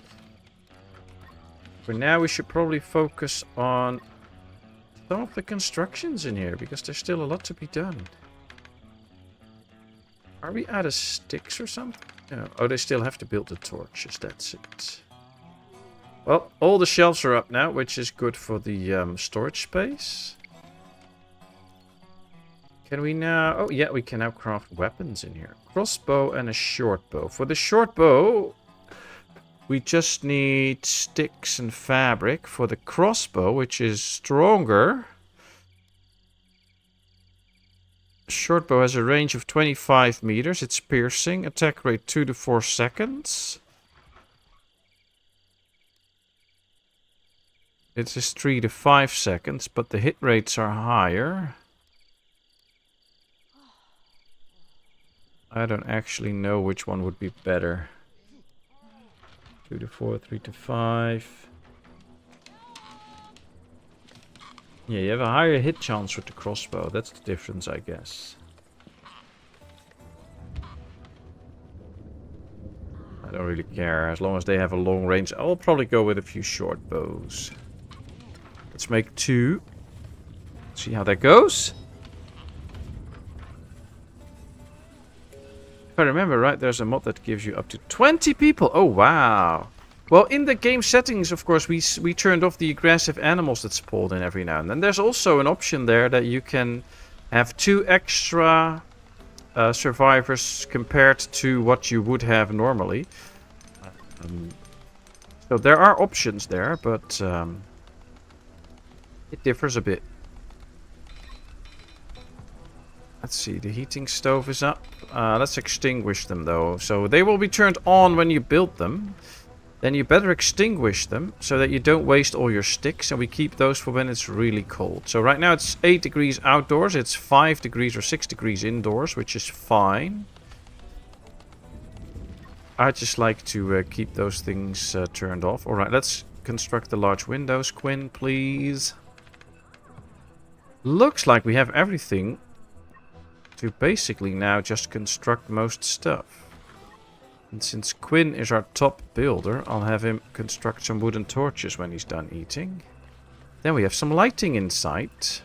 For now we should probably focus on some of the constructions in here, because there's still a lot to be done. Are we out of sticks or something? No. Oh, they still have to build the torches, that's it. Well, all the shelves are up now, which is good for the storage space. Can we now... Oh, yeah, we can now craft weapons in here. Crossbow and a short bow. For the short bow, we just need sticks and fabric. For the crossbow, which is stronger, Short bow has a range of 25 meters. It's piercing. Attack rate 2 to 4 seconds. It is 3 to 5 seconds, but the hit rates are higher. I don't actually know which one would be better. 2 to 4, 3 to 5. Yeah, you have a higher hit chance with the crossbow. That's the difference, I guess. I don't really care. As long as they have a long range, I'll probably go with a few short bows. Let's make 2. See how that goes. If I remember right, there's a mod that gives you up to 20 people. Oh, wow. Well, in the game settings, of course, we turned off the aggressive animals that spawned in every now and then. There's also an option there that you can have 2 extra survivors compared to what you would have normally. So there are options there, but it differs a bit. Let's see, the heating stove is up. Let's extinguish them though. So they will be turned on when you build them. Then you better extinguish them so that you don't waste all your sticks. And we keep those for when it's really cold. So right now it's 8 degrees outdoors. It's 5 degrees or 6 degrees indoors, which is fine. I just like to keep those things turned off. Alright, let's construct the large windows. Quinn, please. Looks like we have everything to basically now just construct most stuff. And since Quinn is our top builder, I'll have him construct some wooden torches when he's done eating. Then we have some lighting in sight.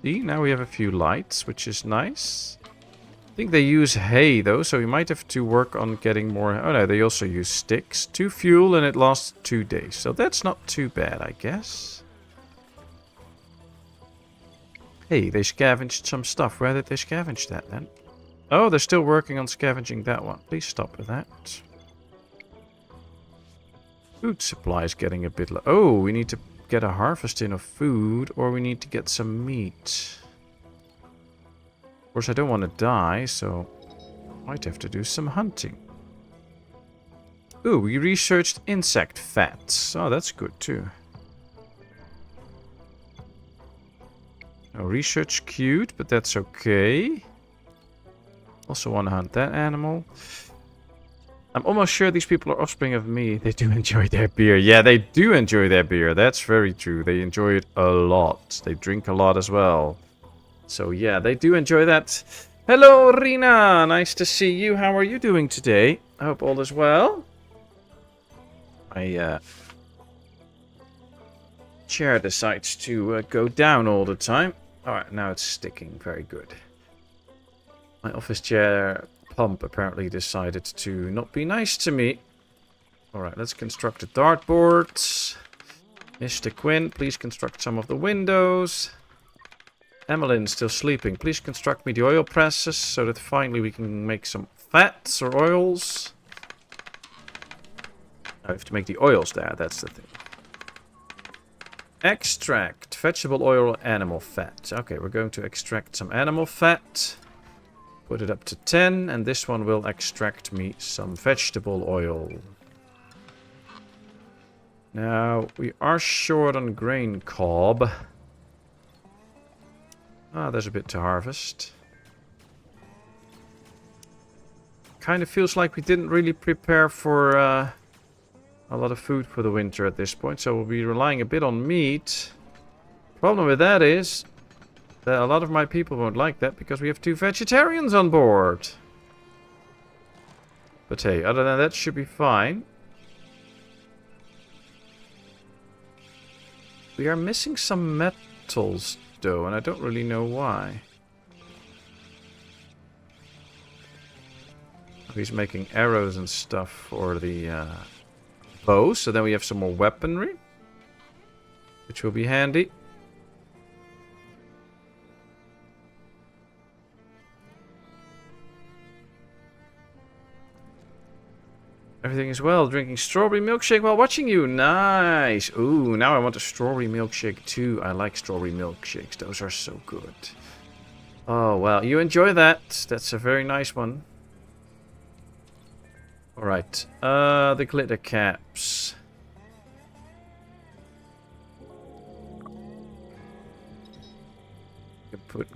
See, now we have a few lights, which is nice. I think they use hay though, so we might have to work on getting more. Oh no, they also use sticks. 2 fuel and it lasts 2 days. So that's not too bad, I guess. Hey, they scavenged some stuff. Where did they scavenge that then? Oh, they're still working on scavenging that one. Please stop with that. Food supply is getting a bit low. Oh, we need to get a harvest in of food, or we need to get some meat. Of course, I don't want to die, so I might have to do some hunting. Ooh, we researched insect fats. Oh, that's good too. No research queued, but that's okay. Also want to hunt that animal. I'm almost sure these people are offspring of me. They do enjoy their beer. Yeah, they do enjoy their beer. That's very true. They enjoy it a lot. They drink a lot as well. So yeah, they do enjoy that. Hello, Rina. Nice to see you. How are you doing today? I hope all is well. My chair decides to go down all the time. Alright, now it's sticking. Very good. My office chair pump apparently decided to not be nice to me. Alright, let's construct a dartboard. Mr. Quinn, please construct some of the windows. Emmeline's still sleeping. Please construct me the oil presses so that finally we can make some fats or oils. I have to make the oils there, that's the thing. Extract vegetable oil, animal fat. Okay, we're going to extract some animal fat. Put it up to 10, and this one will extract me some vegetable oil. Now, we are short on grain cob. Ah, there's a bit to harvest. Kind of feels like we didn't really prepare for a lot of food for the winter at this point, so we'll be relying a bit on meat. Problem with that is that a lot of my people won't like that because we have 2 vegetarians on board. But hey, other than that, should be fine. We are missing some metals though, and I don't really know why. He's making arrows and stuff for the bow, so then we have some more weaponry, which will be handy. Everything is well. Drinking strawberry milkshake while watching you. Nice. Ooh, now I want a strawberry milkshake too. I like strawberry milkshakes. Those are so good. Oh, well, you enjoy that. That's a very nice one. Alright. The glitter caps.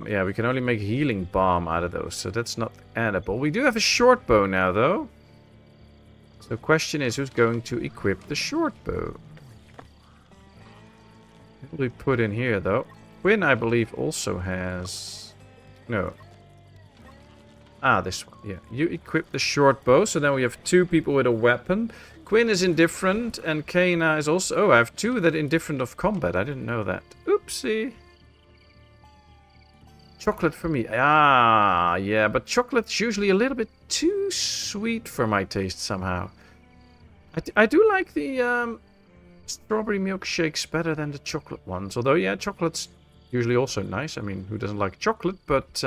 Yeah, we can only make healing balm out of those, so that's not edible. We do have a short bow now, though. So the question is, who's going to equip the short bow? What will we put in here, though? Quinn, I believe, also has... No. Ah, this one. Yeah, you equip the short bow, so then we have 2 people with a weapon. Quinn is indifferent, and Kana is also... Oh, I have 2 that are indifferent of combat. I didn't know that. Oopsie. Chocolate for me. Ah, yeah, but chocolate's usually a little bit too sweet for my taste somehow. I do like the strawberry milkshakes better than the chocolate ones. Although, yeah, chocolate's usually also nice. I mean, who doesn't like chocolate? But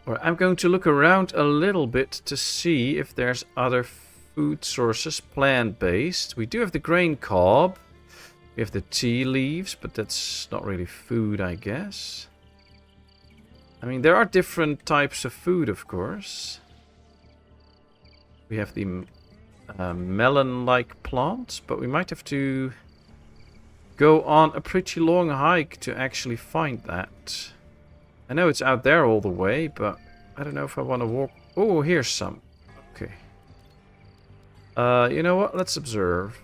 I'm going to look around a little bit to see if there's other food sources, plant-based. We do have the grain cob. We have the tea leaves, but that's not really food, I guess. I mean, there are different types of food, of course. We have the melon-like plants, but we might have to go on a pretty long hike to actually find that. I know it's out there all the way, but I don't know if I want to walk... Oh, here's some. Okay. You know what? Let's observe.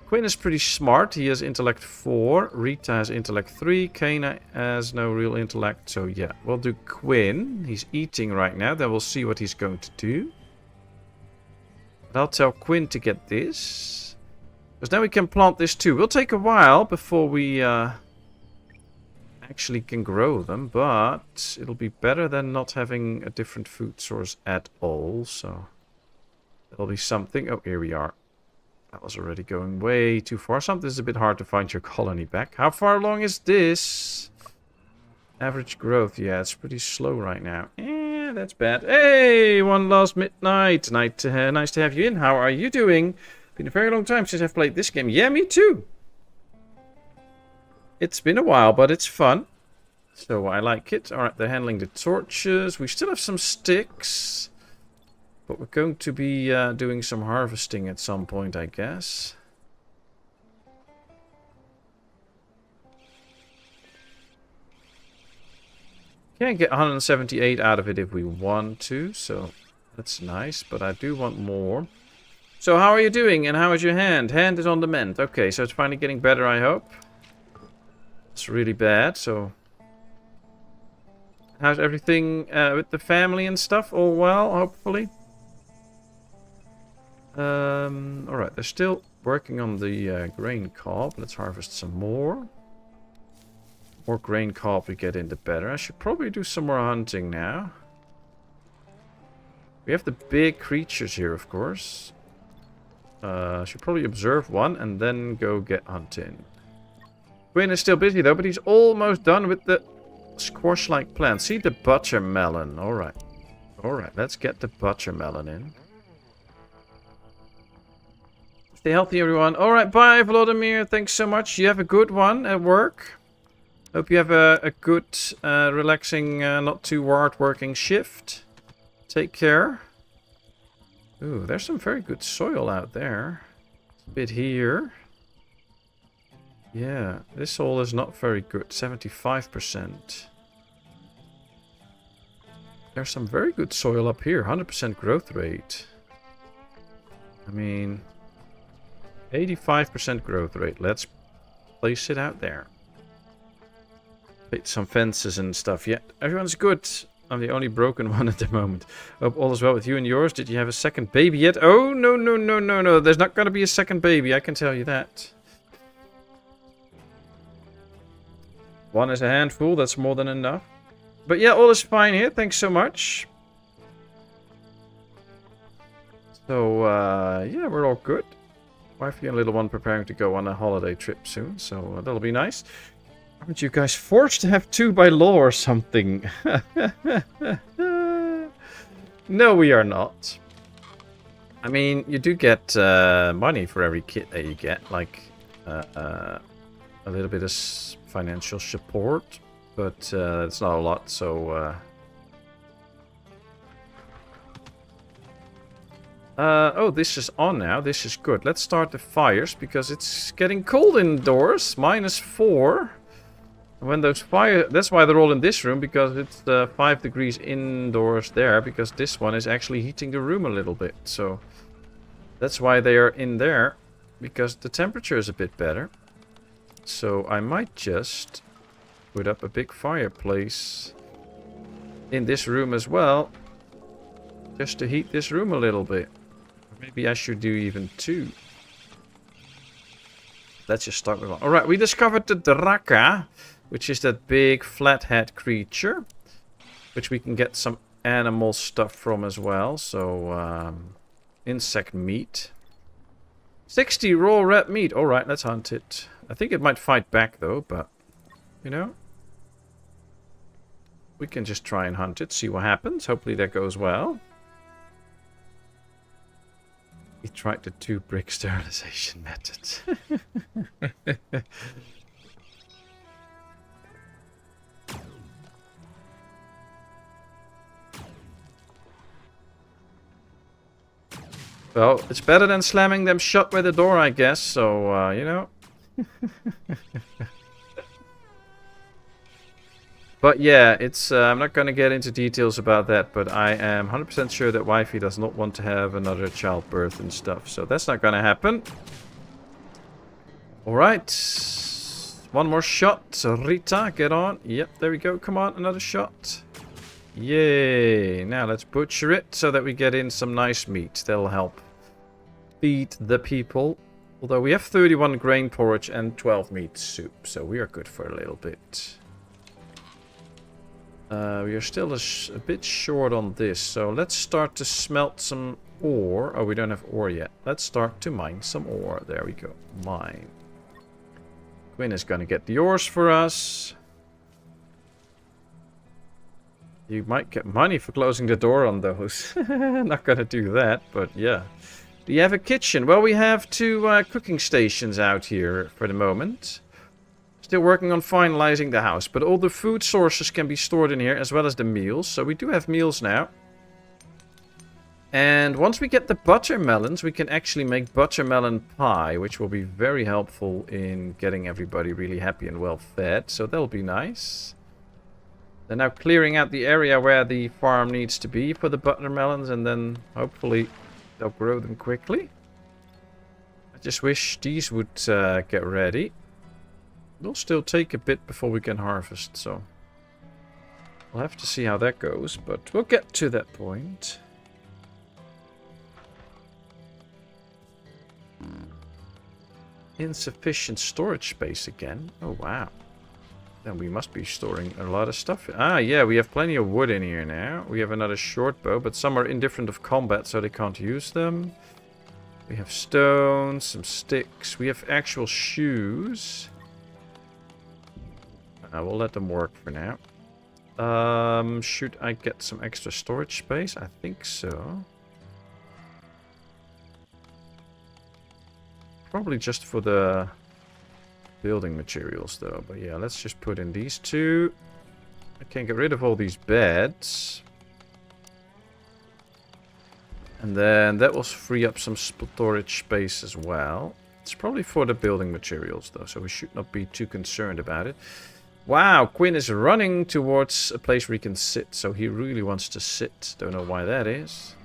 Quinn is pretty smart. He has intellect 4. Rita has intellect 3. Kana has no real intellect. So yeah, we'll do Quinn. He's eating right now. Then we'll see what he's going to do. But I'll tell Quinn to get this. Because now we can plant this too. It'll take a while before we actually can grow them. But it'll be better than not having a different food source at all. So that'll be something. Oh, here we are. That was already going way too far. Something's a bit hard to find your colony back. How far along is this? Average growth. Yeah, it's pretty slow right now. That's bad. Hey, one last midnight. Nice to have you in. How are you doing? Been a very long time since I've played this game. Yeah, me too. It's been a while, but it's fun. So I like it. Alright, they're handling the torches. We still have some sticks. But we're going to be doing some harvesting at some point, I guess. Can't get 178 out of it if we want to, so that's nice. But I do want more. So how are you doing, and how is your hand? Hand is on the mend. Okay, so it's finally getting better, I hope. It's really bad, so... How's everything with the family and stuff? All well, hopefully? Alright, they're still working on the grain cob. Let's harvest some more. More grain cob we get in, the better. I should probably do some more hunting now. We have the big creatures here, of course. I should probably observe one and then go get hunting. Quinn is still busy though, but he's almost done with the squash-like plant. See the buttermelon. Alright. Alright, let's get the buttermelon in. Stay healthy, everyone. Alright, bye, Vladimir. Thanks so much. You have a good one at work. Hope you have a good, relaxing, not too hard-working shift. Take care. Ooh, there's some very good soil out there. A bit here. Yeah, this soil is not very good. 75%. There's some very good soil up here. 100% growth rate. I mean... 85% growth rate. Let's place it out there. Put some fences and stuff. Yeah, everyone's good. I'm the only broken one at the moment. Hope all is well with you and yours. Did you have a second baby yet? Oh, no, no, no, no, no. There's not going to be a second baby. I can tell you that. One is a handful. That's more than enough. But yeah, all is fine here. Thanks so much. So, yeah, we're all good. Wifey and little one preparing to go on a holiday trip soon, so that'll be nice. Aren't you guys forced to have 2 by law or something? No, we are not. I mean, you do get money for every kit that you get, like a little bit of financial support, but it's not a lot, so... oh, this is on now. This is good. Let's start the fires, because it's getting cold indoors. -4. When those fire... That's why they're all in this room, because it's 5 degrees indoors there, because this one is actually heating the room a little bit. So that's why they are in there, because the temperature is a bit better. So I might just put up a big fireplace in this room as well, just to heat this room a little bit. Maybe I should do even 2. Let's just start with 1. Alright, we discovered the Draka, which is that big flathead creature, which we can get some animal stuff from as well. So, insect meat. 60 raw red meat. Alright, let's hunt it. I think it might fight back though, but, you know, we can just try and hunt it, see what happens. Hopefully that goes well. We tried the 2 brick sterilization methods. Well, it's better than slamming them shut with the door, I guess. So, you know. But yeah, it's I'm not going to get into details about that, but I am 100% sure that Wifey does not want to have another childbirth and stuff, so that's not going to happen. Alright, 1 more shot. Rita, get on. Yep, there we go. Come on, another shot. Yay. Now let's butcher it so that we get in some nice meat. That'll help feed the people. Although we have 31 grain porridge and 12 meat soup, so we are good for a little bit. We are still a bit short on this, so let's start to smelt some ore. Oh, we don't have ore yet. Let's start to mine some ore. There we go. Mine. Quinn is going to get the ores for us. You might get money for closing the door on those. Not going to do that, but yeah. Do you have a kitchen? Well, we have 2 cooking stations out here for the moment. Still working on finalizing the house, but all the food sources can be stored in here, as well as the meals. So we do have meals now. And once we get the buttermelons, we can actually make buttermelon pie, which will be very helpful in getting everybody really happy and well fed. So that'll be nice. They're now clearing out the area where the farm needs to be for the buttermelons, and then hopefully they'll grow them quickly. I just wish these would get ready. It'll still take a bit before we can harvest, so we'll have to see how that goes, but we'll get to that point. Insufficient storage space again. Oh, wow. Then we must be storing a lot of stuff. Ah, yeah, we have plenty of wood in here now. We have another short bow, but some are indifferent of combat, so they can't use them. We have stones, some sticks. We have actual shoes. We'll let them work for now. Should I get some extra storage space? I think so. Probably just for the building materials though. But yeah, let's just put in these 2. I can get rid of all these beds. And then that will free up some storage space as well. It's probably for the building materials though, so we should not be too concerned about it. Wow, Quinn is running towards a place where he can sit, so he really wants to sit. Don't know why that is.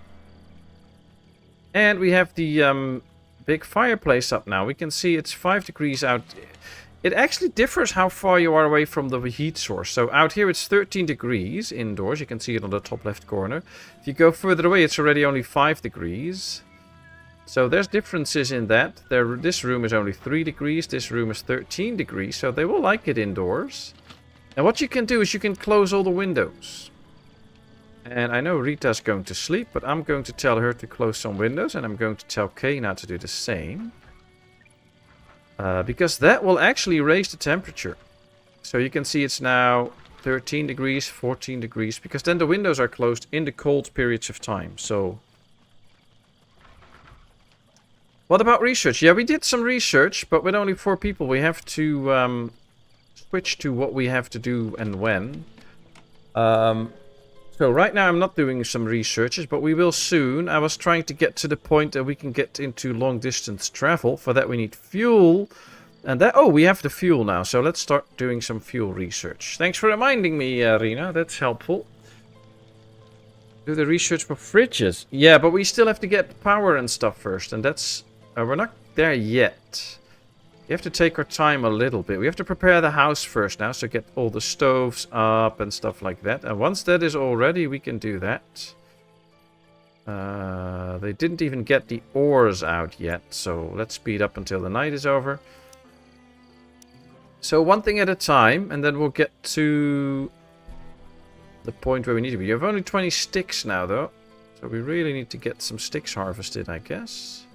And we have the big fireplace up now. We can see it's 5 degrees out. It actually differs how far you are away from the heat source. So out here it's 13 degrees indoors. You can see it on the top left corner. If you go further away, it's already only 5 degrees. So there's differences in that. This room is only 3 degrees. This room is 13 degrees. So they will like it indoors. And what you can do is you can close all the windows. And I know Rita's going to sleep, but I'm going to tell her to close some windows. And I'm going to tell Kay now to do the same. Because that will actually raise the temperature. So you can see it's now 13 degrees, 14 degrees, because then the windows are closed in the cold periods of time. So what about research? Yeah, we did some research, but with only 4 people, we have to switch to what we have to do and when. So right now I'm not doing some researches, but we will soon. I was trying to get to the point that we can get into long distance travel. For that we need fuel. And that, oh, we have the fuel now. So let's start doing some fuel research. Thanks for reminding me, Rina. That's helpful. Do the research for fridges. Yeah, but we still have to get power and stuff first. And that's, we're not there yet. We have to take our time a little bit. We have to prepare the house first now. So get all the stoves up and stuff like that. And once that is all ready, we can do that. They didn't even get the ores out yet. So let's speed up until the night is over. So one thing at a time. And then we'll get to the point where we need to be. You have only 20 sticks now, though. So we really need to get some sticks harvested, I guess.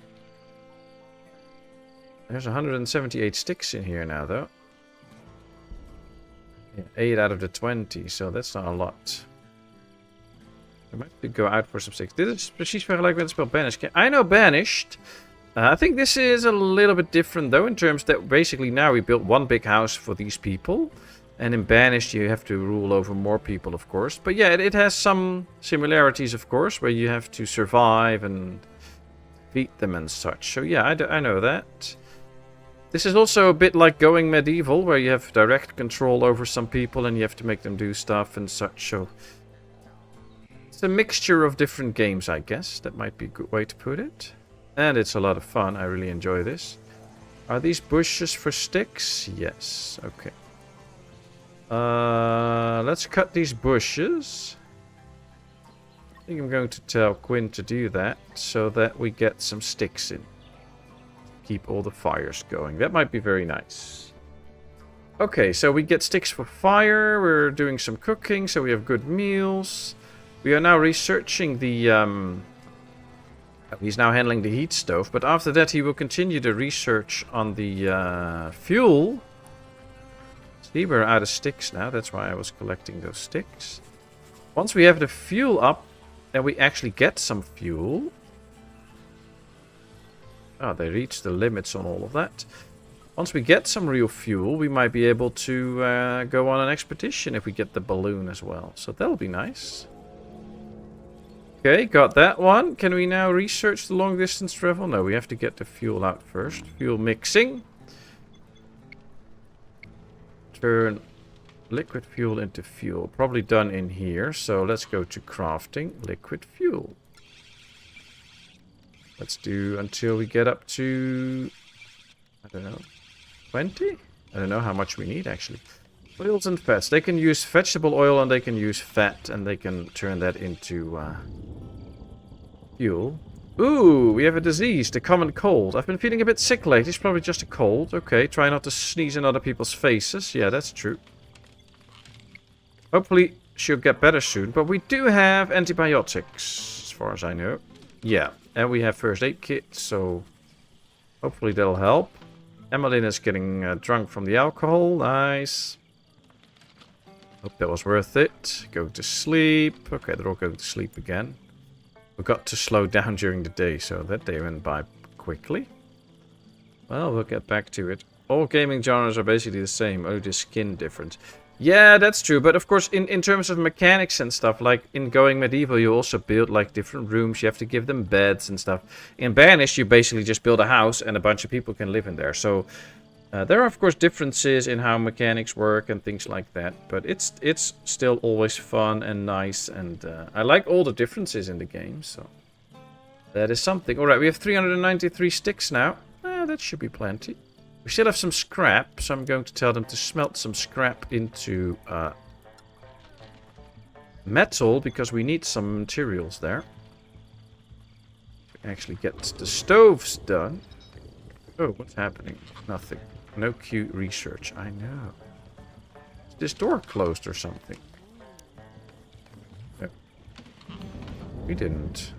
There's 178 sticks in here now, though. Yeah, 8 out of the 20, so that's not a lot. I might go out for some sticks. Dit is precies vergelijkbaar met het spel Banished. I know Banished. I think this is a little bit different, though, in terms that basically now we built one big house for these people. And in Banished you have to rule over more people, of course. But yeah, it has some similarities, of course, where you have to survive and beat them and such. So yeah, I know that. This is also a bit like going medieval, where you have direct control over some people and you have to make them do stuff and such. So it's a mixture of different games, I guess. That might be a good way to put it. And it's a lot of fun. I really enjoy this. Are these bushes for sticks? Yes. Okay. Let's cut these bushes. I think I'm going to tell Quinn to do that so that we get some sticks in. Keep all the fires going. That might be very nice. Okay, so we get sticks for fire. We're doing some cooking, so we have good meals. We are now researching the... he's now handling the heat stove, but after that he will continue the research on the fuel. See, we're out of sticks now. That's why I was collecting those sticks. Once we have the fuel up, and we actually get some fuel... Oh, they reached the limits on all of that. Once we get some real fuel, we might be able to go on an expedition if we get the balloon as well. So that'll be nice. Okay, got that one. Can we now research the long distance travel? No, we have to get the fuel out first. Fuel mixing. Turn liquid fuel into fuel. Probably done in here. So let's go to crafting liquid fuel. Let's do until we get up to, I don't know, 20? I don't know how much we need, actually. Oils and fats. They can use vegetable oil and they can use fat. And they can turn that into fuel. Ooh, we have a disease, the common cold. I've been feeling a bit sick lately. It's probably just a cold. Okay, try not to sneeze in other people's faces. Yeah, that's true. Hopefully she'll get better soon. But we do have antibiotics, as far as I know. Yeah. And we have first aid kits, so hopefully that'll help. Emmeline is getting drunk from the alcohol. Nice. Hope that was worth it. Go to sleep. Okay, they're all going to sleep again. We got to slow down during the day, so that day went by quickly. Well, we'll get back to it. All gaming genres are basically the same, only the skin difference. Yeah, that's true. But of course, in terms of mechanics and stuff, like in Going Medieval, you also build like different rooms. You have to give them beds and stuff. In Banished, you basically just build a house and a bunch of people can live in there. So there are, of course, differences in how mechanics work and things like that. But it's still always fun and nice. And I like all the differences in the game. So that is something. All right, we have 393 sticks now. That should be plenty. We still have some scrap, so I'm going to tell them to smelt some scrap into metal, because we need some materials there. Actually get the stoves done. Oh, what's happening? Nothing. No cute research. I know. Is this door closed or something? No. We didn't.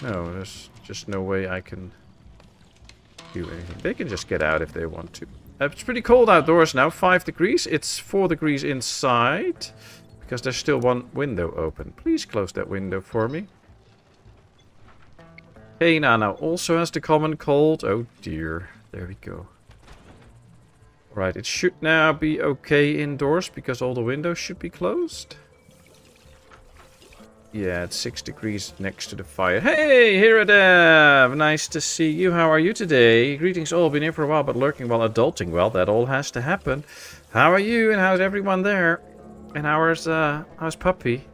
No, there's just no way I can... do anything. They can just get out if they want to. It's pretty cold outdoors now, 5 degrees. It's 4 degrees inside, because there's still one window open. Please close that window for me. Hey, Nana also has the common cold. Oh dear, there we go. Right, it should now be okay indoors, because all the windows should be closed. Yeah, it's 6 degrees next to the fire. Hey, Hiradev! Nice to see you. How are you today? Greetings all. Been here for a while, but lurking while adulting. Well, that all has to happen. How are you, and how's everyone there? And how's Puppy?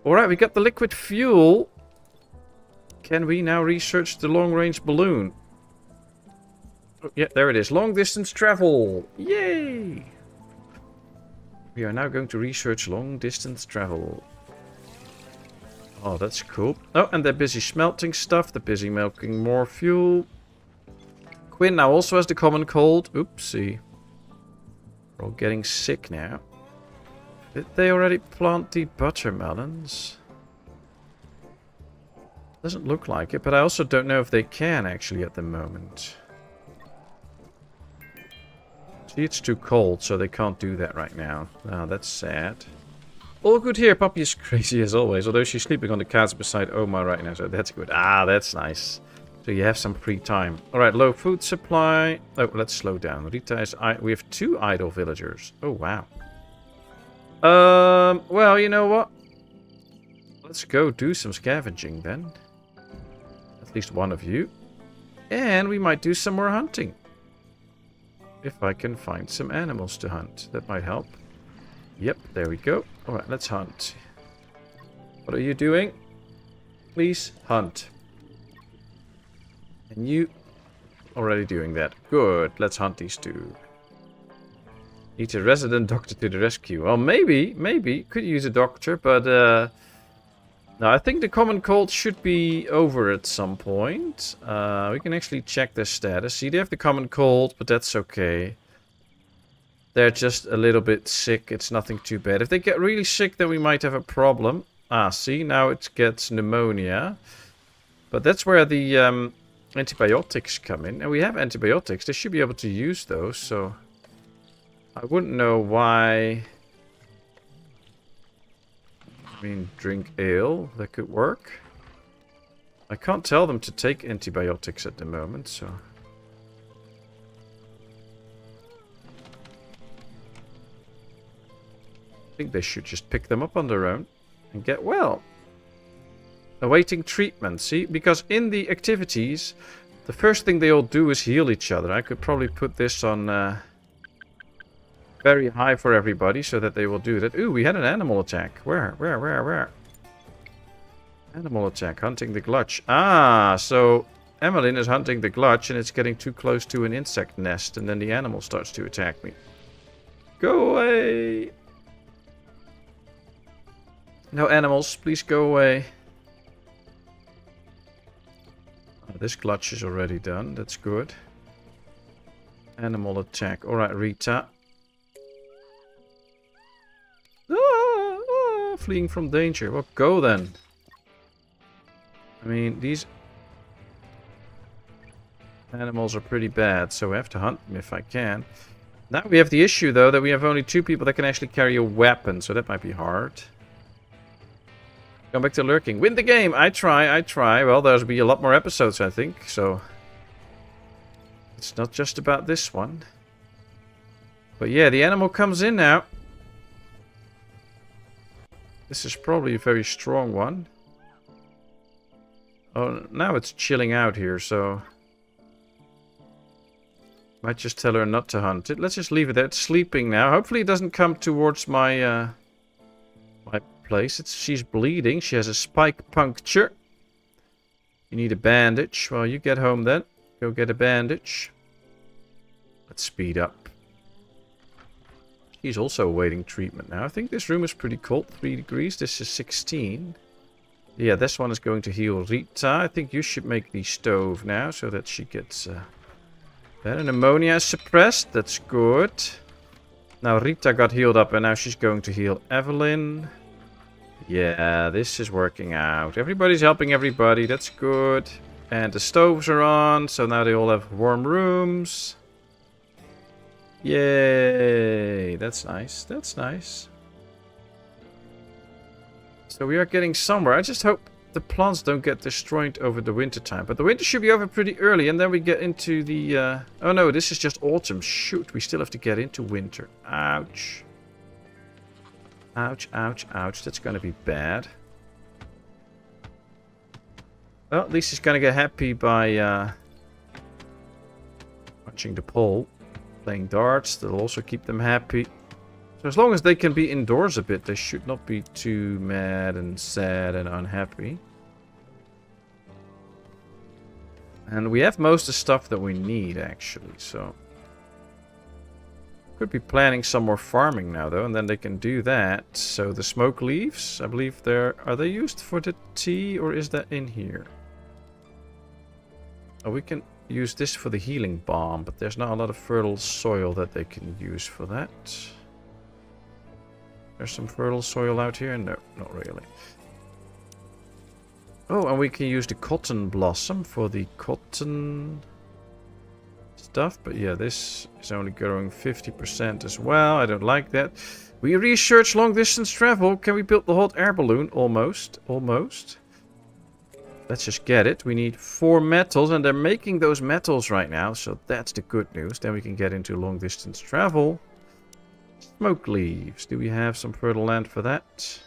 Alright, we got the liquid fuel. Can we now research the long-range balloon? Oh, yeah, there it is. Long-distance travel. Yay! We are now going to research long-distance travel. Oh, that's cool. Oh, and they're busy smelting stuff. They're busy milking more fuel. Quinn now also has the common cold. Oopsie. We're all getting sick now. Did they already plant the buttermelons? Doesn't look like it, but I also don't know if they can actually at the moment. See, it's too cold, so they can't do that right now. Oh, that's sad. All good here. Puppy is crazy as always, although she's sleeping on the couch beside Oma right now, so that's good. Ah, that's nice. So you have some free time. Alright, low food supply. Oh, let's slow down. Rita is... we have 2 idle villagers. Oh, wow. Well, you know what? Let's go do some scavenging then. At least one of you. And we might do some more hunting. If I can find some animals to hunt. That might help. Yep, there we go. Alright, let's hunt. What are you doing? Please hunt. And you already doing that. Good, let's hunt these 2. Need a resident doctor to the rescue. Well, maybe. Could use a doctor, but no, I think the common cold should be over at some point. We can actually check their status. See, they have the common cold, but that's okay. They're just a little bit sick. It's nothing too bad. If they get really sick, then we might have a problem. Ah, see, now it gets pneumonia. But that's where the antibiotics come in. And we have antibiotics. They should be able to use those, so... I wouldn't know why... I mean, drink ale. That could work. I can't tell them to take antibiotics at the moment, so... I think they should just pick them up on their own and get well. Awaiting treatment, see? Because in the activities, the first thing they all do is heal each other. I could probably put this on very high for everybody so that they will do that. Ooh, we had an animal attack. Where? Animal attack, hunting the glutch. Ah, so Emmeline is hunting the glutch and it's getting too close to an insect nest and then the animal starts to attack me. Go away! No animals, please go away. Oh, this glutch is already done, that's good. Animal attack. Alright, Rita. Fleeing from danger. Well, go then. I mean, these animals are pretty bad, so we have to hunt them if I can. Now we have the issue, though, that we have only 2 people that can actually carry a weapon, so that might be hard. Come back to lurking. Win the game! I try. Well, there'll be a lot more episodes, I think, so... It's not just about this one. But yeah, the animal comes in now. This is probably a very strong one. Oh, now it's chilling out here, so... Might just tell her not to hunt it. Let's just leave it there. It's sleeping now. Hopefully it doesn't come towards my my place. She's bleeding. She has a spike puncture. You need a bandage. Well, you get home then. Go get a bandage. Let's speed up. She's also awaiting treatment now. I think this room is pretty cold. 3 degrees. This is 16. Yeah, this one is going to heal Rita. I think you should make the stove now so that she gets... better. Pneumonia is suppressed. That's good. Now Rita got healed up and now she's going to heal Evelyn. Yeah, this is working out. Everybody's helping everybody. That's good. And the stoves are on. So now they all have warm rooms. Yay! That's nice. That's nice. So we are getting somewhere. I just hope the plants don't get destroyed over the winter time. But the winter should be over pretty early, and then we get into the... Oh no, this is just autumn. Shoot, we still have to get into winter. Ouch. Ouch, ouch, ouch. That's going to be bad. Well, at least he's going to get happy by watching the pole. Playing darts, that'll also keep them happy. So as long as they can be indoors a bit, they should not be too mad and sad and unhappy. And we have most of the stuff that we need, actually, so... Could be planning some more farming now, though, and then they can do that. So the smoke leaves, I believe they're... Are they used for the tea, or is that in here? Oh, we can use this for the healing balm, but there's not a lot of fertile soil that they can use for that. There's some fertile soil out here? No, not really. Oh, and we can use the cotton blossom for the cotton stuff. But yeah, this is only growing 50% as well. I don't like that. We research long distance travel. Can we build the hot air balloon? Almost. Almost. Let's just get it. We need 4 metals, and they're making those metals right now. So that's the good news. Then we can get into long distance travel. Smoke leaves. Do we have some fertile land for that? It's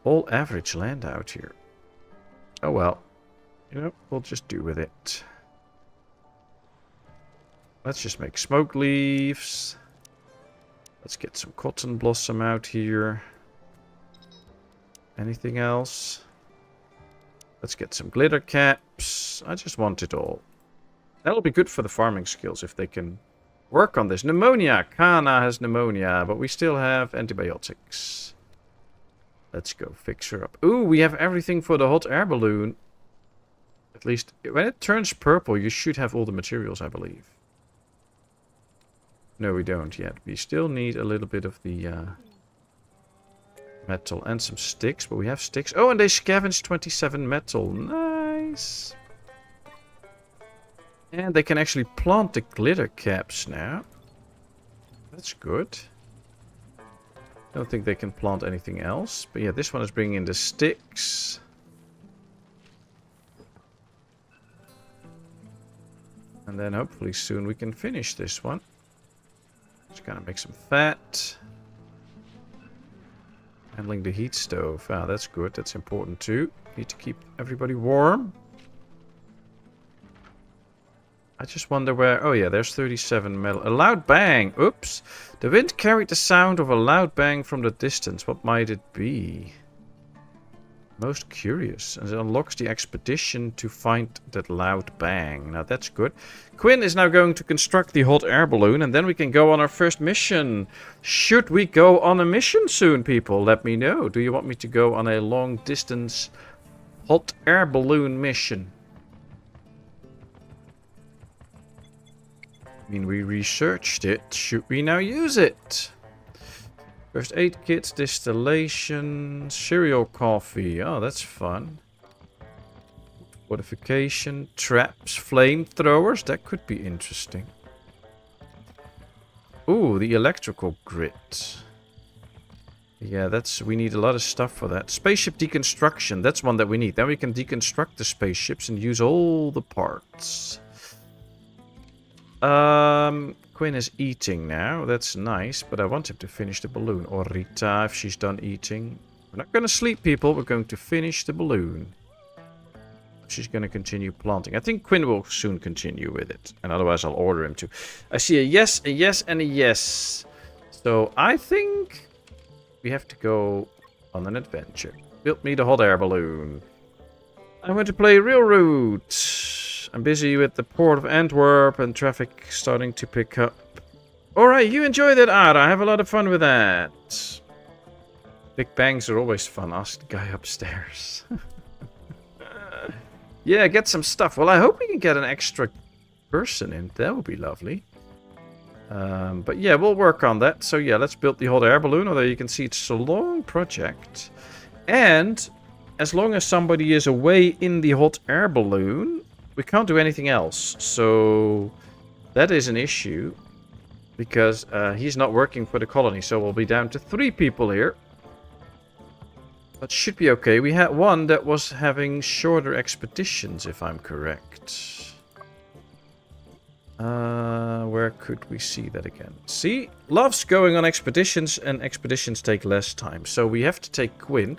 all average land out here. Oh well. You know, we'll just do with it. Let's just make smoke leaves. Let's get some cotton blossom out here. Anything else? Let's get some glitter caps. I just want it all. That'll be good for the farming skills if they can work on this. Pneumonia. Kana has pneumonia, but we still have antibiotics. Let's go fix her up. Ooh, we have everything for the hot air balloon. At least when it turns purple, you should have all the materials, I believe. No, we don't yet. We still need a little bit of the metal and some sticks, but we have sticks. Oh, and they scavenge 27 metal. Nice. And they can actually plant the glitter caps now. That's good. Don't think they can plant anything else. But yeah, this one is bringing in the sticks. And then hopefully soon we can finish this one. Just gonna make some fat. Handling the heat stove. Ah, that's good. That's important too. Need to keep everybody warm. I just wonder where... Oh yeah, there's 37 metal. A loud bang! Oops! The wind carried the sound of a loud bang from the distance. What might it be? Most curious. And it unlocks the expedition to find that loud bang. Now that's good. Quinn is now going to construct the hot air balloon, and then we can go on our first mission. Should we go on a mission soon, people? Let me know. Do you want me to go on a long distance hot air balloon mission? I mean, we researched it. Should we now use it? First aid kits, distillation, cereal coffee. Oh, that's fun. Fortification, traps, flamethrowers. That could be interesting. Ooh, the electrical grid. Yeah, we need a lot of stuff for that. Spaceship deconstruction. That's one that we need. Then we can deconstruct the spaceships and use all the parts. Quinn is eating now. That's nice, but I want him to finish the balloon. Or Rita, if she's done eating. We're not going to sleep, people. We're going to finish the balloon. She's going to continue planting. I think Quinn will soon continue with it. And otherwise, I'll order him to. I see a yes, and a yes. So, I think we have to go on an adventure. Build me the hot air balloon. I'm going to play Railroad. I'm busy with the port of Antwerp and traffic starting to pick up. Alright, you enjoy that, Ara. Have a lot of fun with that. Big bangs are always fun. Ask the guy upstairs. Yeah, get some stuff. Well, I hope we can get an extra person in. That would be lovely. But yeah, we'll work on that. So yeah, let's build the hot air balloon. Although you can see it's a long project. And as long as somebody is away in the hot air balloon, we can't do anything else. So that is an issue. Because he's not working for the colony, so we'll be down to 3 people here. That should be okay. We had one that was having shorter expeditions, if I'm correct. Where could we see that again? See? Loves going on expeditions, and expeditions take less time. So we have to take Quinn.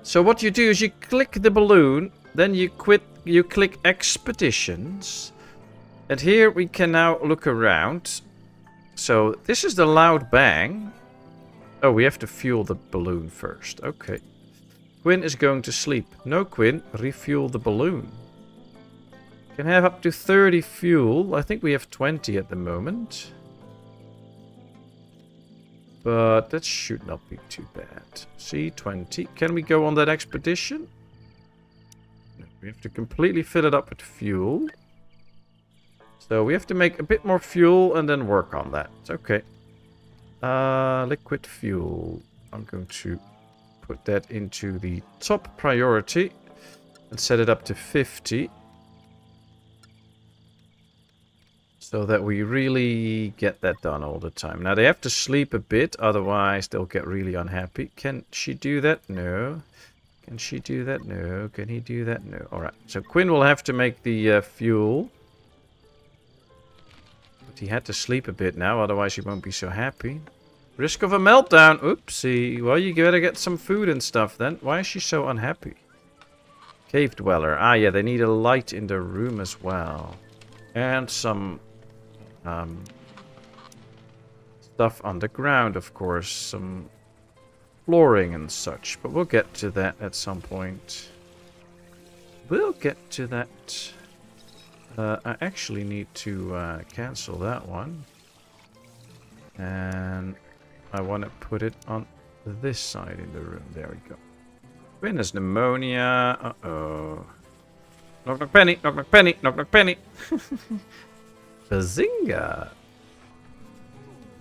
So what you do is you click the balloon, then you click expeditions. And here we can now look around. So this is the loud bang. Oh, we have to fuel the balloon first. Okay. Quinn is going to sleep. No, Quinn, refuel the balloon. Can have up to 30 fuel. I think we have 20 at the moment. But that should not be too bad. See, 20. Can we go on that expedition? No, we have to completely fill it up with fuel. So we have to make a bit more fuel and then work on that. Okay. Liquid fuel. I'm going to put that into the top priority and set it up to 50. So that we really get that done all the time. Now they have to sleep a bit, otherwise they'll get really unhappy. Can she do that? No. Can she do that? No. Can he do that? No. Alright, so Quinn will have to make the fuel. But he had to sleep a bit now, otherwise he won't be so happy. Risk of a meltdown. Oopsie. Well, you gotta get some food and stuff then. Why is she so unhappy? Cave dweller. Ah, yeah, they need a light in the room as well. And some stuff underground, of course. Some flooring and such. But we'll get to that at some point. We'll get to that. I actually need to cancel that one. And I want to put it on this side in the room. There we go. Quinn has pneumonia. Uh-oh. Knock, knock, penny. Knock, knock, penny. Knock, knock, penny. Bazinga.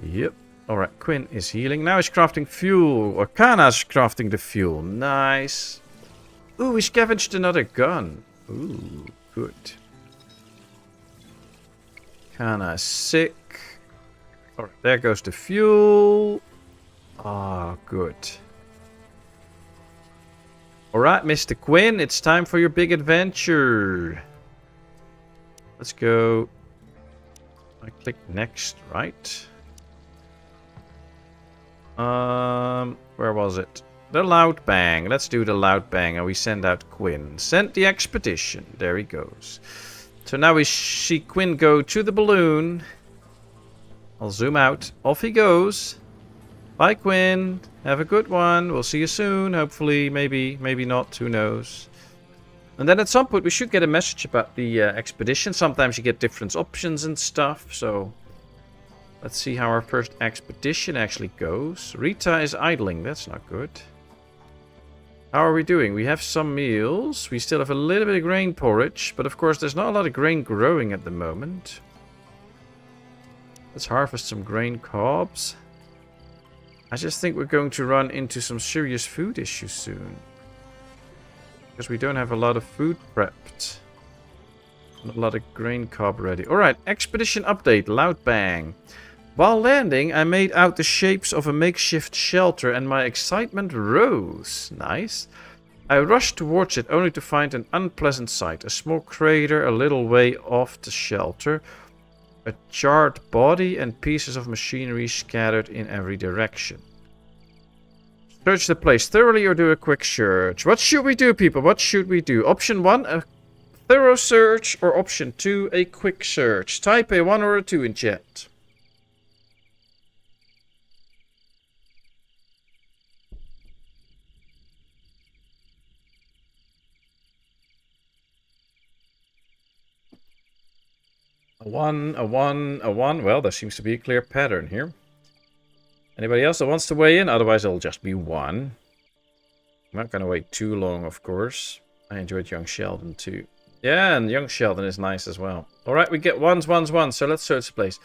Yep. Alright, Quinn is healing. Now he's crafting fuel. Or Kana's crafting the fuel. Nice. Ooh, we scavenged another gun. Ooh, good. Kana is sick. Alright, there goes the fuel. Ah, good. Alright, Mr. Quinn, it's time for your big adventure. Let's go. I click next, right? Where was it? The loud bang. Let's do the loud bang and we send out Quinn. Send the expedition. There he goes. So now we see Quinn go to the balloon. I'll zoom out. Off he goes. Bye, Quinn. Have a good one. We'll see you soon. Hopefully, maybe not. Who knows? And then at some point we should get a message about the expedition. Sometimes you get different options and stuff. So let's see how our first expedition actually goes. Rita is idling. That's not good. How are we doing? We have some meals. We still have a little bit of grain porridge. But of course there's not a lot of grain growing at the moment. Let's harvest some grain cobs. I just think we're going to run into some serious food issues soon. Because we don't have a lot of food prepped. Not a lot of grain cob ready. Alright, expedition update. Loud bang. While landing, I made out the shapes of a makeshift shelter and my excitement rose. Nice. I rushed towards it only to find an unpleasant sight. A small crater a little way off the shelter. A charred body and pieces of machinery scattered in every direction. Search the place thoroughly or do a quick search. What should we do, people? What should we do? Option 1, a thorough search. Or option 2, a quick search. Type a 1 or a 2 in chat. A 1, a 1, a 1. Well, there seems to be a clear pattern here. Anybody else that wants to weigh in? Otherwise, it'll just be 1. I'm not going to wait too long, of course. I enjoyed Young Sheldon too. Yeah, and Young Sheldon is nice as well. Alright, we get 1s, 1s, 1s. So let's search the place.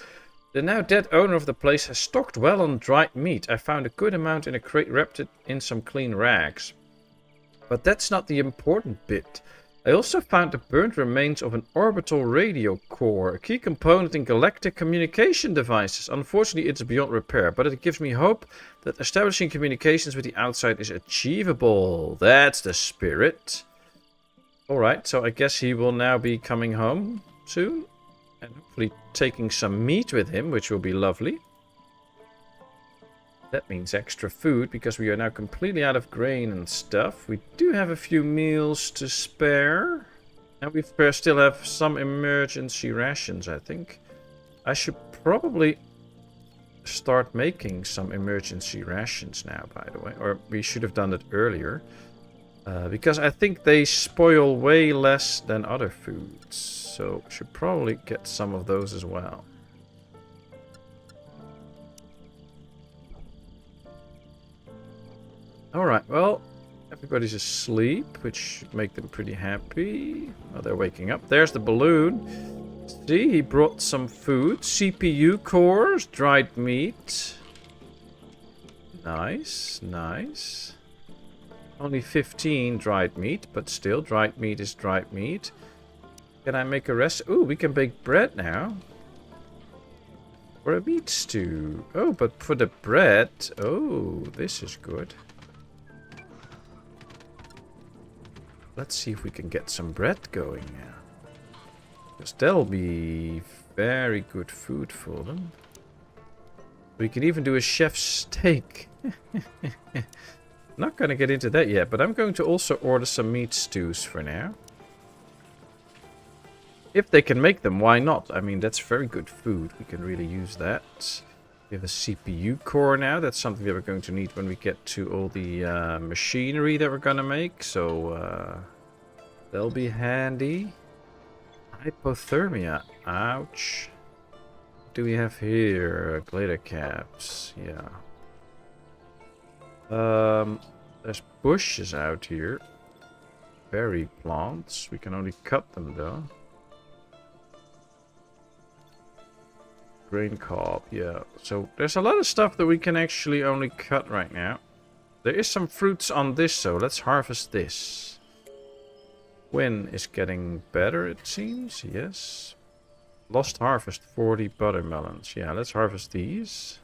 The now dead owner of the place has stocked well on dried meat. I found a good amount in a crate wrapped it in some clean rags. But that's not the important bit. I also found the burnt remains of an orbital radio core, a key component in galactic communication devices. Unfortunately, it's beyond repair, but it gives me hope that establishing communications with the outside is achievable. That's the spirit. Alright, so I guess he will now be coming home soon. And hopefully taking some meat with him, which will be lovely. That means extra food, because we are now completely out of grain and stuff. We do have a few meals to spare. And we still have some emergency rations, I think. I should probably start making some emergency rations now, by the way. Or we should have done that earlier. Because I think they spoil way less than other foods. So should probably get some of those as well. Alright, well, everybody's asleep, which should make them pretty happy. Oh, they're waking up. There's the balloon. See, he brought some food. CPU cores, dried meat. Nice, nice. Only 15 dried meat, but still, dried meat is dried meat. Can I make a rest? Ooh, we can bake bread now. For a meat stew. Oh, but for the bread... Oh, this is good. Let's see if we can get some bread going now. Because that'll be very good food for them. We can even do a chef's steak. Not going to get into that yet, but I'm going to also order some meat stews for now. If they can make them, why not? I mean, that's very good food. We can really use that. We have a CPU core now. That's something that we're going to need when we get to all the machinery that we're going to make. So, they'll be handy. Hypothermia. Ouch. What do we have here? Glitter caps. Yeah. There's bushes out here. Berry plants. We can only cut them, though. Grain cob, yeah. So there's a lot of stuff that we can actually only cut right now. There is some fruits on this, so let's harvest this. Quinn is getting better, it seems. Yes. Lost harvest, 40 buttermelons. Yeah, let's harvest these.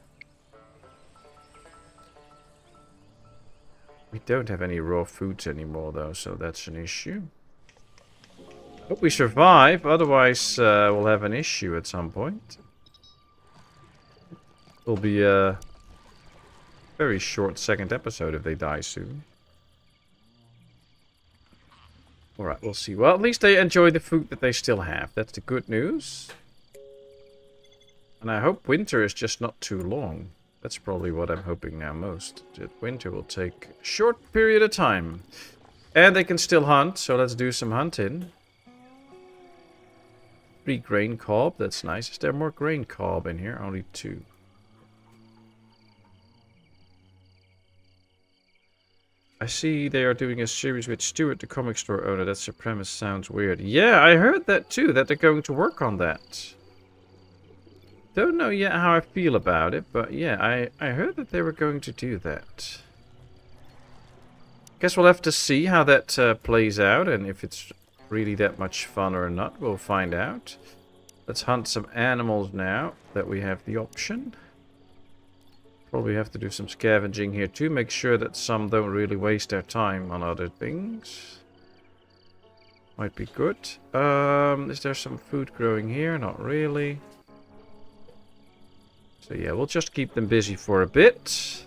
We don't have any raw foods anymore, though, so that's an issue. Hope we survive, otherwise we'll have an issue at some point. Will be a very short second episode if they die soon. Alright, we'll see. Well, at least they enjoy the food that they still have. That's the good news. And I hope winter is just not too long. That's probably what I'm hoping now most. That winter will take a short period of time. And they can still hunt, so let's do some hunting. 3 grain cob, that's nice. Is there more grain cob in here? Only 2. I see they are doing a series with Stuart, the comic store owner. That premise sounds weird. Yeah, I heard that too, that they're going to work on that. Don't know yet how I feel about it, but yeah, I heard that they were going to do that. Guess we'll have to see how that plays out, and if it's really that much fun or not, we'll find out. Let's hunt some animals now that we have the option. Probably have to do some scavenging here too. Make sure that some don't really waste their time on other things. Might be good. Is there some food growing here? Not really. So yeah, we'll just keep them busy for a bit.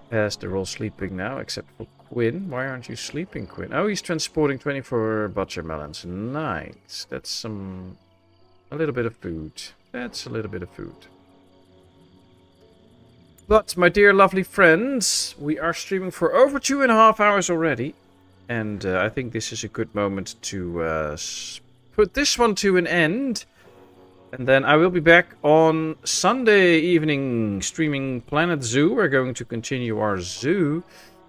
As they're all sleeping now, except for Quinn. Why aren't you sleeping, Quinn? Oh, he's transporting 24 buttermelons. Nice. That's a little bit of food. That's a little bit of food. But, my dear lovely friends, we are streaming for over 2.5 hours already. And I think this is a good moment to put this one to an end. And then I will be back on Sunday evening streaming Planet Zoo. We're going to continue our zoo.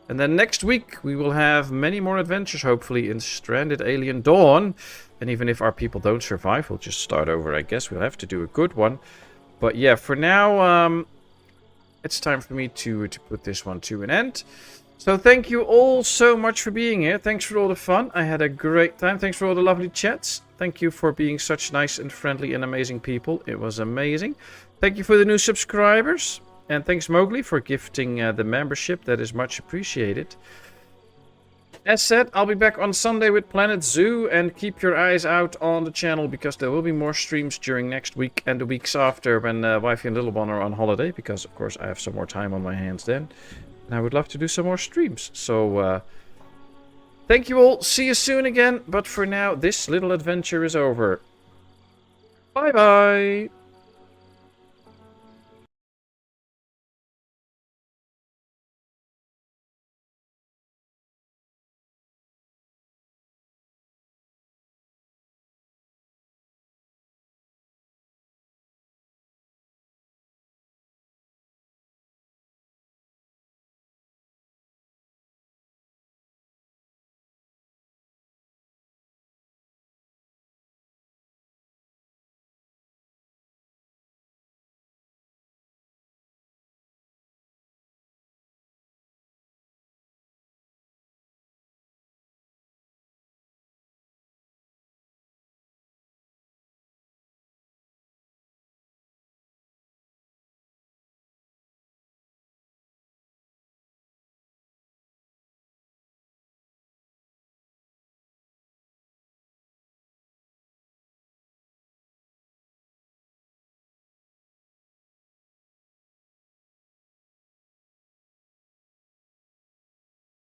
And then next week we will have many more adventures, hopefully, in Stranded Alien Dawn. And even if our people don't survive, we'll just start over, I guess. We'll have to do a good one. But yeah, for now... it's time for me to put this one to an end. So thank you all so much for being here. Thanks for all the fun. I had a great time. Thanks for all the lovely chats. Thank you for being such nice and friendly and amazing people. It was amazing. Thank you for the new subscribers. And thanks Mowgli for gifting the membership. That is much appreciated. As said, I'll be back on Sunday with Planet Zoo. And keep your eyes out on the channel because there will be more streams during next week and the weeks after when Wifey and Little One are on holiday. Because, of course, I have some more time on my hands then. And I would love to do some more streams. So, thank you all. See you soon again. But for now, this little adventure is over. Bye-bye.